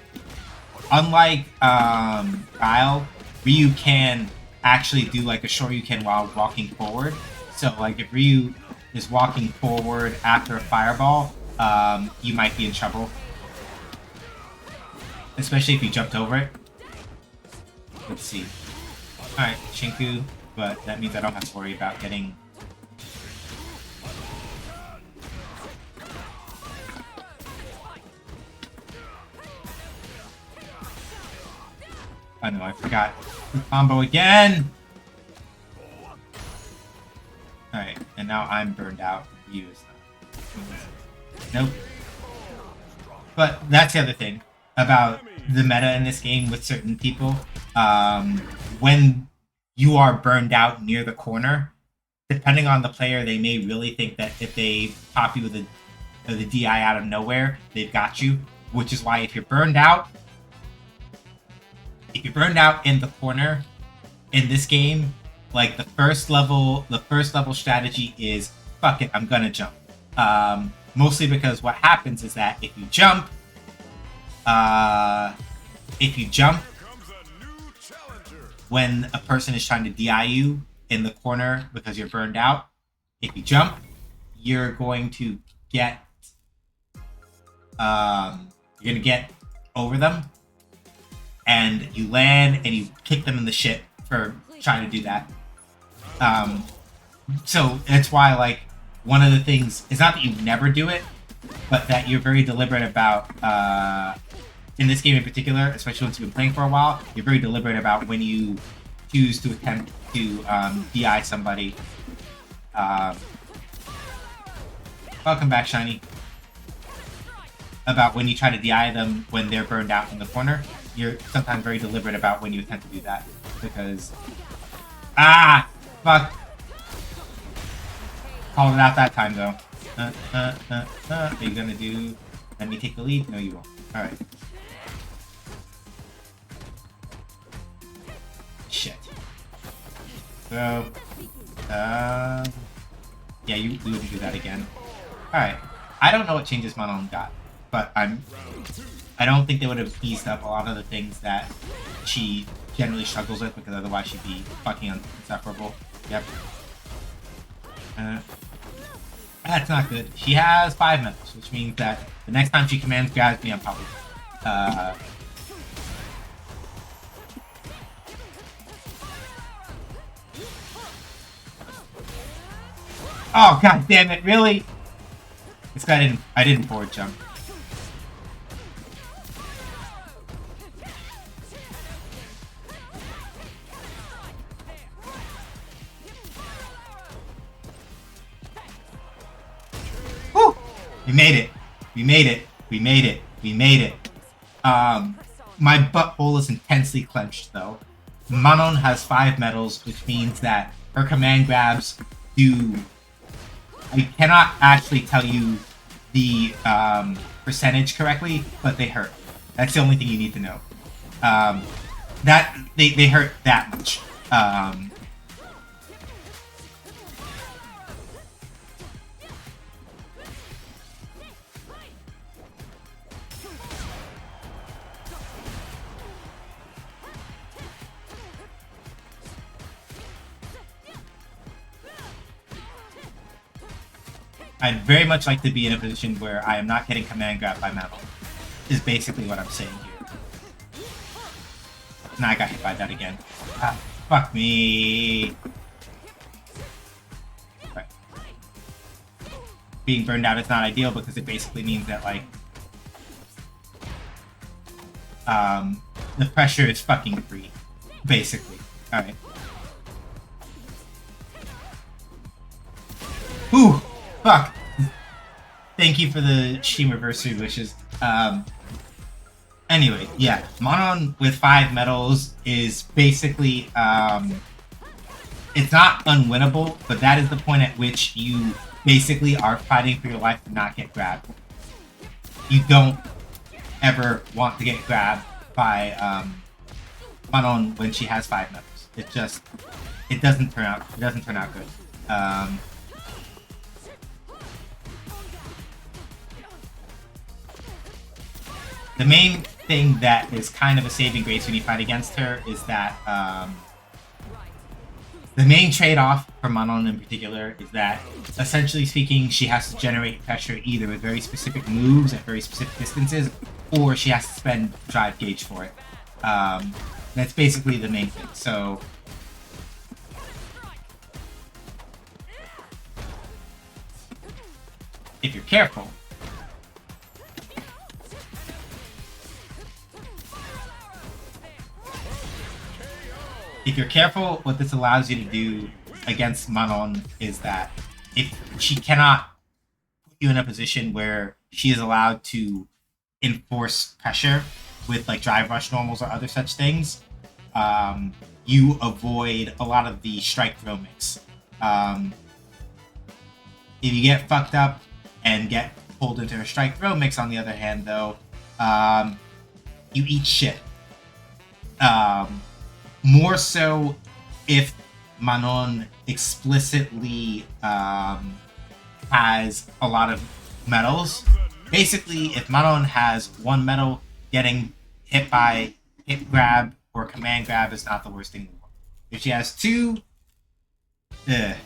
Kyle, Ryu can actually do like a Shoryuken while walking forward. So like if Ryu is walking forward after a fireball, you might be in trouble. Especially if you jumped over it. Let's see. Alright, Shinku, but that means I don't have to worry about getting... I know, I forgot the combo again! Alright, and now I'm burned out. Ryu is not. Nope. But that's the other thing about the meta in this game with certain people. When you are burned out near the corner, depending on the player, they may really think that if they pop you with the DI out of nowhere, they've got you. Which is why if you're burned out in the corner in this game, like the first level strategy is fuck it, I'm gonna jump. Mostly because what happens is that if you jump, when a person is trying to DI you in the corner because you're burned out, if you jump, you're going to get over them, and you land and you kick them in the shit for trying to do that. So that's why, like, one of the things is not that you never do it, but that you're very deliberate about, in this game in particular, especially once you've been playing for a while, you're very deliberate about when you choose to attempt to DI somebody. Welcome back, Shiny. About when you try to DI them when they're burned out in the corner, you're sometimes very deliberate about when you attempt to do that, because... Ah! Fuck! Called it out that time, though. Are you gonna do... Let me take the lead? No, you won't. Alright. Shit. So... yeah, you wouldn't do that again. Alright. I don't know what changes Manon got, but I don't think they would have eased up a lot of the things that she generally struggles with, because otherwise she'd be fucking insufferable. Yep. That's not good. She has 5 medals, which means that the next time she commands grabs me, I'm probably... Oh, god damn it, really? This guy I didn't forward jump. Woo! We made it. We made it. We made it. We made it. My butthole is intensely clenched, though. Manon has 5 medals, which means that her command grabs do... I cannot actually tell you the percentage correctly, but they hurt. That's the only thing you need to know. That they hurt that much. I'd very much like to be in a position where I am not getting command grabbed by Manon, is basically what I'm saying here. Nah, I got hit by that again. Ah, fuck me. Right. Being burned out is not ideal because it basically means that, like, the pressure is fucking free, basically. Alright. Whew! Fuck! Thank you for the stream anniversary wishes. Anyway, yeah. Manon with 5 medals is basically, it's not unwinnable, but that is the point at which you basically are fighting for your life to not get grabbed. You don't ever want to get grabbed by, Manon when she has 5 medals. It just, it doesn't turn out good. the main thing that is kind of a saving grace when you fight against her is that the main trade-off for Manon in particular is that, essentially speaking, she has to generate pressure either with very specific moves at very specific distances, or she has to spend drive gauge for it. That's basically the main thing. So if you're careful, what this allows you to do against Manon is that if she cannot put you in a position where she is allowed to enforce pressure with like drive rush normals or other such things, you avoid a lot of the strike throw mix. If you get fucked up and get pulled into a strike throw mix, on the other hand, though, you eat shit. More so if Manon explicitly has a lot of medals. Basically, if Manon has one medal, getting hit by hip grab or command grab is not the worst thing in the world. If she has two, if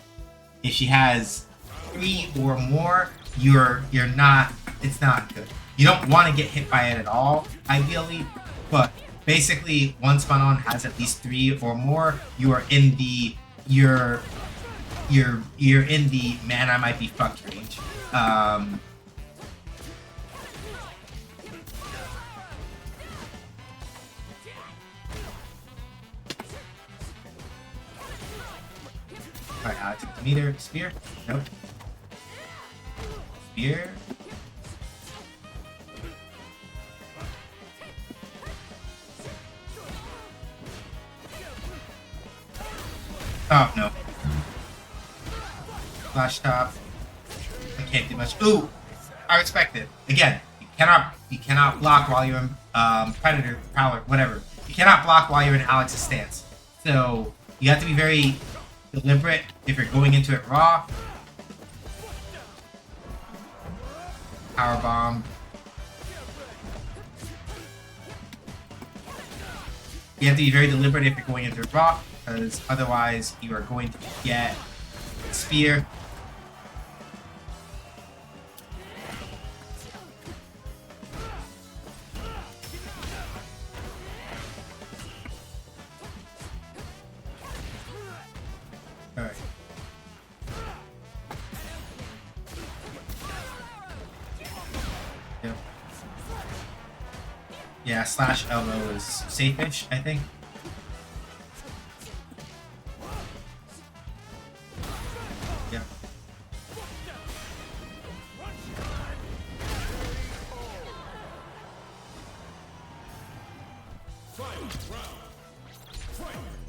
she has three or more, you're not. It's not good. You don't want to get hit by it at all, ideally, but basically, once Manon has at least three or more, you are in the you're in the man I might be fucked range. Alright, Alex, meter, spear? Nope. Spear? Oh, no. Flash top. I can't do much. Ooh! I respect it. Again, you cannot block while you're in Predator, Prowler, whatever. You cannot block while you're in Alex's stance. So, you have to be very deliberate if you're going into it raw. Power bomb. You have to be very deliberate if you're going into it raw, because otherwise you are going to get spear. Alright. Yep. Yeah, slash elbow is safe-ish, I think. Yep.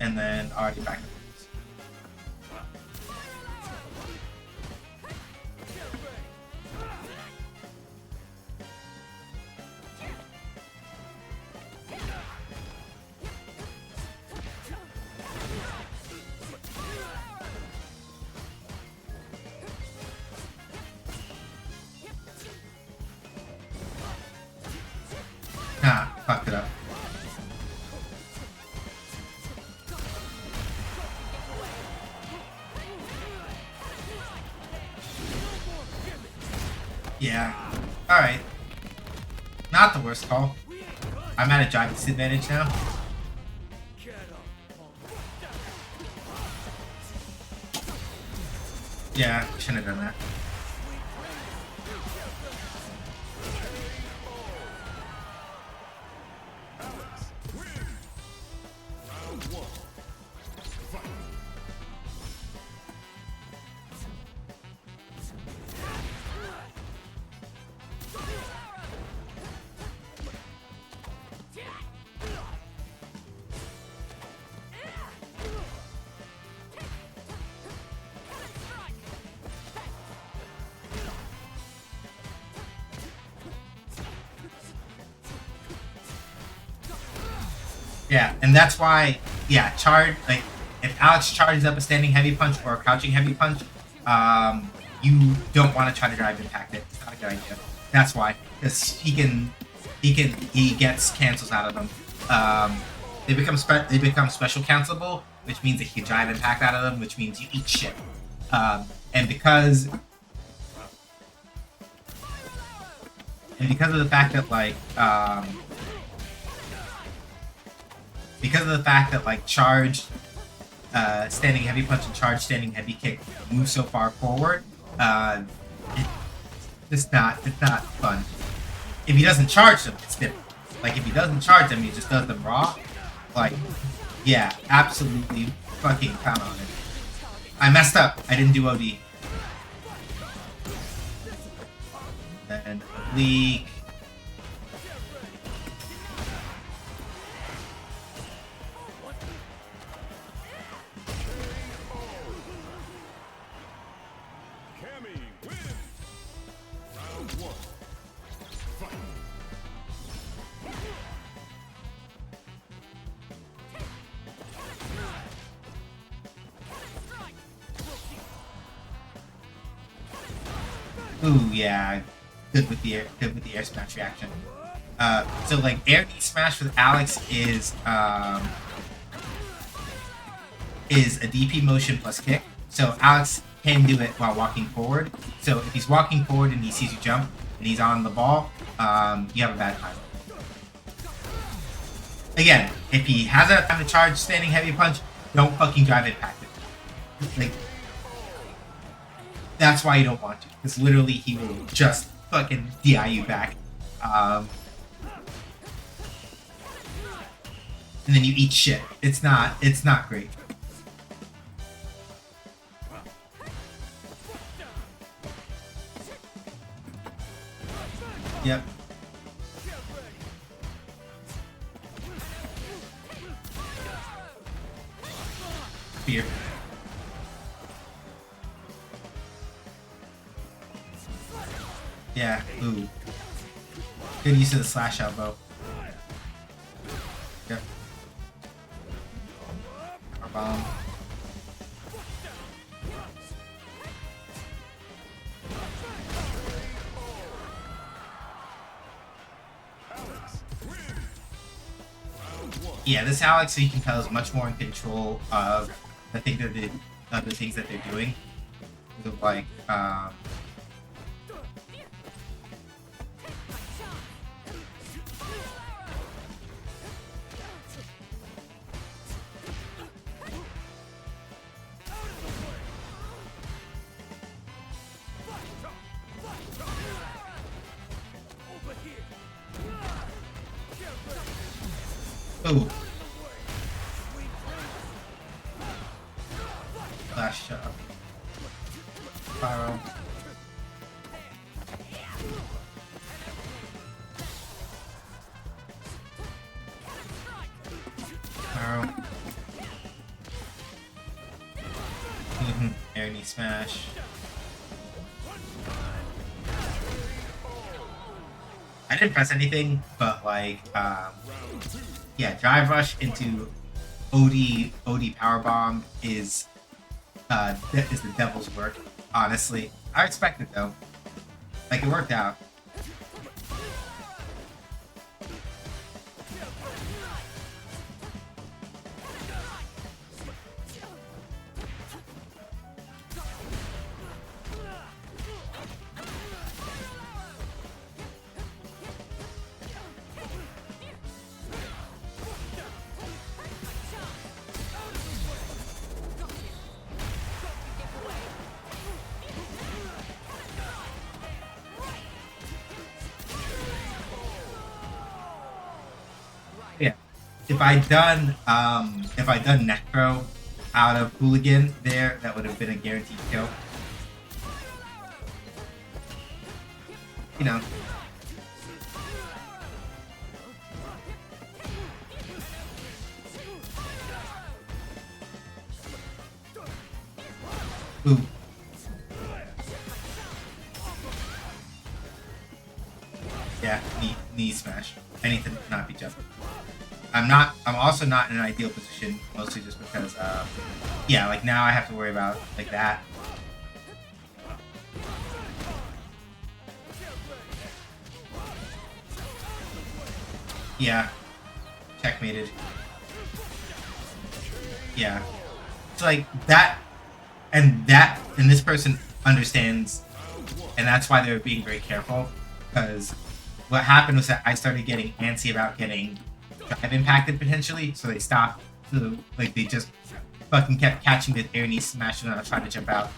And then already back up. Ah, fucked it up. Yeah. Alright. Not the worst call. I'm at a giant disadvantage now. Yeah, shouldn't have done that. Yeah, and that's why, yeah, like, if Alex charges up a standing heavy punch or a crouching heavy punch, you don't want to try to drive impact it. It's not a good idea. That's why, because he can he gets cancels out of them. They become special cancelable, which means that he can drive impact out of them, which means you eat shit. And because of the fact that charge, standing heavy punch and charge standing heavy kick move so far forward, it's not fun. If he doesn't charge them, it's different. Like if he doesn't charge them, he just does them raw. Like, yeah, absolutely fucking count on it. I messed up. I didn't do OD. And oblique. Ooh, yeah, good with the air smash reaction. So like air knee smash with Alex is a DP motion plus kick. So Alex can do it while walking forward. So if he's walking forward and he sees you jump and he's on the ball, you have a bad time. Again, if he has enough time to charge standing heavy punch, don't fucking drive impact it. Like, that's why you don't want to, because literally he will just fucking DI you back. And then you eat shit. It's not great. Yep. Fear. Yeah, ooh. Good use of the slash elbow. Yep. Power bomb. Yeah, this Alex, you can tell, is much more in control of the things that they're doing. Like, ooh. Flash shot. Spiral. Spiral. Air knee smash. I didn't press anything, but like, yeah, drive rush into OD powerbomb is the devil's work. Honestly, I expect it though. Like, it worked out. Yeah, if I'd done Necro out of Hooligan there, that would have been a guaranteed kill. You know. Ooh. Yeah, knee smash. I need to not be jumping. I'm also not in an ideal position, mostly just because, yeah, like now I have to worry about, like, that. Yeah. Checkmated. Yeah. It's like that, and this person understands, and that's why they were being very careful, because what happened was that I started getting antsy about getting drive impacted potentially, so they stopped. So, like, they just fucking kept catching the air knee smash and I was trying to jump out.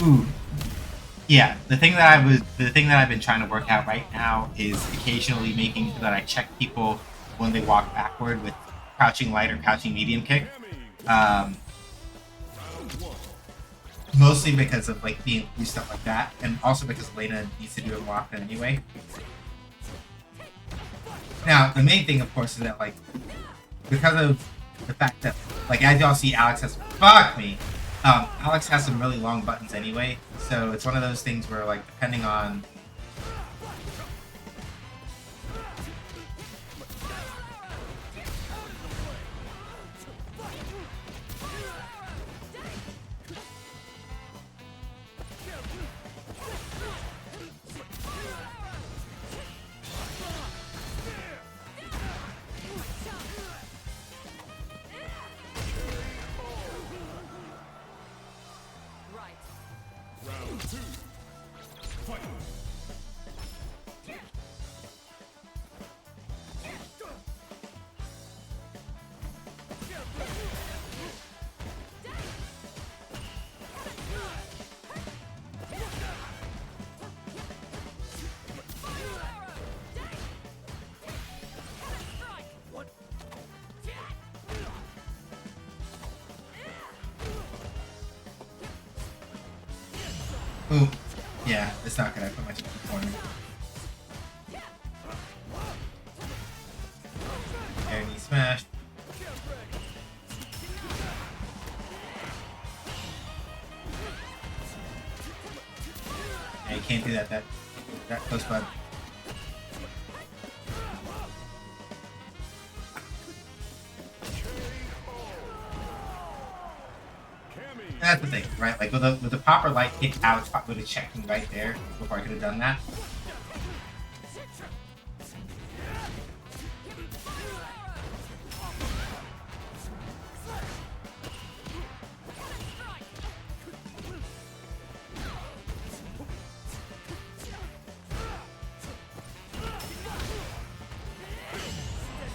Ooh. Yeah, the thing that I've been trying to work out right now is occasionally making sure that I check people when they walk backward with crouching light or crouching medium kick. Mostly because of like being through stuff like that, and also because Elena needs to do a walk anyway. Now, the main thing, of course, is that like because of the fact that, like, as y'all see, Alex has some really long buttons anyway, so it's one of those things where, like, depending on ooh, yeah, it's not good. I put myself in the corner. Air knee smash. Yeah, you can't do that close, bud. That's the thing, right? Like with the proper light hit, Alex would have checked me right there before I could have done that.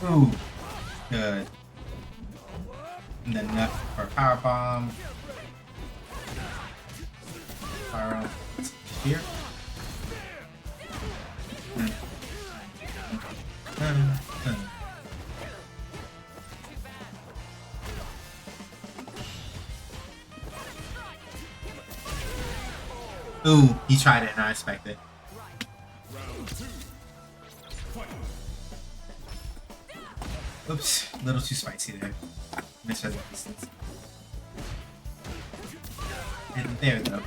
Ooh, good. And then enough for a power bomb. Power here. Ooh, he tried it and I expected. Oops, a little too spicy there. Misread the distance. And there though.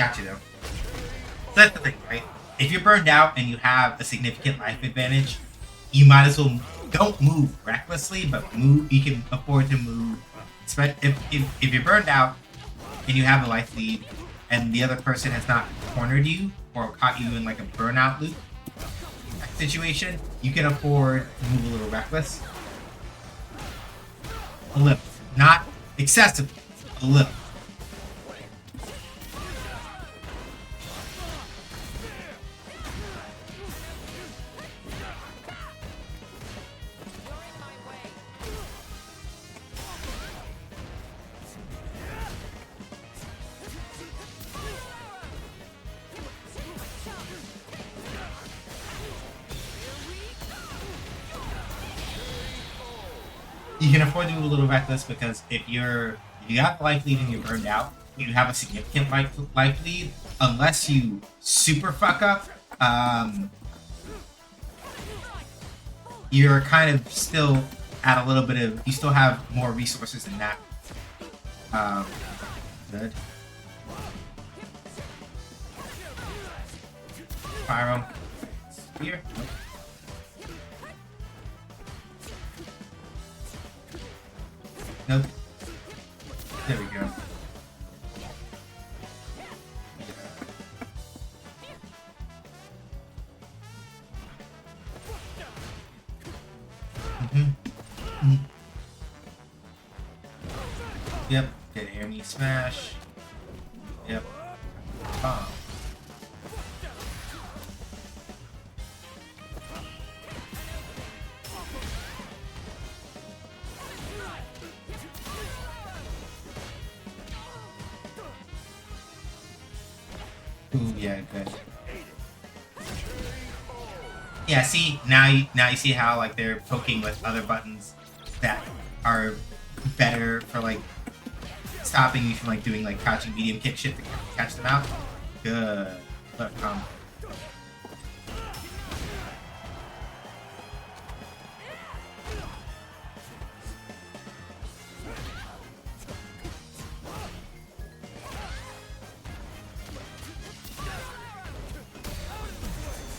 Got you though. So that's the thing, right? If you're burned out and you have a significant life advantage, you might as well don't move recklessly, but move. You can afford to move. If you're burned out and you have a life lead, and the other person has not cornered you or caught you in like a burnout loop situation, you can afford to move a little reckless. A little, not excessively, a little. You can afford to move a little reckless because if you got the life lead and you're burned out, you have a significant life lead. Unless you super fuck up, you're kind of still at a little bit of. You still have more resources than that. Good. Pyro. Here. Nope. Nope. There we go. Yep. Get air knee smash. Yep. Bomb. Ooh, yeah, good. Yeah, see, now you see how like they're poking with other buttons that are better for like stopping you from like doing like crouching medium kick shit to catch them out. Good. But,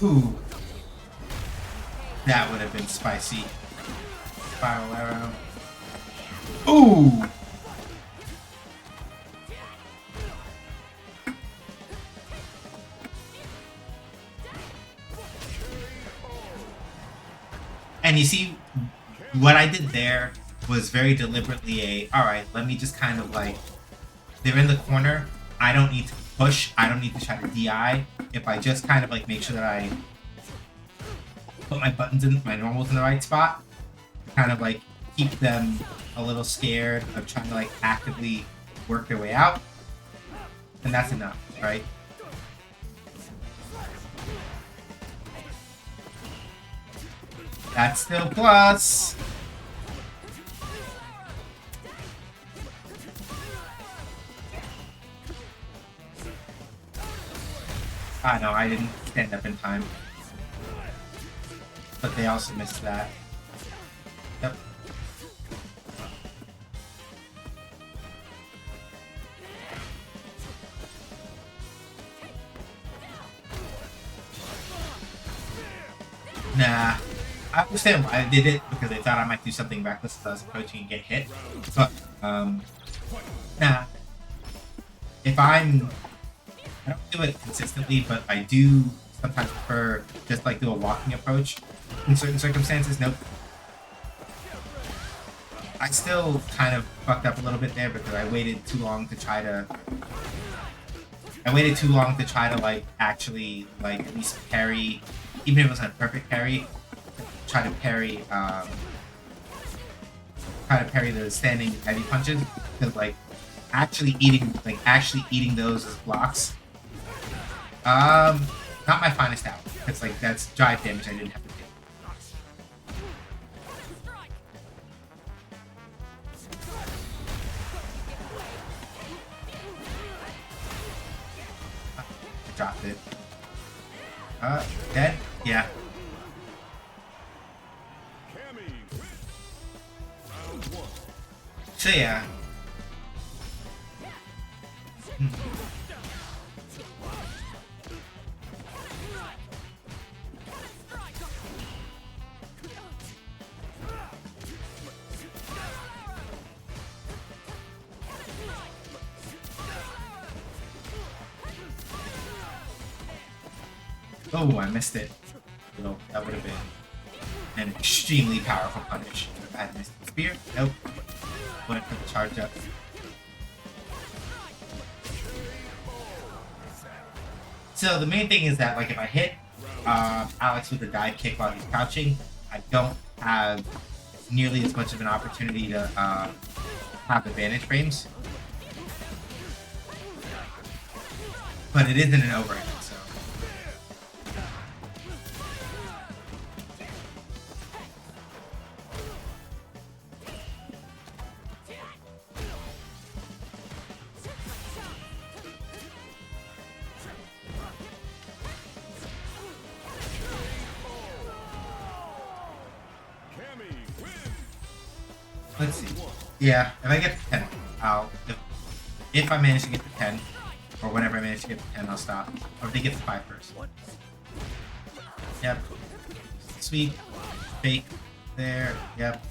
ooh. That would have been spicy. Spiral arrow. Ooh! And you see, what I did there was very deliberately alright, let me just kind of like, they're in the corner, I don't need to push, I don't need to try to DI. If I just kind of like make sure that I put my buttons in, my normals in the right spot, kind of like keep them a little scared of trying to like actively work their way out, and that's enough, right? That's still plus. I know, I didn't stand up in time. But they also missed that. Yep. Nah. I understand why I did it, because they thought I might do something reckless as I was approaching and get hit. But, nah. If I don't do it consistently, but I do sometimes prefer just like do a walking approach in certain circumstances. Nope. I still kind of fucked up a little bit there because I waited too long to try to like actually like at least parry, even if it wasn't a perfect parry, try to parry the standing heavy punches, because like actually eating those as blocks, not my finest hour. It's like that's drive damage I didn't have to take. Dropped it. Dead? Yeah. So yeah. Oh, I missed it. Well, that would have been an extremely powerful punish. If I had missed the spear, nope. Went for the charge up. So the main thing is that, like, if I hit Alex with a dive kick while he's crouching, I don't have nearly as much of an opportunity to have advantage frames. But it isn't an overhand, so. Let's see. Yeah, if I get to 10, I'll. If I manage to get to 10, or whenever I manage to get to 10, I'll stop. Or if they get to 5 first. Yep. Sweep. Fake. There. Yep.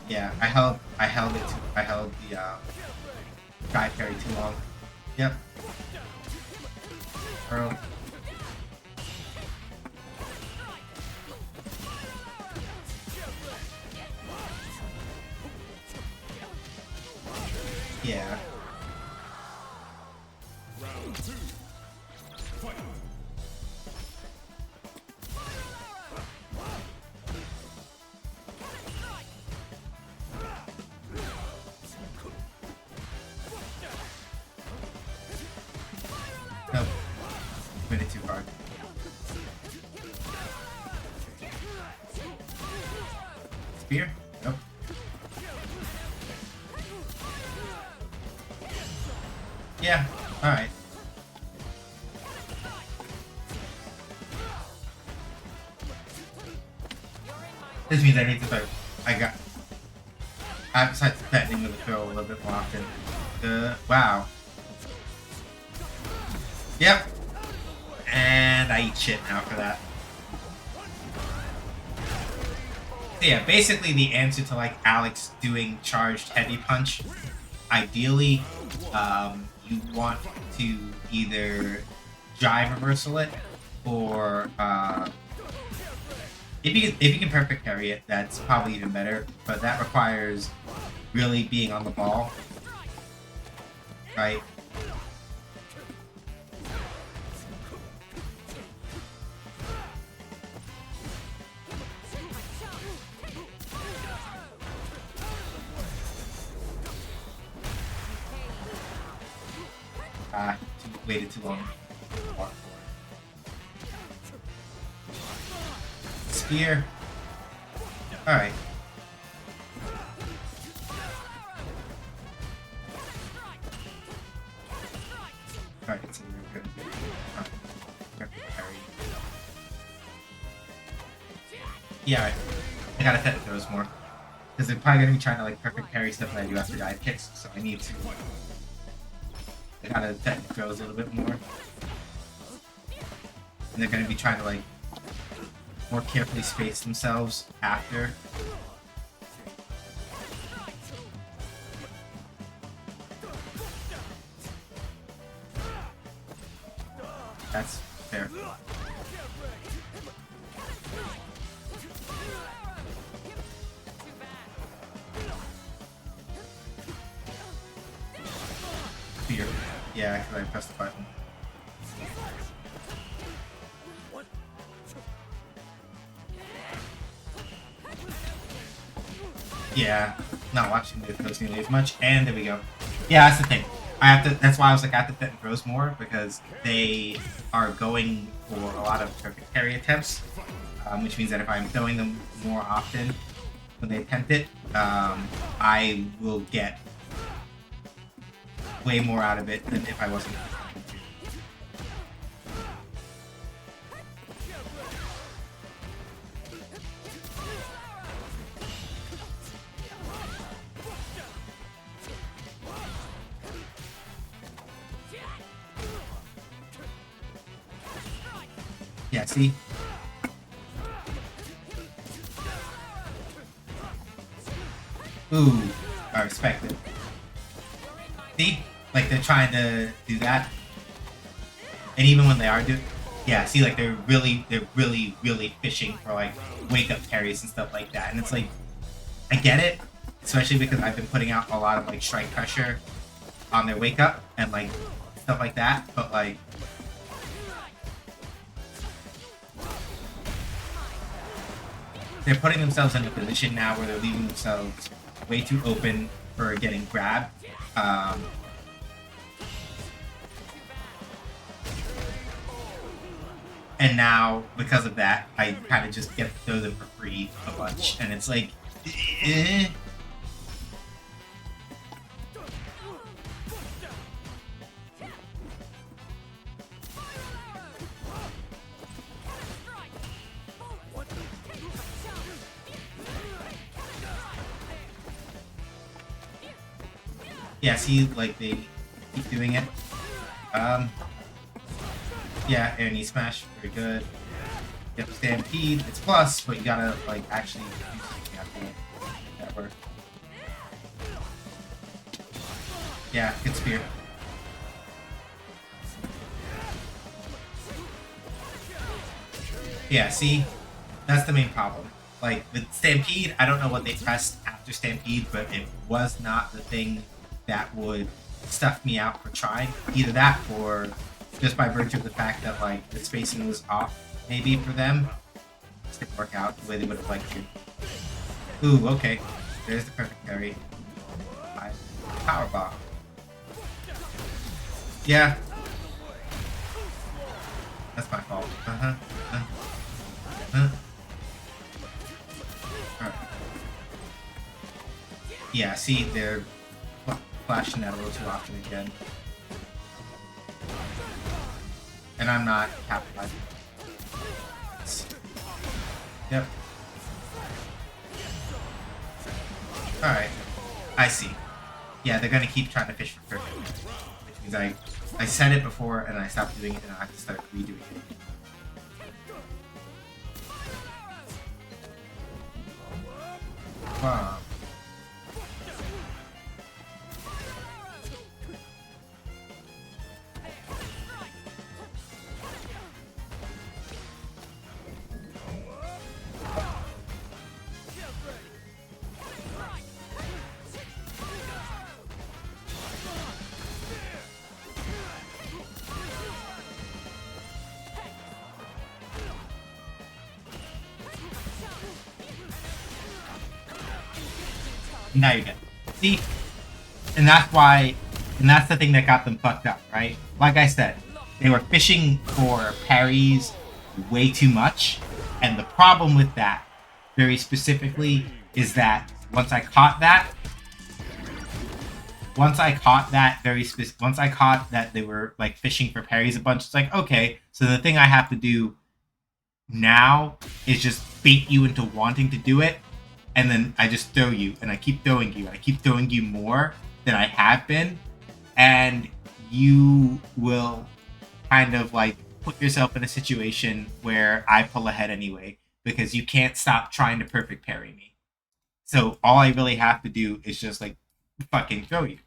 Yeah, I held the guy parry too long. Yep. Earl. Yeah. Nope. Made it too hard. Spear? Nope. Yeah, alright. This means I need to start. I decided to threatening with the throw a little bit more often. Wow. Yep. And I eat shit now for that. So yeah, basically the answer to like Alex doing charged heavy punch, ideally, you want to either drive reversal it, or if you can perfect carry it, that's probably even better. But that requires really being on the ball, right? Waited too long. Spear. Alright. Alright, so we're good. Yeah, I gotta set those more. Because they're probably gonna be trying to like perfect parry stuff that I do after dive kicks, so I need to. I gotta set throws a little bit more. And they're gonna be trying to like more carefully space themselves after. That's fair. Fear. Yeah, because I pressed the button. Yeah, not watching the throws nearly as much. And there we go. Yeah, that's the thing. I have to. That's why I was like, I have to fit throws more, because they are going for a lot of perfect parry attempts, which means that if I'm throwing them more often when they attempt it, I will get way more out of it than if I wasn't. Yeah, see? Ooh, I respect it. See? Like they're trying to do that. And even when they are doing, yeah, see, like they're really fishing for like wake up parries and stuff like that. And it's like, I get it, especially because I've been putting out a lot of like strike pressure on their wake up and like stuff like that. But like, they're putting themselves in a position now where they're leaving themselves way too open for getting grabbed. And now, because of that, I kind of just get to throw them for free a bunch. And it's like, eh. Yeah, see, like, they keep doing it. Yeah, air knee smash, very good. Yep, stampede, it's plus, but you gotta, like, actually use it. You have to make that work. Yeah, good spear. Yeah, see? That's the main problem. Like, with Stampede, I don't know what they pressed after Stampede, but it was not the thing that would stuff me out for trying. Either that, or just by virtue of the fact that, like, the spacing was off, maybe, for them. It didn't work out the way they would have liked to. Ooh, okay. There's the perfect parry. Power bomb. Yeah. That's my fault. Alright. Yeah, see, they're flashing that a little too often again. And I'm not capitalizing. Yep. Alright. I see. Yeah, they're gonna keep trying to fish for perfect. Which means I said it before and I stopped doing it and I have to start redoing it. Wow. Now you're good. See? And that's the thing that got them fucked up, right? Like I said, they were fishing for parries way too much. And the problem with that, very specifically, is that once I caught that they were like fishing for parries a bunch, it's like, okay, so the thing I have to do now is just bait you into wanting to do it. And then I just throw you, and I keep throwing you, and I keep throwing you more than I have been, and you will kind of like put yourself in a situation where I pull ahead anyway, because you can't stop trying to perfect parry me. So all I really have to do is just like fucking throw you,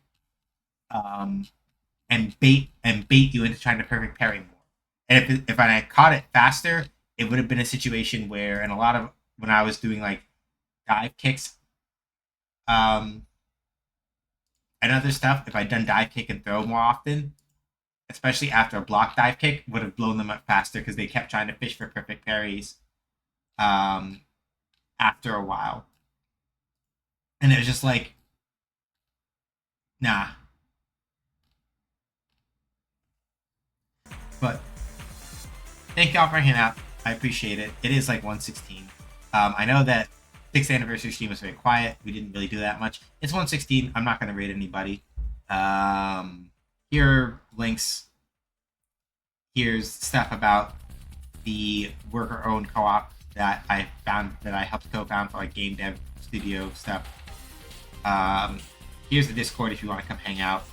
and bait you into trying to perfect parry more. And if I had caught it faster, it would have been a situation where, and a lot of when I was doing like dive kicks, and other stuff, if I'd done dive kick and throw more often, especially after a block dive kick, would have blown them up faster because they kept trying to fish for perfect parries after a while. And it was just like, nah. But thank y'all for hanging out. I appreciate it. It is like 1:16. I know that 6th anniversary stream was very quiet. We didn't really do that much. It's 1:16. I'm not going to rate anybody. Here are links. Here's stuff about the worker-owned co-op that I found, that I helped co-found for like game dev studio stuff. Here's the Discord if you want to come hang out.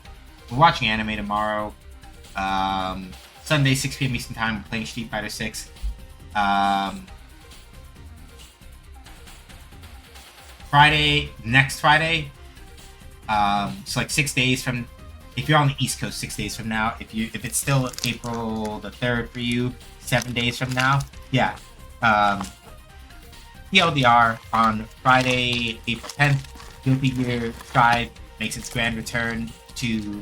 We're watching anime tomorrow. Sunday, 6 p.m. Eastern Time, we're playing Street Fighter 6. Next Friday, so like 6 days from if you're on the East Coast, 6 days from now. If it's still April the 3rd for you, 7 days from now, yeah. TLDR on Friday, April 10th, Guilty Gear Strive makes its grand return to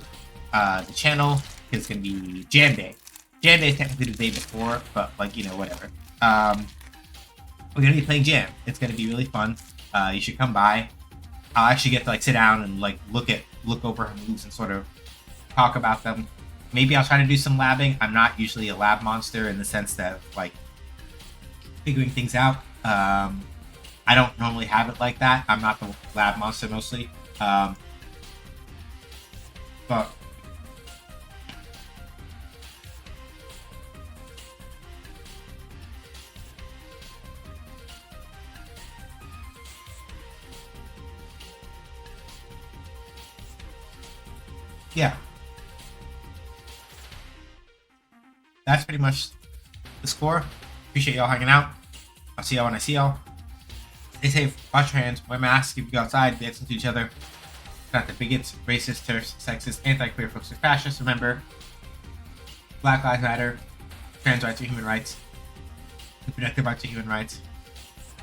the channel. It's gonna be Jam Day. Jam Day is technically the day before, but like, you know, whatever. We're gonna be playing Jam. It's gonna be really fun. You should come by. I'll actually get to like sit down and like look over her moves and sort of talk about them. Maybe I'll try to do some labbing. I'm not usually a lab monster in the sense that like figuring things out. I don't normally have it like that. I'm not the lab monster mostly. But yeah, that's pretty much the score. Appreciate y'all hanging out. I'll see y'all when I see y'all. Stay safe, wash your hands, wear masks, if you go outside, be excellent to each other. Not the bigots, racist, terrorists, sexist, anti-queer folks, or fascists. Remember, Black Lives Matter, trans rights are human rights, reproductive rights are human rights.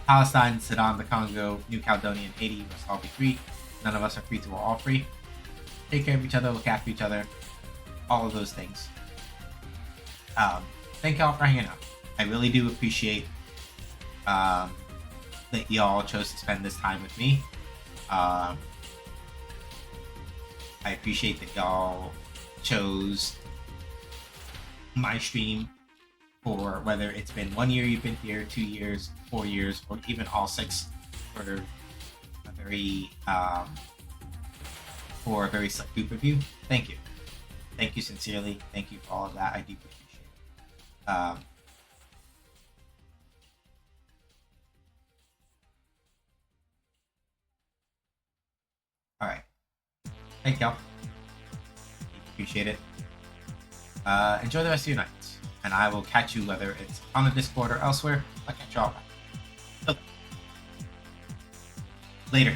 Palestine, Sudan, the Congo, New Caledonia, and Haiti must all be free. None of us are free till we're all free. Take care of each other, look after each other, all of those things. Thank y'all for hanging out. I really do appreciate that y'all chose to spend this time with me. I appreciate that y'all chose my stream for whether it's been 1 year you've been here, 2 years, 4 years, or even all 6 for a very select group of you. Thank you. Thank you sincerely. Thank you for all of that. I deeply appreciate it. All right. Thank y'all. Appreciate it. Enjoy the rest of your night, and I will catch you whether it's on the Discord or elsewhere. I'll catch y'all. Later.